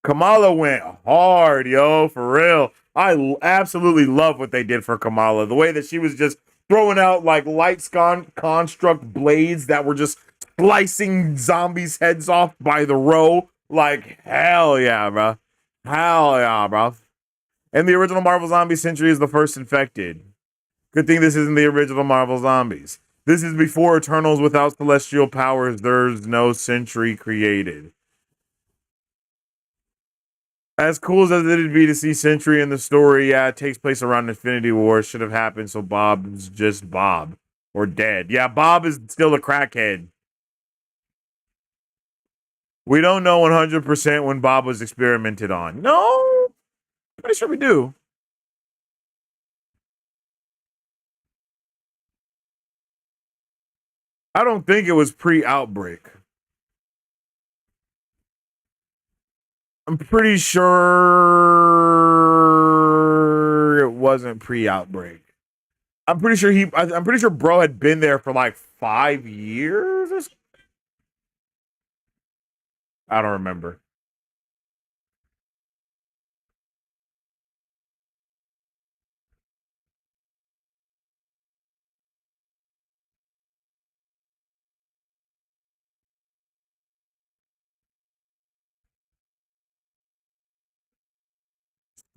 Kamala went hard, yo, for real. I absolutely love what they did for Kamala. The way that she was just throwing out like light construct blades that were just slicing zombies' heads off by the row. Like, hell yeah, bro. Hell yeah, bro. And the original Marvel Zombie Century is the first infected. Good thing this isn't the original Marvel Zombies. This is before Eternals. Without celestial powers, there's no Sentry created. As cool as it'd be to see Sentry in the story, yeah, it takes place around Infinity War. Should have happened, so Bob's just Bob. Or dead. Yeah, Bob is still a crackhead. We don't know 100% when Bob was experimented on. No, pretty sure we do. I don't think it was pre-outbreak. I'm pretty sure it wasn't pre-outbreak. I'm pretty sure I'm pretty sure bro had been there for like 5 years or something. I don't remember.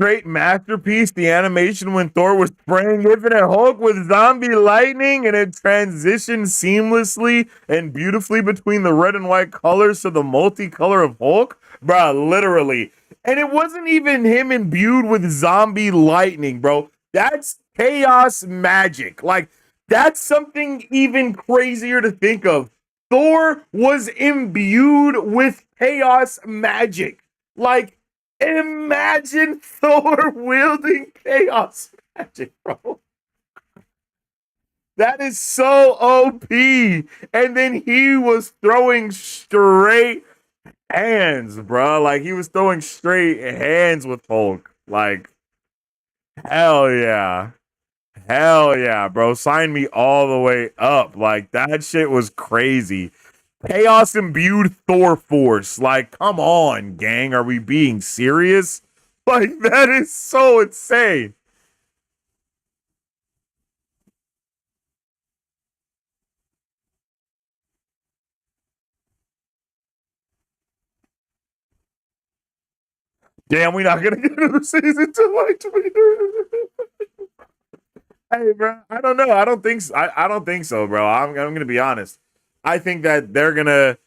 Great masterpiece. The animation when Thor was spraying Infinite Hulk with zombie lightning and it transitioned seamlessly and beautifully between the red and white colors to the multicolor of Hulk. Bruh, literally. And it wasn't even him imbued with zombie lightning, bro. That's chaos magic. Like, that's something even crazier to think of. Thor was imbued with chaos magic. Like, imagine Thor wielding chaos magic, bro. That is so OP. And then he was throwing straight hands, bro. Like he was throwing straight hands with Hulk. Like, hell yeah. Hell yeah, bro. Sign me all the way up. Like, that shit was crazy. Chaos imbued Thor Force. Like, come on, gang. Are we being serious? Like, that is so insane. Damn, we not gonna get another season till like 2030. Hey, bro. I don't know. I don't think so. I don't think so, bro. I'm gonna be honest. I think that they're gonna.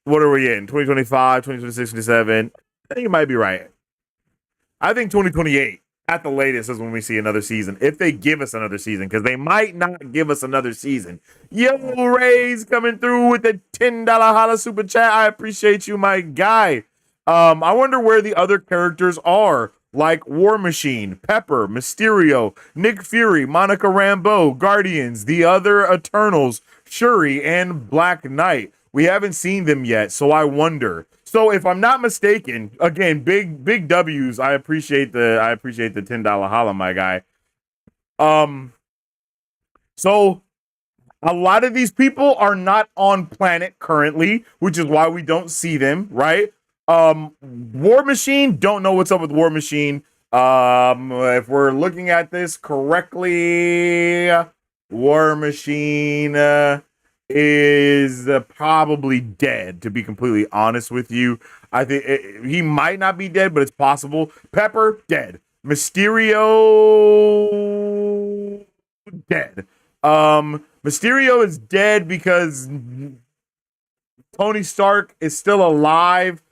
What are we in? 2025, 2026, 2027. I think you might be right. I think 2028 at the latest is when we see another season. If they give us another season, because they might not give us another season. Yo, Ray's coming through with the $10 holla super chat. I appreciate you, my guy. I wonder where the other characters are, like War Machine, Pepper, Mysterio, Nick Fury, Monica Rambeau, Guardians, the other Eternals, Shuri, and Black Knight. We haven't seen them yet, so I wonder. So if I'm not mistaken, again, big W's. I appreciate the $10 holla, my guy. So a lot of these people are not on planet currently, which is why we don't see them, right? War Machine, don't know what's up with War Machine. If we're looking at this correctly, War Machine is probably dead, to be completely honest with you. I think he might not be dead, but it's possible. Pepper, dead. Mysterio, dead. Mysterio is dead because Tony Stark is still alive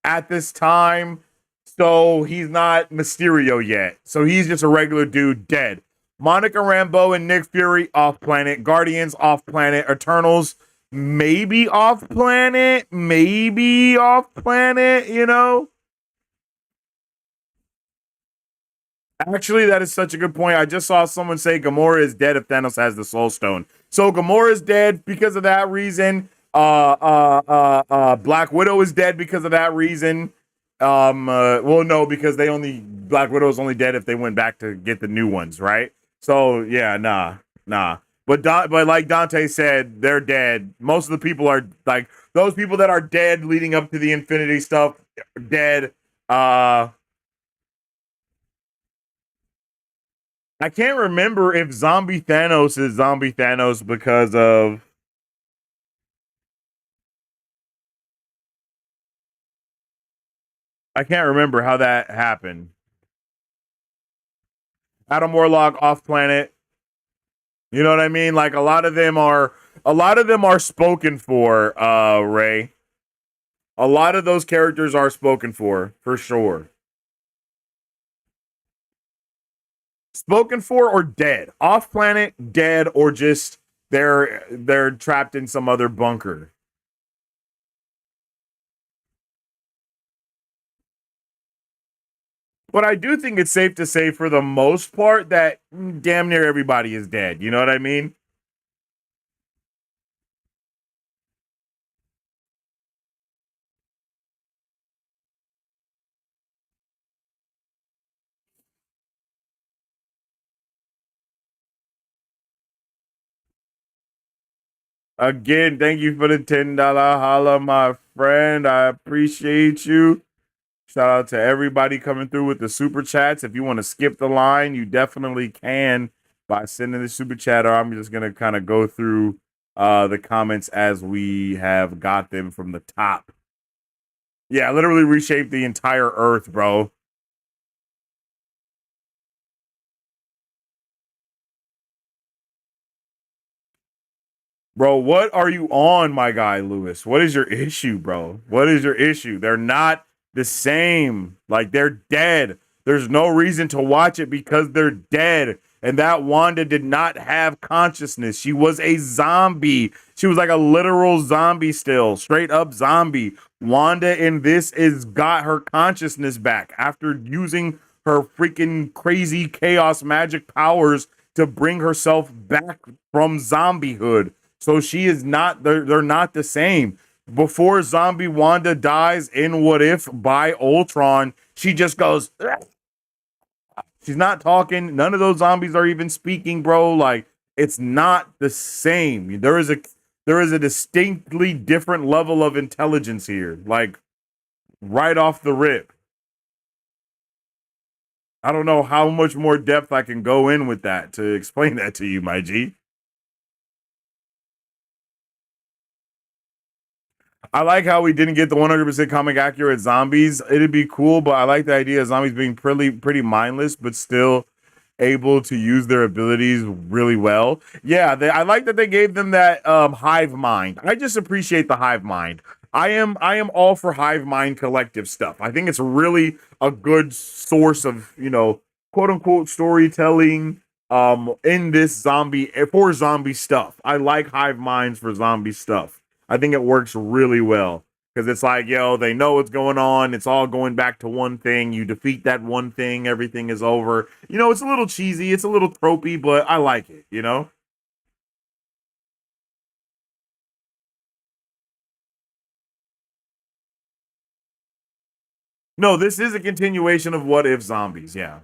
at this time, so he's not Mysterio yet. So he's just a regular dude, dead. Monica Rambeau and Nick Fury off planet. Guardians off planet. Eternals maybe off planet. Maybe off planet, you know? Actually, that is such a good point. I just saw someone say Gamora is dead if Thanos has the Soul Stone. So Gamora is dead because of that reason. Black Widow is dead because of that reason. Well, no, because Black Widow is only dead if they went back to get the new ones, right? So yeah, nah. But like Dante said, they're dead. Most of the people are like those people that are dead leading up to the Infinity stuff, dead. I can't remember if Zombie Thanos is Zombie Thanos because of. I can't remember how that happened. Adam Warlock off planet. You know what I mean? Like a lot of them are spoken for, Ray. A lot of those characters are spoken for sure. Spoken for or dead. Off planet, dead, or just they're trapped in some other bunker. But I do think it's safe to say, for the most part, that damn near everybody is dead. You know what I mean? Again, thank you for the $10 holla, my friend. I appreciate you. Shout out to everybody coming through with the super chats. If you want to skip the line, you definitely can by sending the super chat, or I'm just gonna kind of go through the comments as we have got them from the top. Yeah, literally reshape the entire earth, bro. Bro, what are you on, my guy, Lewis? What is your issue, bro? What is your issue? They're not the same. Like, they're dead. There's no reason to watch it because they're dead. And that Wanda did not have consciousness. She was a zombie. She was like a literal zombie still, straight up zombie. Wanda in this is got her consciousness back after using her freaking crazy chaos magic powers to bring herself back from zombiehood. So she is not, they're not the same. Before zombie Wanda dies in What If by Ultron, she just goes, "Ugh." She's not talking. None of those zombies are even speaking, bro. Like, it's not the same. There is a distinctly different level of intelligence here. Like, right off the rip. I don't know how much more depth I can go in with that to explain that to you, my G. I like how we didn't get the 100% comic accurate zombies. It'd be cool, but I like the idea of zombies being pretty mindless, but still able to use their abilities really well. Yeah, I like that they gave them that hive mind. I just appreciate the hive mind. I am all for hive mind collective stuff. I think it's really a good source of, quote unquote storytelling in this zombie stuff. I like hive minds for zombie stuff. I think it works really well because it's like, yo, they know what's going on. It's all going back to one thing. You defeat that one thing, everything is over. It's a little cheesy, it's a little tropey, but I like it. No, this is a continuation of What If Zombies, yeah.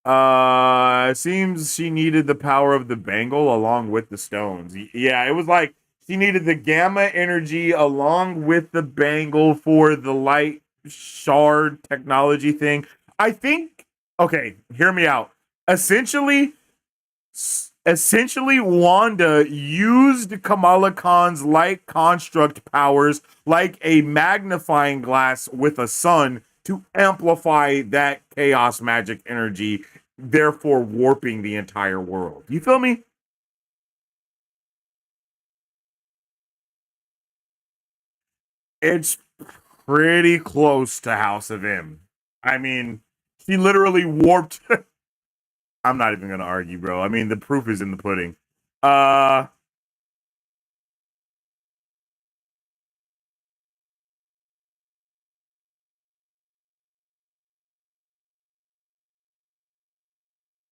It seems she needed the power of the bangle along with the stones. Yeah, it was like she needed the gamma energy along with the bangle for the light shard technology thing. I think, okay, hear me out. Essentially, Wanda used Kamala Khan's light construct powers like a magnifying glass with a sun to amplify that chaos magic energy, therefore warping the entire world. You feel me? It's pretty close to House of M. I mean, she literally warped. I'm not even gonna argue, bro. I mean, the proof is in the pudding. Uh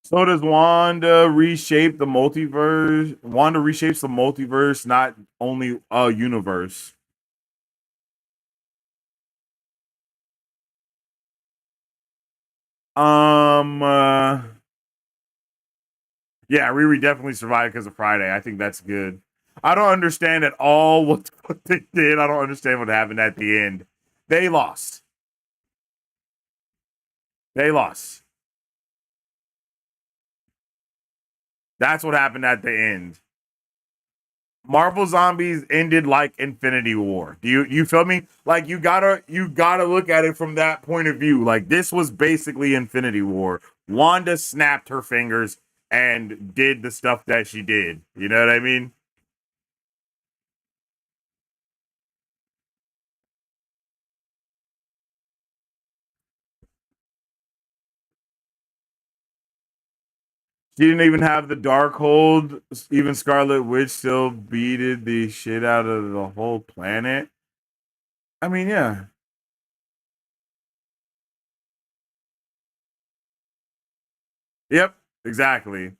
so does Wanda reshape the multiverse? Wanda reshapes the multiverse, not only a universe. Um uh, yeah, Riri definitely survived because of Friday. I think that's good. I don't understand at all what they did. I don't understand what happened at the end. They lost. They lost. That's what happened at the end. Marvel Zombies ended like Infinity War. Do you feel me? Like you gotta look at it from that point of view. Like this was basically Infinity War. Wanda snapped her fingers and did the stuff that she did. You know what I mean? She didn't even have the dark hold. Even Scarlet Witch still beated the shit out of the whole planet. I mean, yeah. Yep, exactly.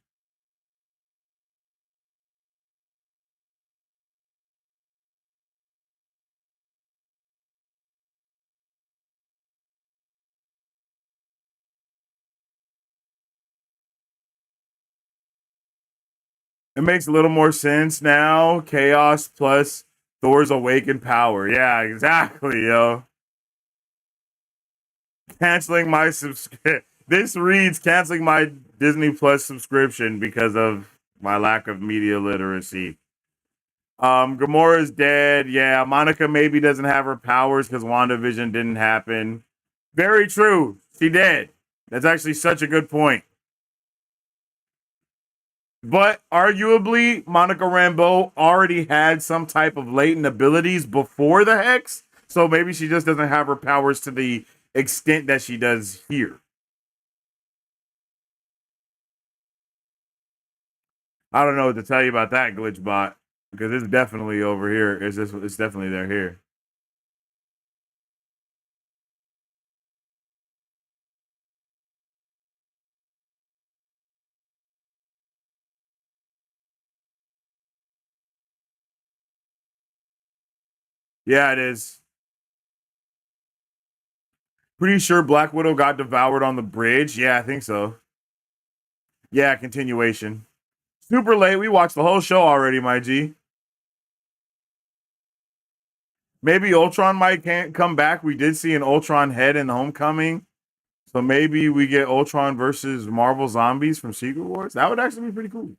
It makes a little more sense now. Chaos plus Thor's awakened power. Yeah, exactly, yo. Canceling my subscription. This reads canceling my Disney Plus subscription because of my lack of media literacy. Gamora's dead. Yeah, Monica maybe doesn't have her powers because WandaVision didn't happen. Very true. She did. That's actually such a good point. But arguably, Monica Rambeau already had some type of latent abilities before the Hex, so maybe she just doesn't have her powers to the extent that she does here. I don't know what to tell you about that glitchbot because it's definitely over here. It's definitely there here. Yeah, it is. Pretty sure Black Widow got devoured on the bridge. Yeah, I think so. Yeah, continuation. Super late. We watched the whole show already, my G. Maybe Ultron might can't come back. We did see an Ultron head in Homecoming. So maybe we get Ultron versus Marvel Zombies from Secret Wars. That would actually be pretty cool.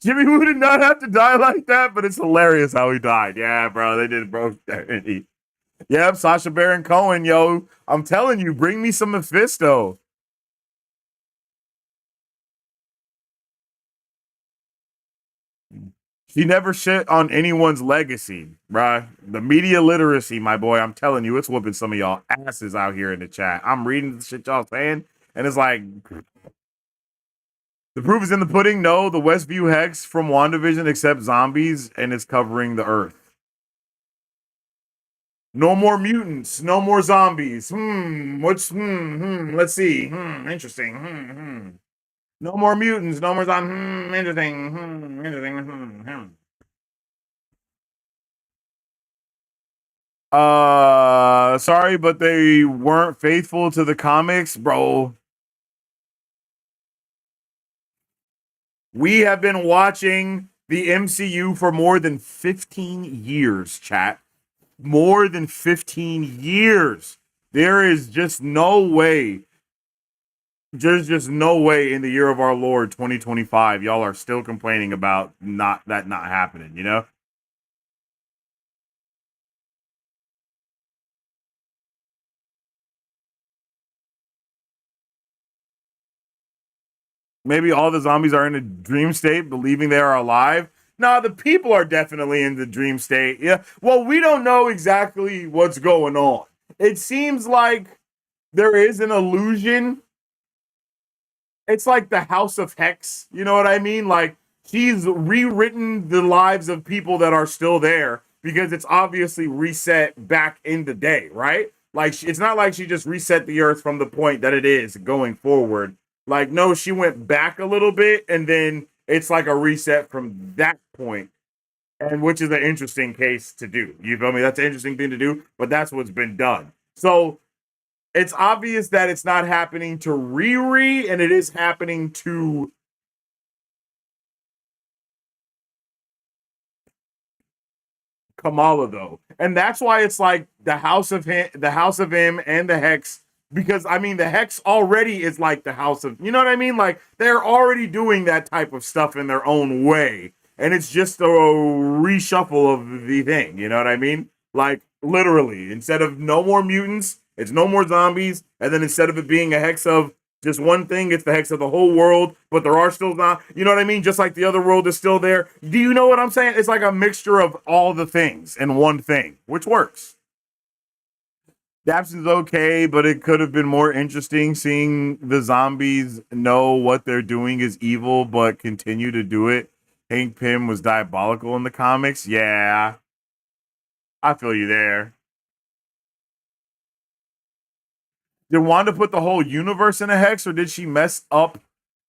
Jimmy Woo did not have to die like that, but it's hilarious how he died. Yeah, bro, they did bro. Yep, Sacha Baron Cohen, yo. I'm telling you, bring me some Mephisto. She never shit on anyone's legacy, bruh. The media literacy, my boy, I'm telling you, it's whooping some of y'all asses out here in the chat. I'm reading the shit y'all saying, and it's like, the proof is in the pudding. No, the Westview Hex from WandaVision accepts zombies, and it's covering the Earth. No more mutants, no more zombies. Let's see. Interesting. No more mutants, no more zombies. Interesting. Sorry, but they weren't faithful to the comics, bro. We have been watching the MCU for more than 15 years, chat. More than 15 years. There is just no way. There's just no way in the year of our Lord 2025 y'all are still complaining about not happening, you know? Maybe all the zombies are in a dream state, believing they are alive. Nah, the people are definitely in the dream state. Yeah. Well, we don't know exactly what's going on. It seems like there is an illusion. It's like the House of Hex. You know what I mean? Like she's rewritten the lives of people that are still there because it's obviously reset back in the day, right? Like it's not like she just reset the earth from the point that it is going forward. Like no, she went back a little bit and then it's like a reset from that point. And which is an interesting case to do. You feel me? That's an interesting thing to do, but that's what's been done. So it's obvious that it's not happening to Riri and it is happening to Kamala though. And that's why it's like the House of M and the Hex because I mean the Hex already is like the House of, you know what I mean? Like they're already doing that type of stuff in their own way. And it's just a reshuffle of the thing, you know what I mean? Like literally, instead of no more mutants, it's no more zombies, and then instead of it being a Hex of just one thing. It's the hex of the whole world, but there are still not, you know what I mean? Just like the other world is still there. Do you know what I'm saying? It's like a mixture of all the things in one thing, which works. The absence is okay, but it could have been more interesting seeing the zombies know what they're doing is evil, but continue to do it. Hank Pym was diabolical in the comics. Yeah, I feel you there. Did Wanda put the whole universe in a hex, or did she mess up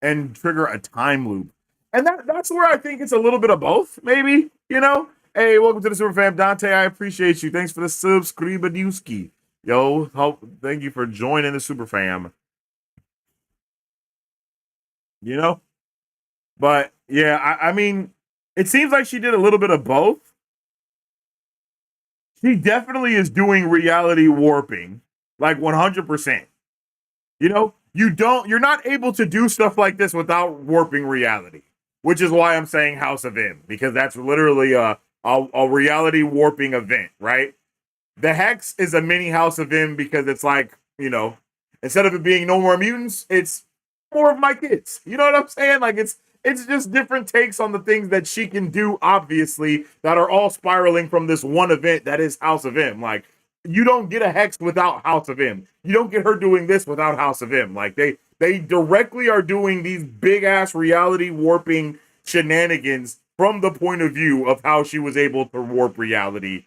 and trigger a time loop? And that's where I think it's a little bit of both, maybe, you know? Hey, welcome to the Super Fam. Dante, I appreciate you. Thanks for the subscribe-a-dewski. Yo, thank you for joining the Super Fam. You know? But, yeah, I mean, it seems like she did a little bit of both. She definitely is doing reality warping. Like 100%. You know, you're not able to do stuff like this without warping reality, which is why I'm saying House of M, because that's literally a reality warping event, right? The Hex is a mini House of M because it's like, you know, instead of it being no more mutants, it's more of my kids. You know what I'm saying? Like it's just different takes on the things that she can do, obviously, that are all spiraling from this one event that is House of M. Like, you don't get a Hex without House of M. You don't get her doing this without House of M. Like, they directly are doing these big ass reality warping shenanigans from the point of view of how she was able to warp reality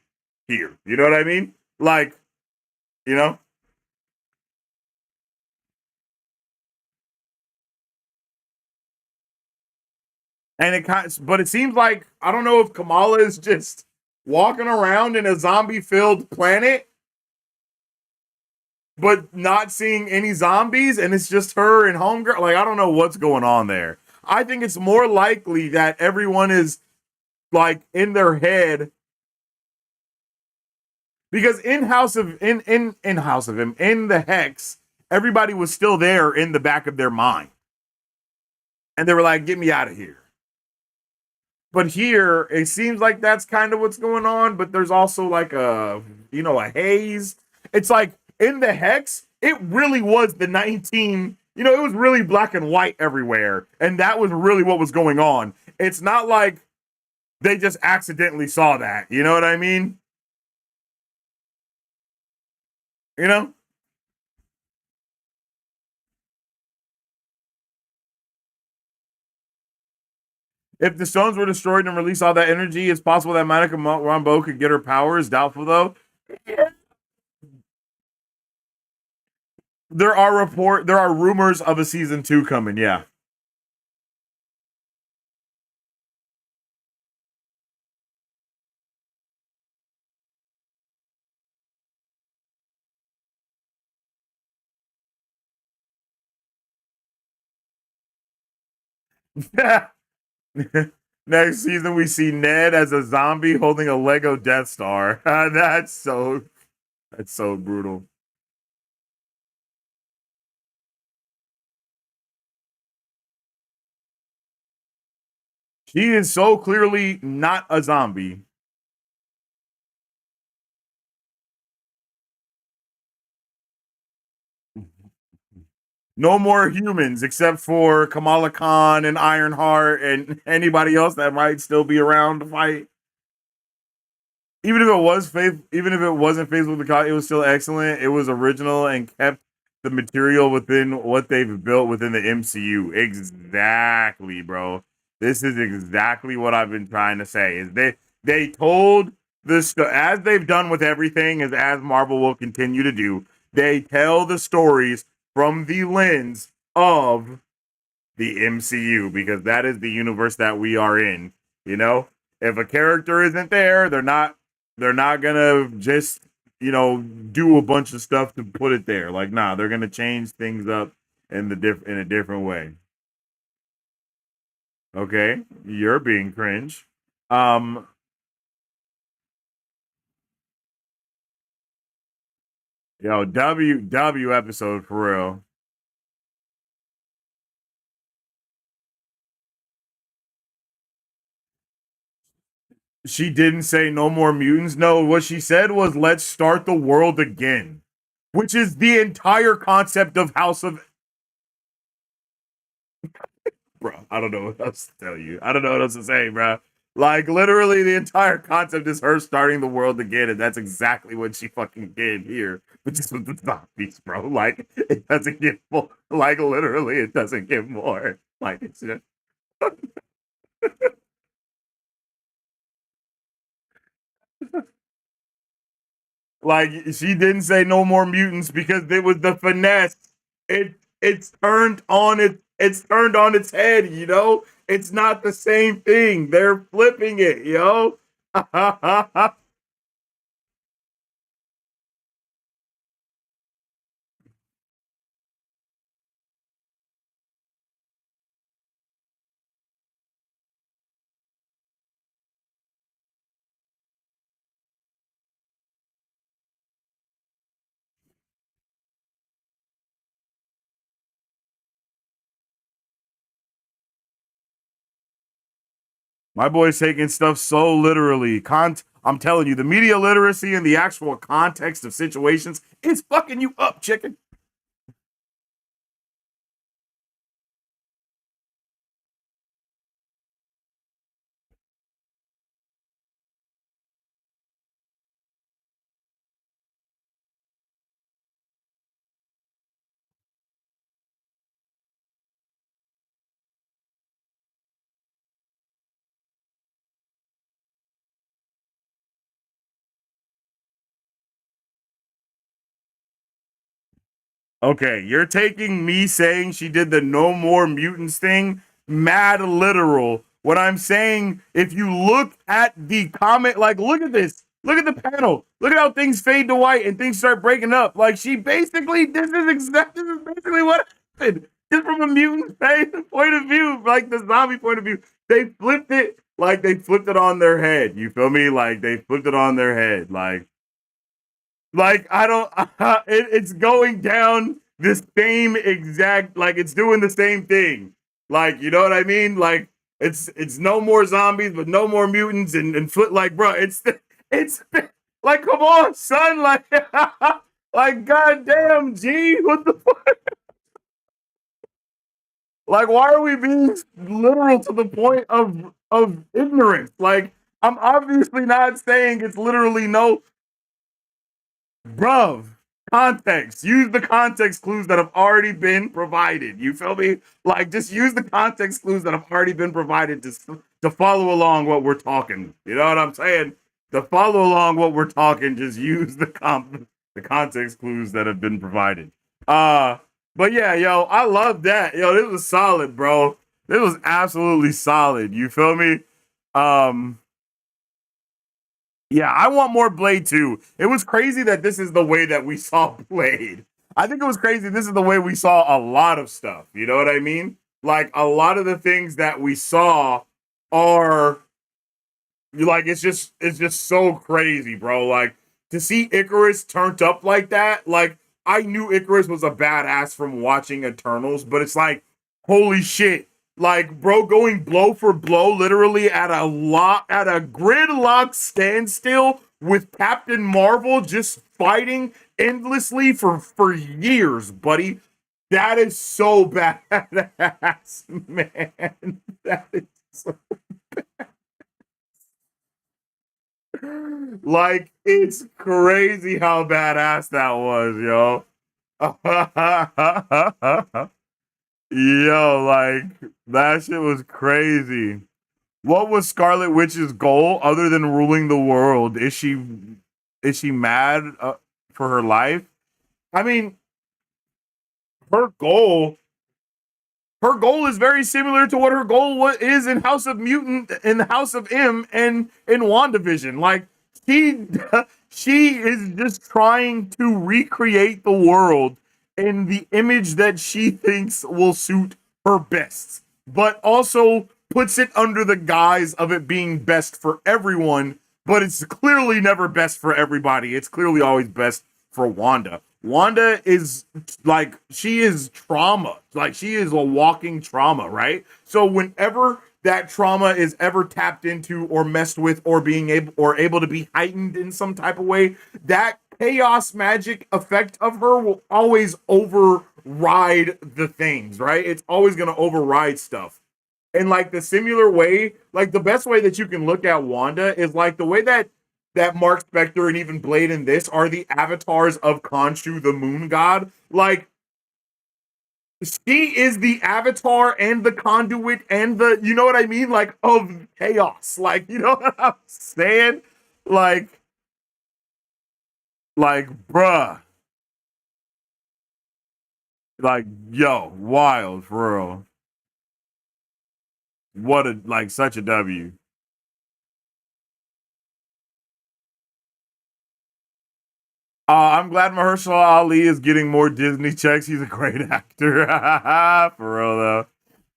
here. You know what I mean? Like, you know? And but it seems like, I don't know if Kamala is just walking around in a zombie filled planet, but not seeing any zombies, and it's just her and Homegirl. Like, I don't know what's going on there. I think it's more likely that everyone is like in their head, because in House of M, in the Hex, everybody was still there in the back of their mind, and they were like, "Get me out of here." But here, it seems like that's kind of what's going on. But there's also like a haze. It's like in the Hex, it really was the 19. It was really black and white everywhere, and that was really what was going on. It's not like they just accidentally saw that. You know what I mean? You know? If the stones were destroyed and release all that energy, it's possible that Monica Rambeau could get her powers. Doubtful, though. Yeah. There are rumors of a season 2 coming, yeah. Next season, we see Ned as a zombie holding a Lego Death Star. That's so brutal. She is so clearly not a zombie. No more humans except for Kamala Khan and Ironheart and anybody else that might still be around to fight. Even if it wasn't faithful to the comic, it was still excellent. It was original and kept the material within what they've built within the MCU. Exactly, bro. This is exactly what I've been trying to say. Is they told this, as they've done with everything, as Marvel will continue to do. They tell the stories from the lens of the MCU, because that is the universe that we are in. If a character isn't there, they're not gonna just do a bunch of stuff to put it there. Like, nah, they're gonna change things up in a different way. Okay, you're being cringe. Yo, W episode for real. She didn't say no more mutants. No, what she said was, let's start the world again, which is the entire concept of House of bro, I don't know what else to tell you. I don't know what else to say, bro. Like literally, the entire concept is her starting the world again, and that's exactly what she fucking did here. But just with the zombies, bro. Like it doesn't get more. Like literally, it doesn't get more. Like it's just like she didn't say no more mutants because it was the finesse. It's turned on it's turned on its head, you know? It's not the same thing. They're flipping it, yo. My boy's taking stuff so literally. I'm telling you, the media literacy and the actual context of situations is fucking you up, chicken. Okay, you're taking me saying she did the no more mutants thing mad literal. What I'm saying, if you look at the comment, like, look at this, look at the panel, look at how things fade to white and things start breaking up. Like, she basically, this is basically what happened. Just from a mutant point of view, like the zombie point of view, they flipped it like they flipped it on their head. You feel me? Like, they flipped it on their head. Like I don't, it's going down the same exact, like it's doing the same thing. Like you know what I mean? Like it's no more zombies, but no more mutants and foot. Like bro, it's like come on, son. Like like goddamn, G, what the fuck? Like why are we being literal to the point of ignorance? Like I'm obviously not saying it's literally no. Bruv, context. Use the context clues that have already been provided. You feel me? Like, just use the context clues that have already been provided to follow along what we're talking. You know what I'm saying? To follow along what we're talking, just use the context clues that have been provided. Uh, but yeah, yo, I love that. Yo, this was solid, bro. This was absolutely solid. You feel me? Um, Yeah, I want more Blade too. It was crazy that this is the way that we saw Blade. I think it was crazy. This is the way we saw a lot of stuff. You know what I mean? Like a lot of the things that we saw are like it's just so crazy, bro. Like to see Icarus turned up like that. Like I knew Icarus was a badass from watching Eternals, but it's like holy shit. Like, bro, going blow for blow, literally at a gridlock standstill with Captain Marvel just fighting endlessly for years, buddy. That is so badass, man. That is so like it's crazy how badass that was, yo. Yo, like that shit was crazy. What was Scarlet Witch's goal other than ruling the world? Is she mad for her life? I mean, her goal her goal is very similar to what her goal is in House of Mutant, in the House of M, and in WandaVision. Like she, she is just trying to recreate the world in the image that she thinks will suit her best, but also puts it under the guise of it being best for everyone. But it's clearly never best for everybody. It's clearly always best for Wanda. Wanda is like she is trauma. Like she is a walking trauma, right? So whenever that trauma is ever tapped into or messed with or being able to be heightened in some type of way, that chaos magic effect of her will always override the things, right? It's always going to override stuff. And like the similar way, like the best way that you can look at Wanda is like the way that Mark Spector and even Blade in this are the avatars of Khonshu, the moon god. Like she is the avatar and the conduit and the, you know what I mean? Like of chaos. Like, you know what I'm saying? Like, bruh. Like, yo, wild for real. What a like such a W. I'm glad Mahershala Ali is getting more Disney checks. He's a great actor. For real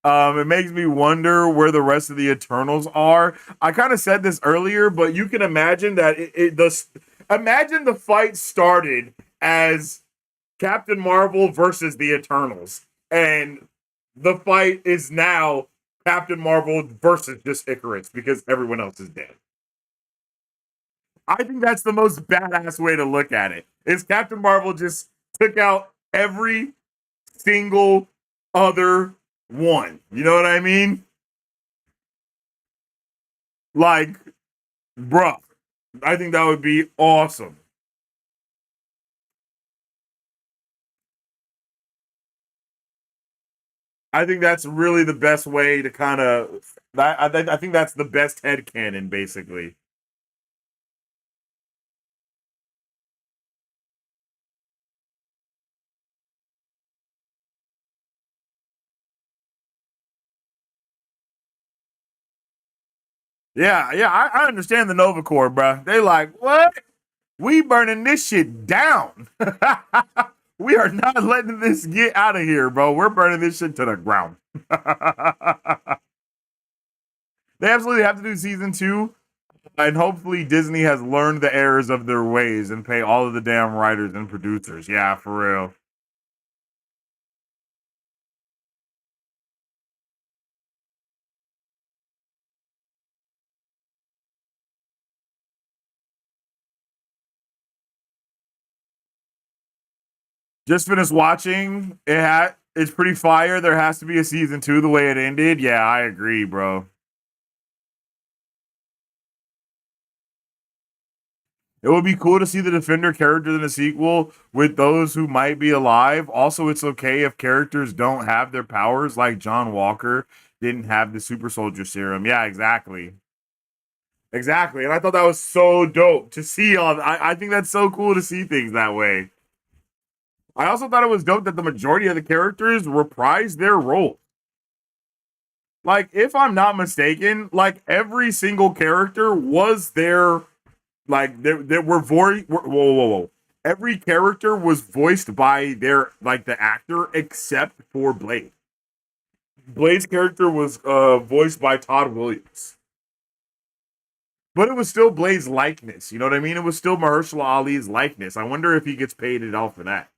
though. It makes me wonder where the rest of the Eternals are. I kind of said this earlier, but you can imagine that imagine the fight started as Captain Marvel versus the Eternals, and the fight is now Captain Marvel versus just Icarus because everyone else is dead. I think that's the most badass way to look at it. Is Captain Marvel just took out every single other one. You know what I mean? Like, bruh, I think that would be awesome. I think that's really the best way to kind of. I think that's the best headcanon, basically. Yeah, yeah, I understand the Nova Corps, bruh. They like, what? We burning this shit down. We are not letting this get out of here, bro. We're burning this shit to the ground. They absolutely have to do season two, and hopefully Disney has learned the errors of their ways and pay all of the damn writers and producers. Yeah, for real. Just finished watching. It's pretty fire. There has to be a season two the way it ended. Yeah, I agree, bro. It would be cool to see the Defender characters in a sequel with those who might be alive. Also, it's okay if characters don't have their powers, like John Walker didn't have the super soldier serum. Yeah, exactly. Exactly. And I thought that was so dope to see all I think that's so cool to see things that way. I also thought it was dope that the majority of the characters reprised their role. Like, if I'm not mistaken, like every single character was there. Like there were whoa. Every character was voiced by their like the actor except for Blade. Blade's character was voiced by Todd Williams. But it was still Blade's likeness. You know what I mean? It was still Mahershala Ali's likeness. I wonder if he gets paid at all for that.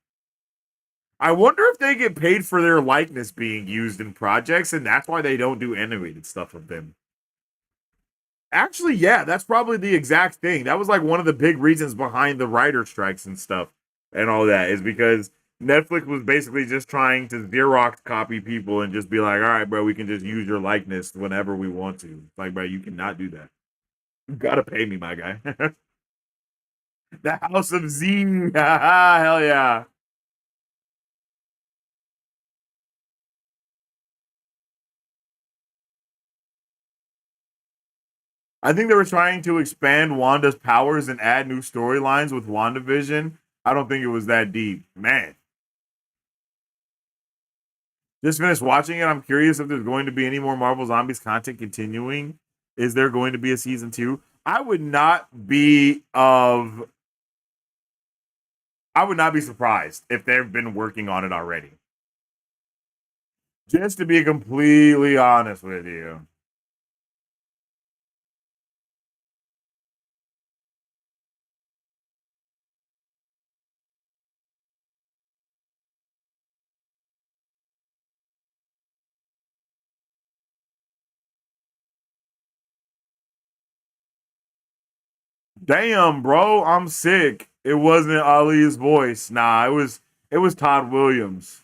I wonder if they get paid for their likeness being used in projects, and that's why they don't do animated stuff with them. Actually, yeah, that's probably the exact thing. That was like one of the big reasons behind the writer strikes and stuff and all that is because Netflix was basically just trying to Xerox copy people and just be like, all right, bro, we can just use your likeness whenever we want to. Like, bro, you cannot do that. You gotta pay me, my guy. The House of Z. Hell yeah. I think they were trying to expand Wanda's powers and add new storylines with WandaVision. I don't think it was that deep. Man, just finished watching it. I'm curious if there's going to be any more Marvel Zombies content continuing. Is there going to be a season two? I would not be surprised if they've been working on it already. Just to be completely honest with you. Damn, bro, I'm sick. It wasn't Ali's voice. Nah, it was Todd Williams.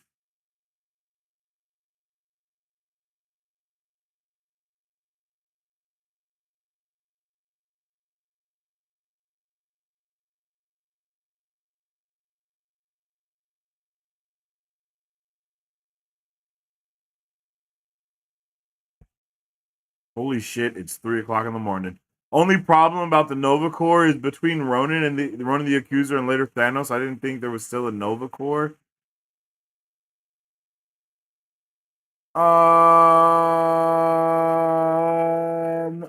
Holy shit! It's 3 o'clock in the morning. Only problem about the Nova Corps is between Ronan and the Ronan the Accuser and later Thanos. I didn't think there was still a Nova Corps.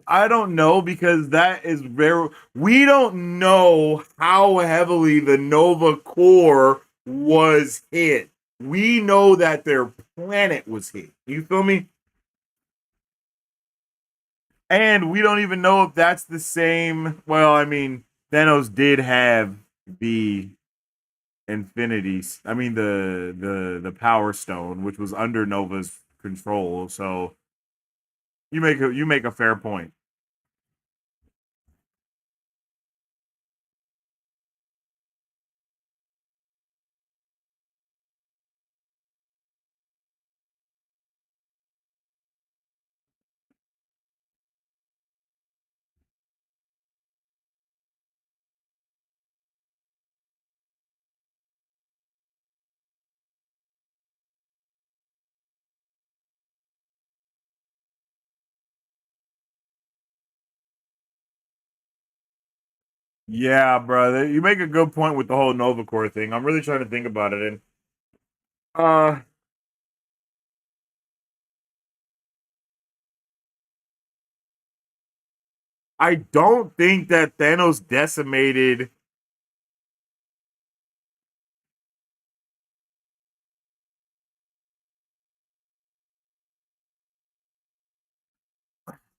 I don't know because that is very. We don't know how heavily the Nova Corps was hit. We know that their planet was hit. You feel me? And we don't even know if that's the same. Well, I mean, Thanos did have the Infinities. I mean, the Power Stone, which was under Nova's control. So you make a fair point. Yeah, brother, you make a good point with the whole Nova Corps thing. I'm really trying to think about it, and uh, I don't think that Thanos decimated.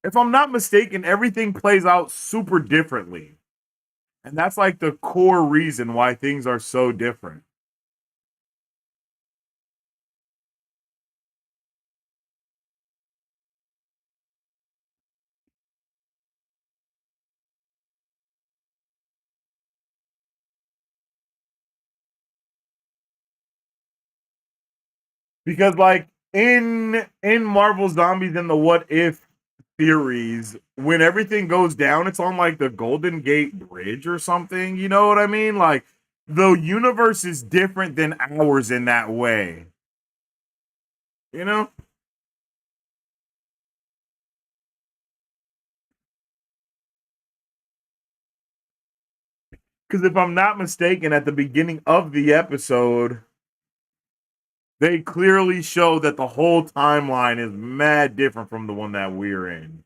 If I'm not mistaken, everything plays out super differently, and that's like the core reason why things are so different. Because like in Marvel Zombies and the What If theories, when everything goes down, it's on like the Golden Gate Bridge or something. You know what I mean? Like the universe is different than ours in that way. You know? Because if I'm not mistaken, at the beginning of the episode, they clearly show that the whole timeline is mad different from the one that we're in.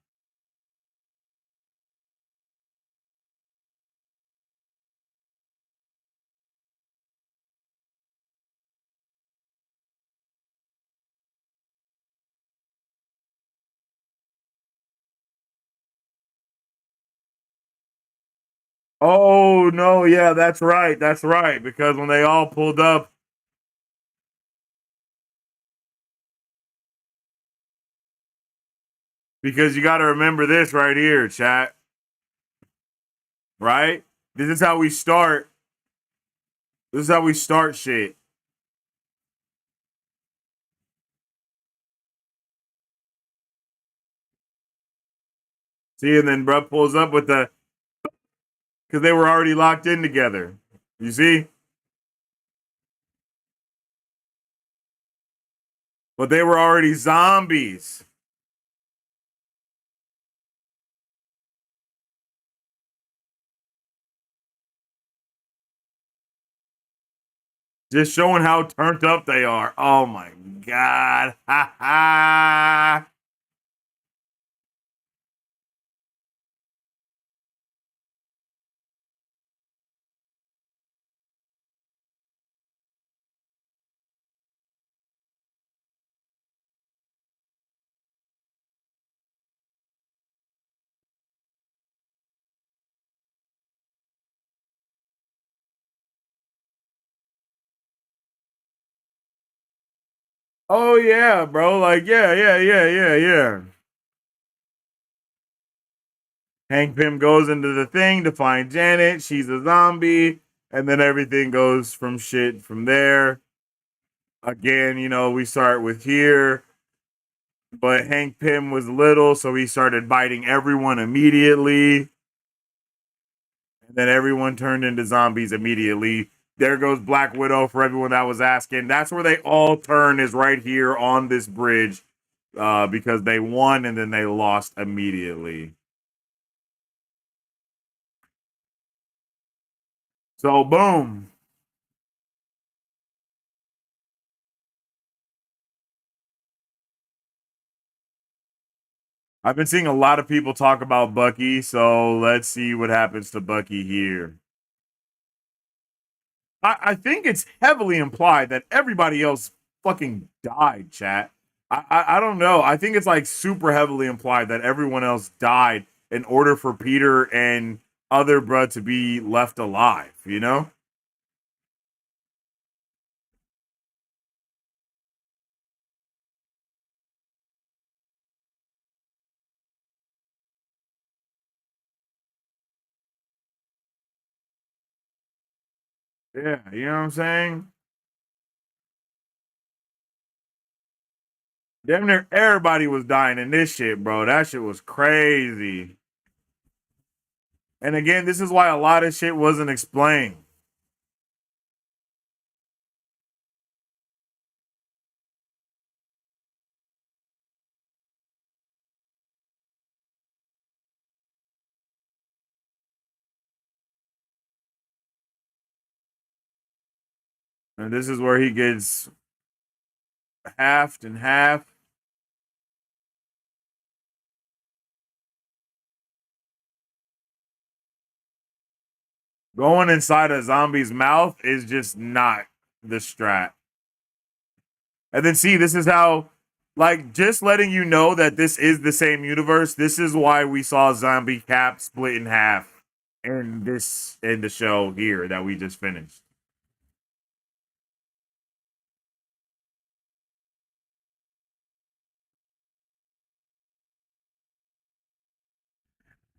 Oh no, yeah, that's right. That's right. Because when they all pulled up, because you got to remember this right here, chat. Right? This is how we start. This is how we start shit. See, and then bruh pulls up with the because they were already locked in together. You see? But they were already zombies. Just showing how turned up they are. Oh my god. Ha ha. Oh yeah, bro. Like, yeah. Hank Pym goes into the thing to find Janet. She's a zombie. And then everything goes from shit from there. Again, we start with here. But Hank Pym was little, so he started biting everyone immediately. And then everyone turned into zombies immediately. There goes Black Widow for everyone that was asking. That's where they all turn, is right here on this bridge. because they won and then they lost immediately. So boom. I've been seeing a lot of people talk about Bucky, so let's see what happens to Bucky here. I think it's heavily implied that everybody else fucking died, chat. I don't know. I think it's like super heavily implied that everyone else died in order for Peter and other bruh to be left alive, you know? Yeah, you know what I'm saying? Damn near everybody was dying in this shit, bro. That shit was crazy. And again, this is why a lot of shit wasn't explained. And this is where he gets halved in half. Going inside a zombie's mouth is just not the strat. And then see, this is how, like, just letting you know that this is the same universe. This is why we saw Zombie Cap split in half in the show here that we just finished.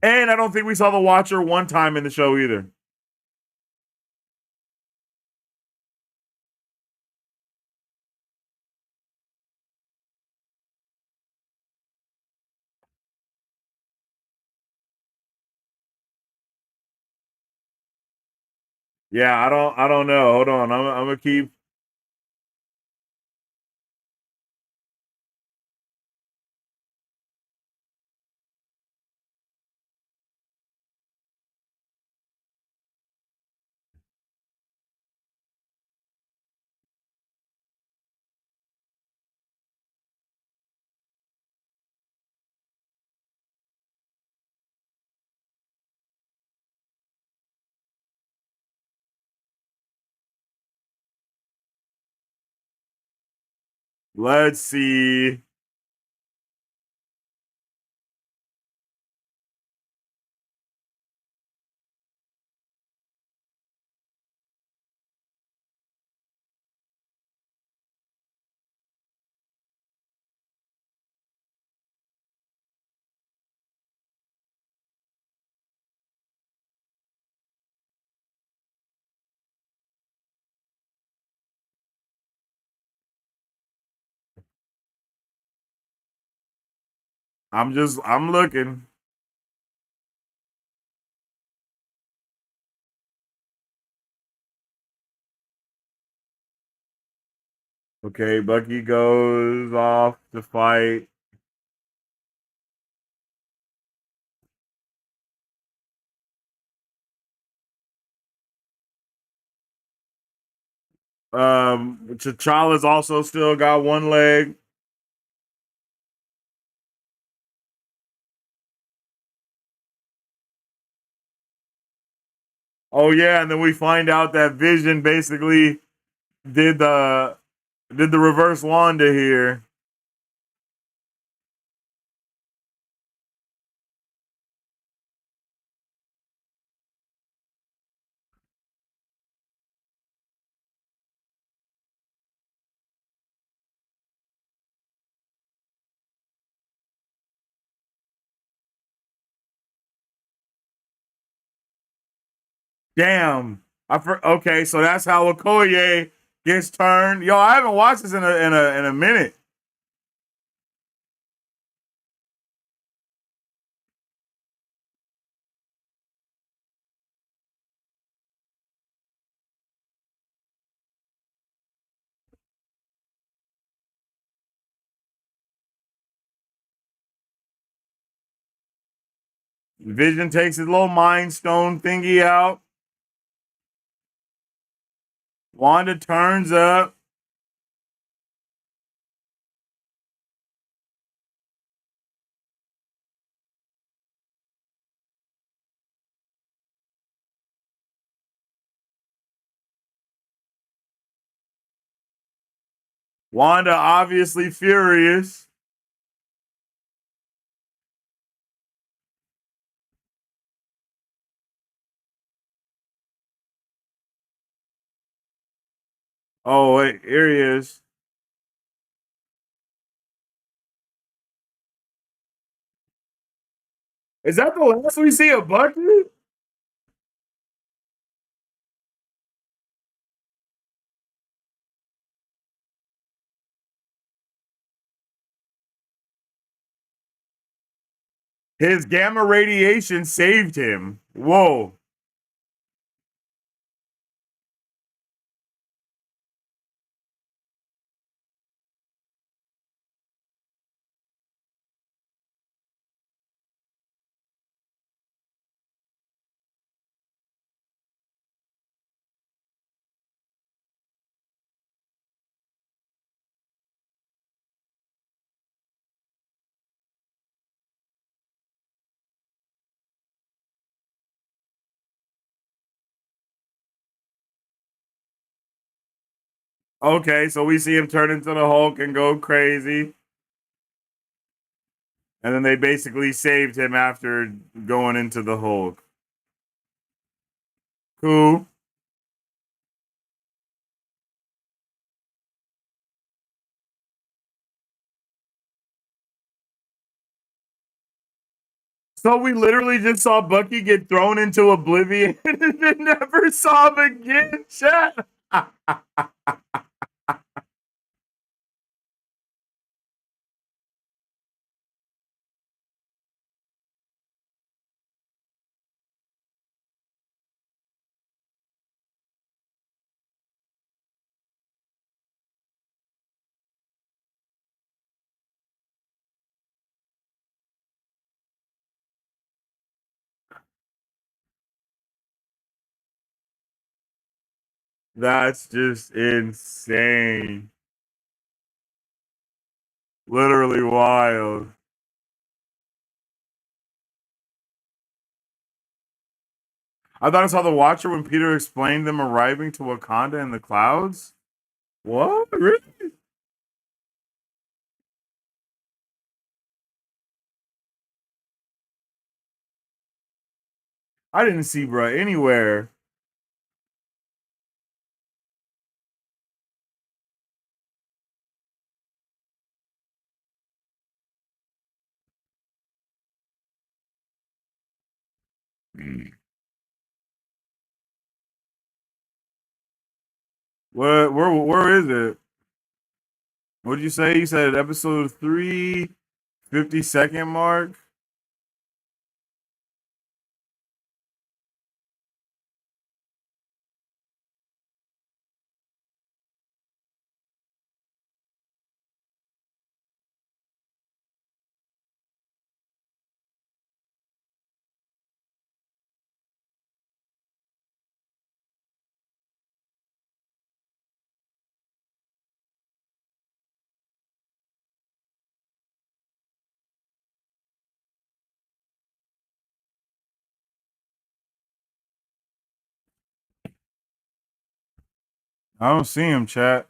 And I don't think we saw the Watcher one time in the show either. Yeah, I don't know. Hold on. I'm gonna keep. Let's see. I'm looking. Okay, Bucky goes off to fight. T'Challa's also still got one leg. Oh yeah, and then we find out that Vision basically did the did the reverse Wanda here. Damn. Okay, so that's how Okoye gets turned. Yo, I haven't watched this in a minute. Vision takes his little mind stone thingy out. Wanda turns up. Wanda obviously furious. Oh, wait, here he is. Is that the last we see of Bucky? His gamma radiation saved him. Whoa. Okay, so we see him turn into the Hulk and go crazy. And then they basically saved him after going into the Hulk. Cool. So we literally just saw Bucky get thrown into oblivion and then never saw him again, chat. That's just insane. Literally wild. I thought I saw the Watcher when Peter explained them arriving to Wakanda in the clouds. What? Really? I didn't see bruh anywhere. Where is it? What'd you say? You said episode 3, 50-second mark? I don't see him, chat.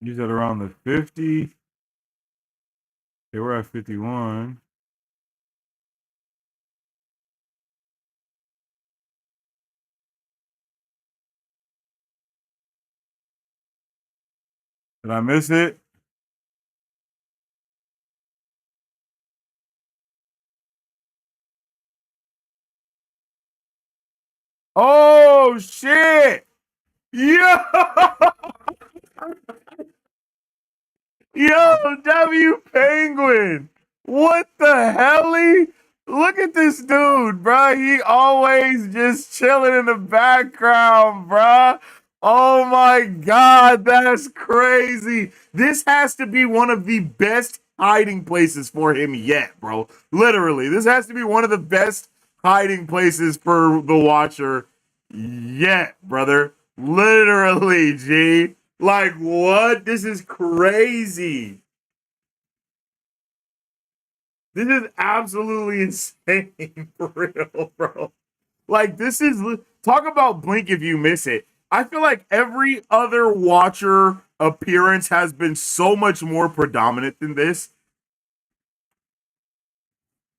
You said around the 50. They were at 51. Did I miss it? Oh Oh shit! Yo, yo, W Penguin. What the hell? Look at this dude, bro. He always just chilling in the background, bro. Oh my god, that's crazy. This has to be one of the best hiding places for him yet, bro. Literally, this has to be one of the best hiding places for the Watcher yet, brother. Literally, G. Like, what? This is crazy. This is absolutely insane for real, bro. Like, this is talk about blink if you miss it. I feel like every other Watcher appearance has been so much more predominant than this.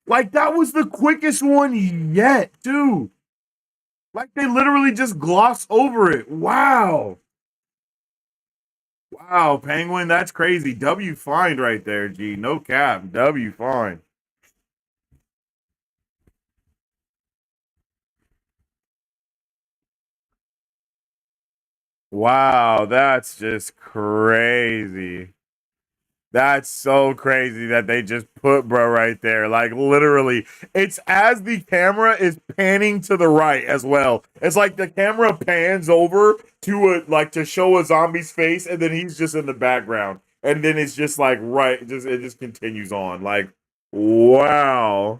Like, that was the quickest one yet, dude. Like, they literally just gloss over it. Wow. Wow, Penguin, that's crazy. W find right there, G. No cap. W find. Wow, that's just crazy. That's so crazy that they just put bro right there. Like literally, it's as the camera is panning to the right as well. It's like the camera pans over to a like to show a zombie's face, and then he's just in the background. And then it's just like right, it just continues on. Like, wow.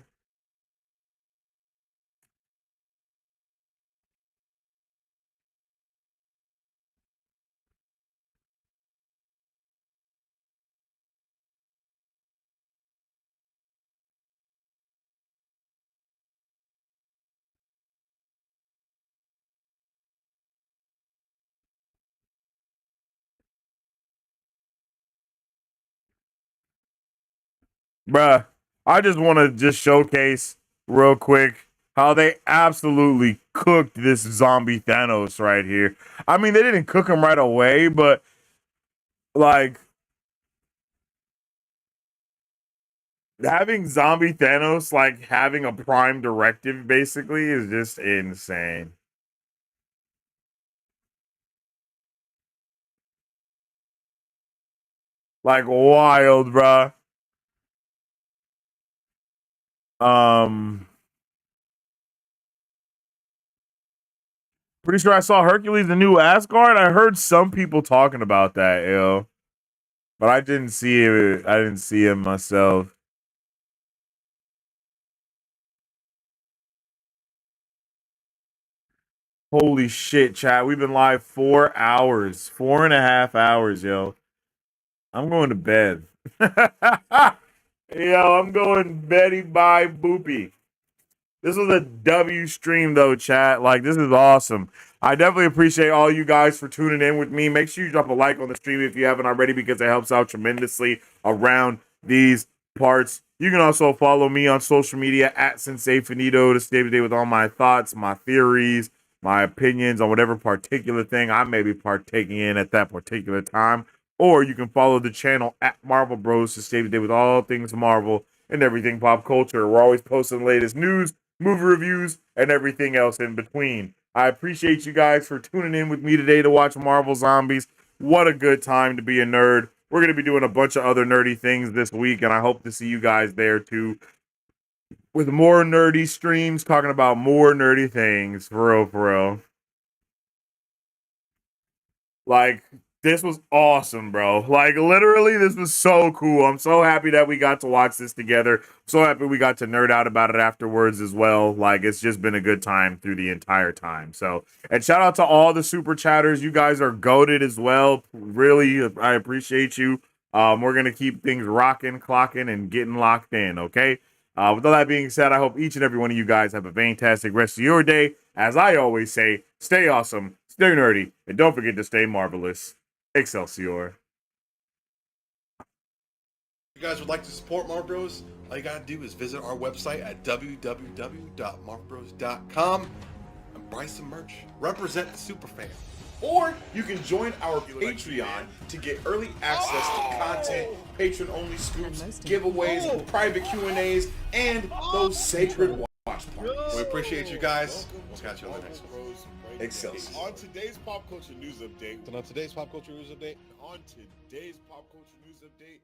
Bruh, I just want to just showcase real quick how they absolutely cooked this zombie Thanos right here. I mean, they didn't cook him right away, but like having zombie Thanos like having a prime directive basically is just insane. Like wild, bruh. Um Pretty sure I saw Hercules the new Asgard. I heard some people talking about that, yo. But I didn't see it. I didn't see it myself. Holy shit, chat. We've been live 4 hours. 4.5 hours, yo. I'm going to bed. Yo, I'm going Betty bye boopy. This was a W stream though, chat. Like, this is awesome. I definitely appreciate all you guys for tuning in with me. Make sure you drop a like on the stream if you haven't already, because it helps out tremendously around these parts. You can also follow me on social media at Sensei Finito to stay up to date with all my thoughts, my theories, my opinions on whatever particular thing I may be partaking in at that particular time. Or you can follow the channel at Marvel Bros to stay up to date with all things Marvel and everything pop culture. We're always posting the latest news, movie reviews, and everything else in between. I appreciate you guys for tuning in with me today to watch Marvel Zombies. What a good time to be a nerd. We're going to be doing a bunch of other nerdy things this week, and I hope to see you guys there too, with more nerdy streams talking about more nerdy things. For real, for real. Like, this was awesome, bro. Like, literally, this was so cool. I'm so happy that we got to watch this together. So happy we got to nerd out about it afterwards as well. Like, it's just been a good time through the entire time. So, and shout out to all the super chatters. You guys are goated as well. Really, I appreciate you. We're going to keep things rocking, clocking, and getting locked in, okay? With all that being said, I hope each and every one of you guys have a fantastic rest of your day. As I always say, stay awesome, stay nerdy, and don't forget to stay marvelous. Excelsior. If you guys would like to support Marvel Bros, all you gotta do is visit our website at www.marvelbros.com and buy some merch. Represent the superfan. Or you can join our Patreon to get early access to content, patron-only scoops, giveaways, private Q&As, and those sacred watch parties. We appreciate you guys. We'll catch you on the next one. Excelsior. On today's pop culture news update. And on today's pop culture news update, On today's pop culture news update,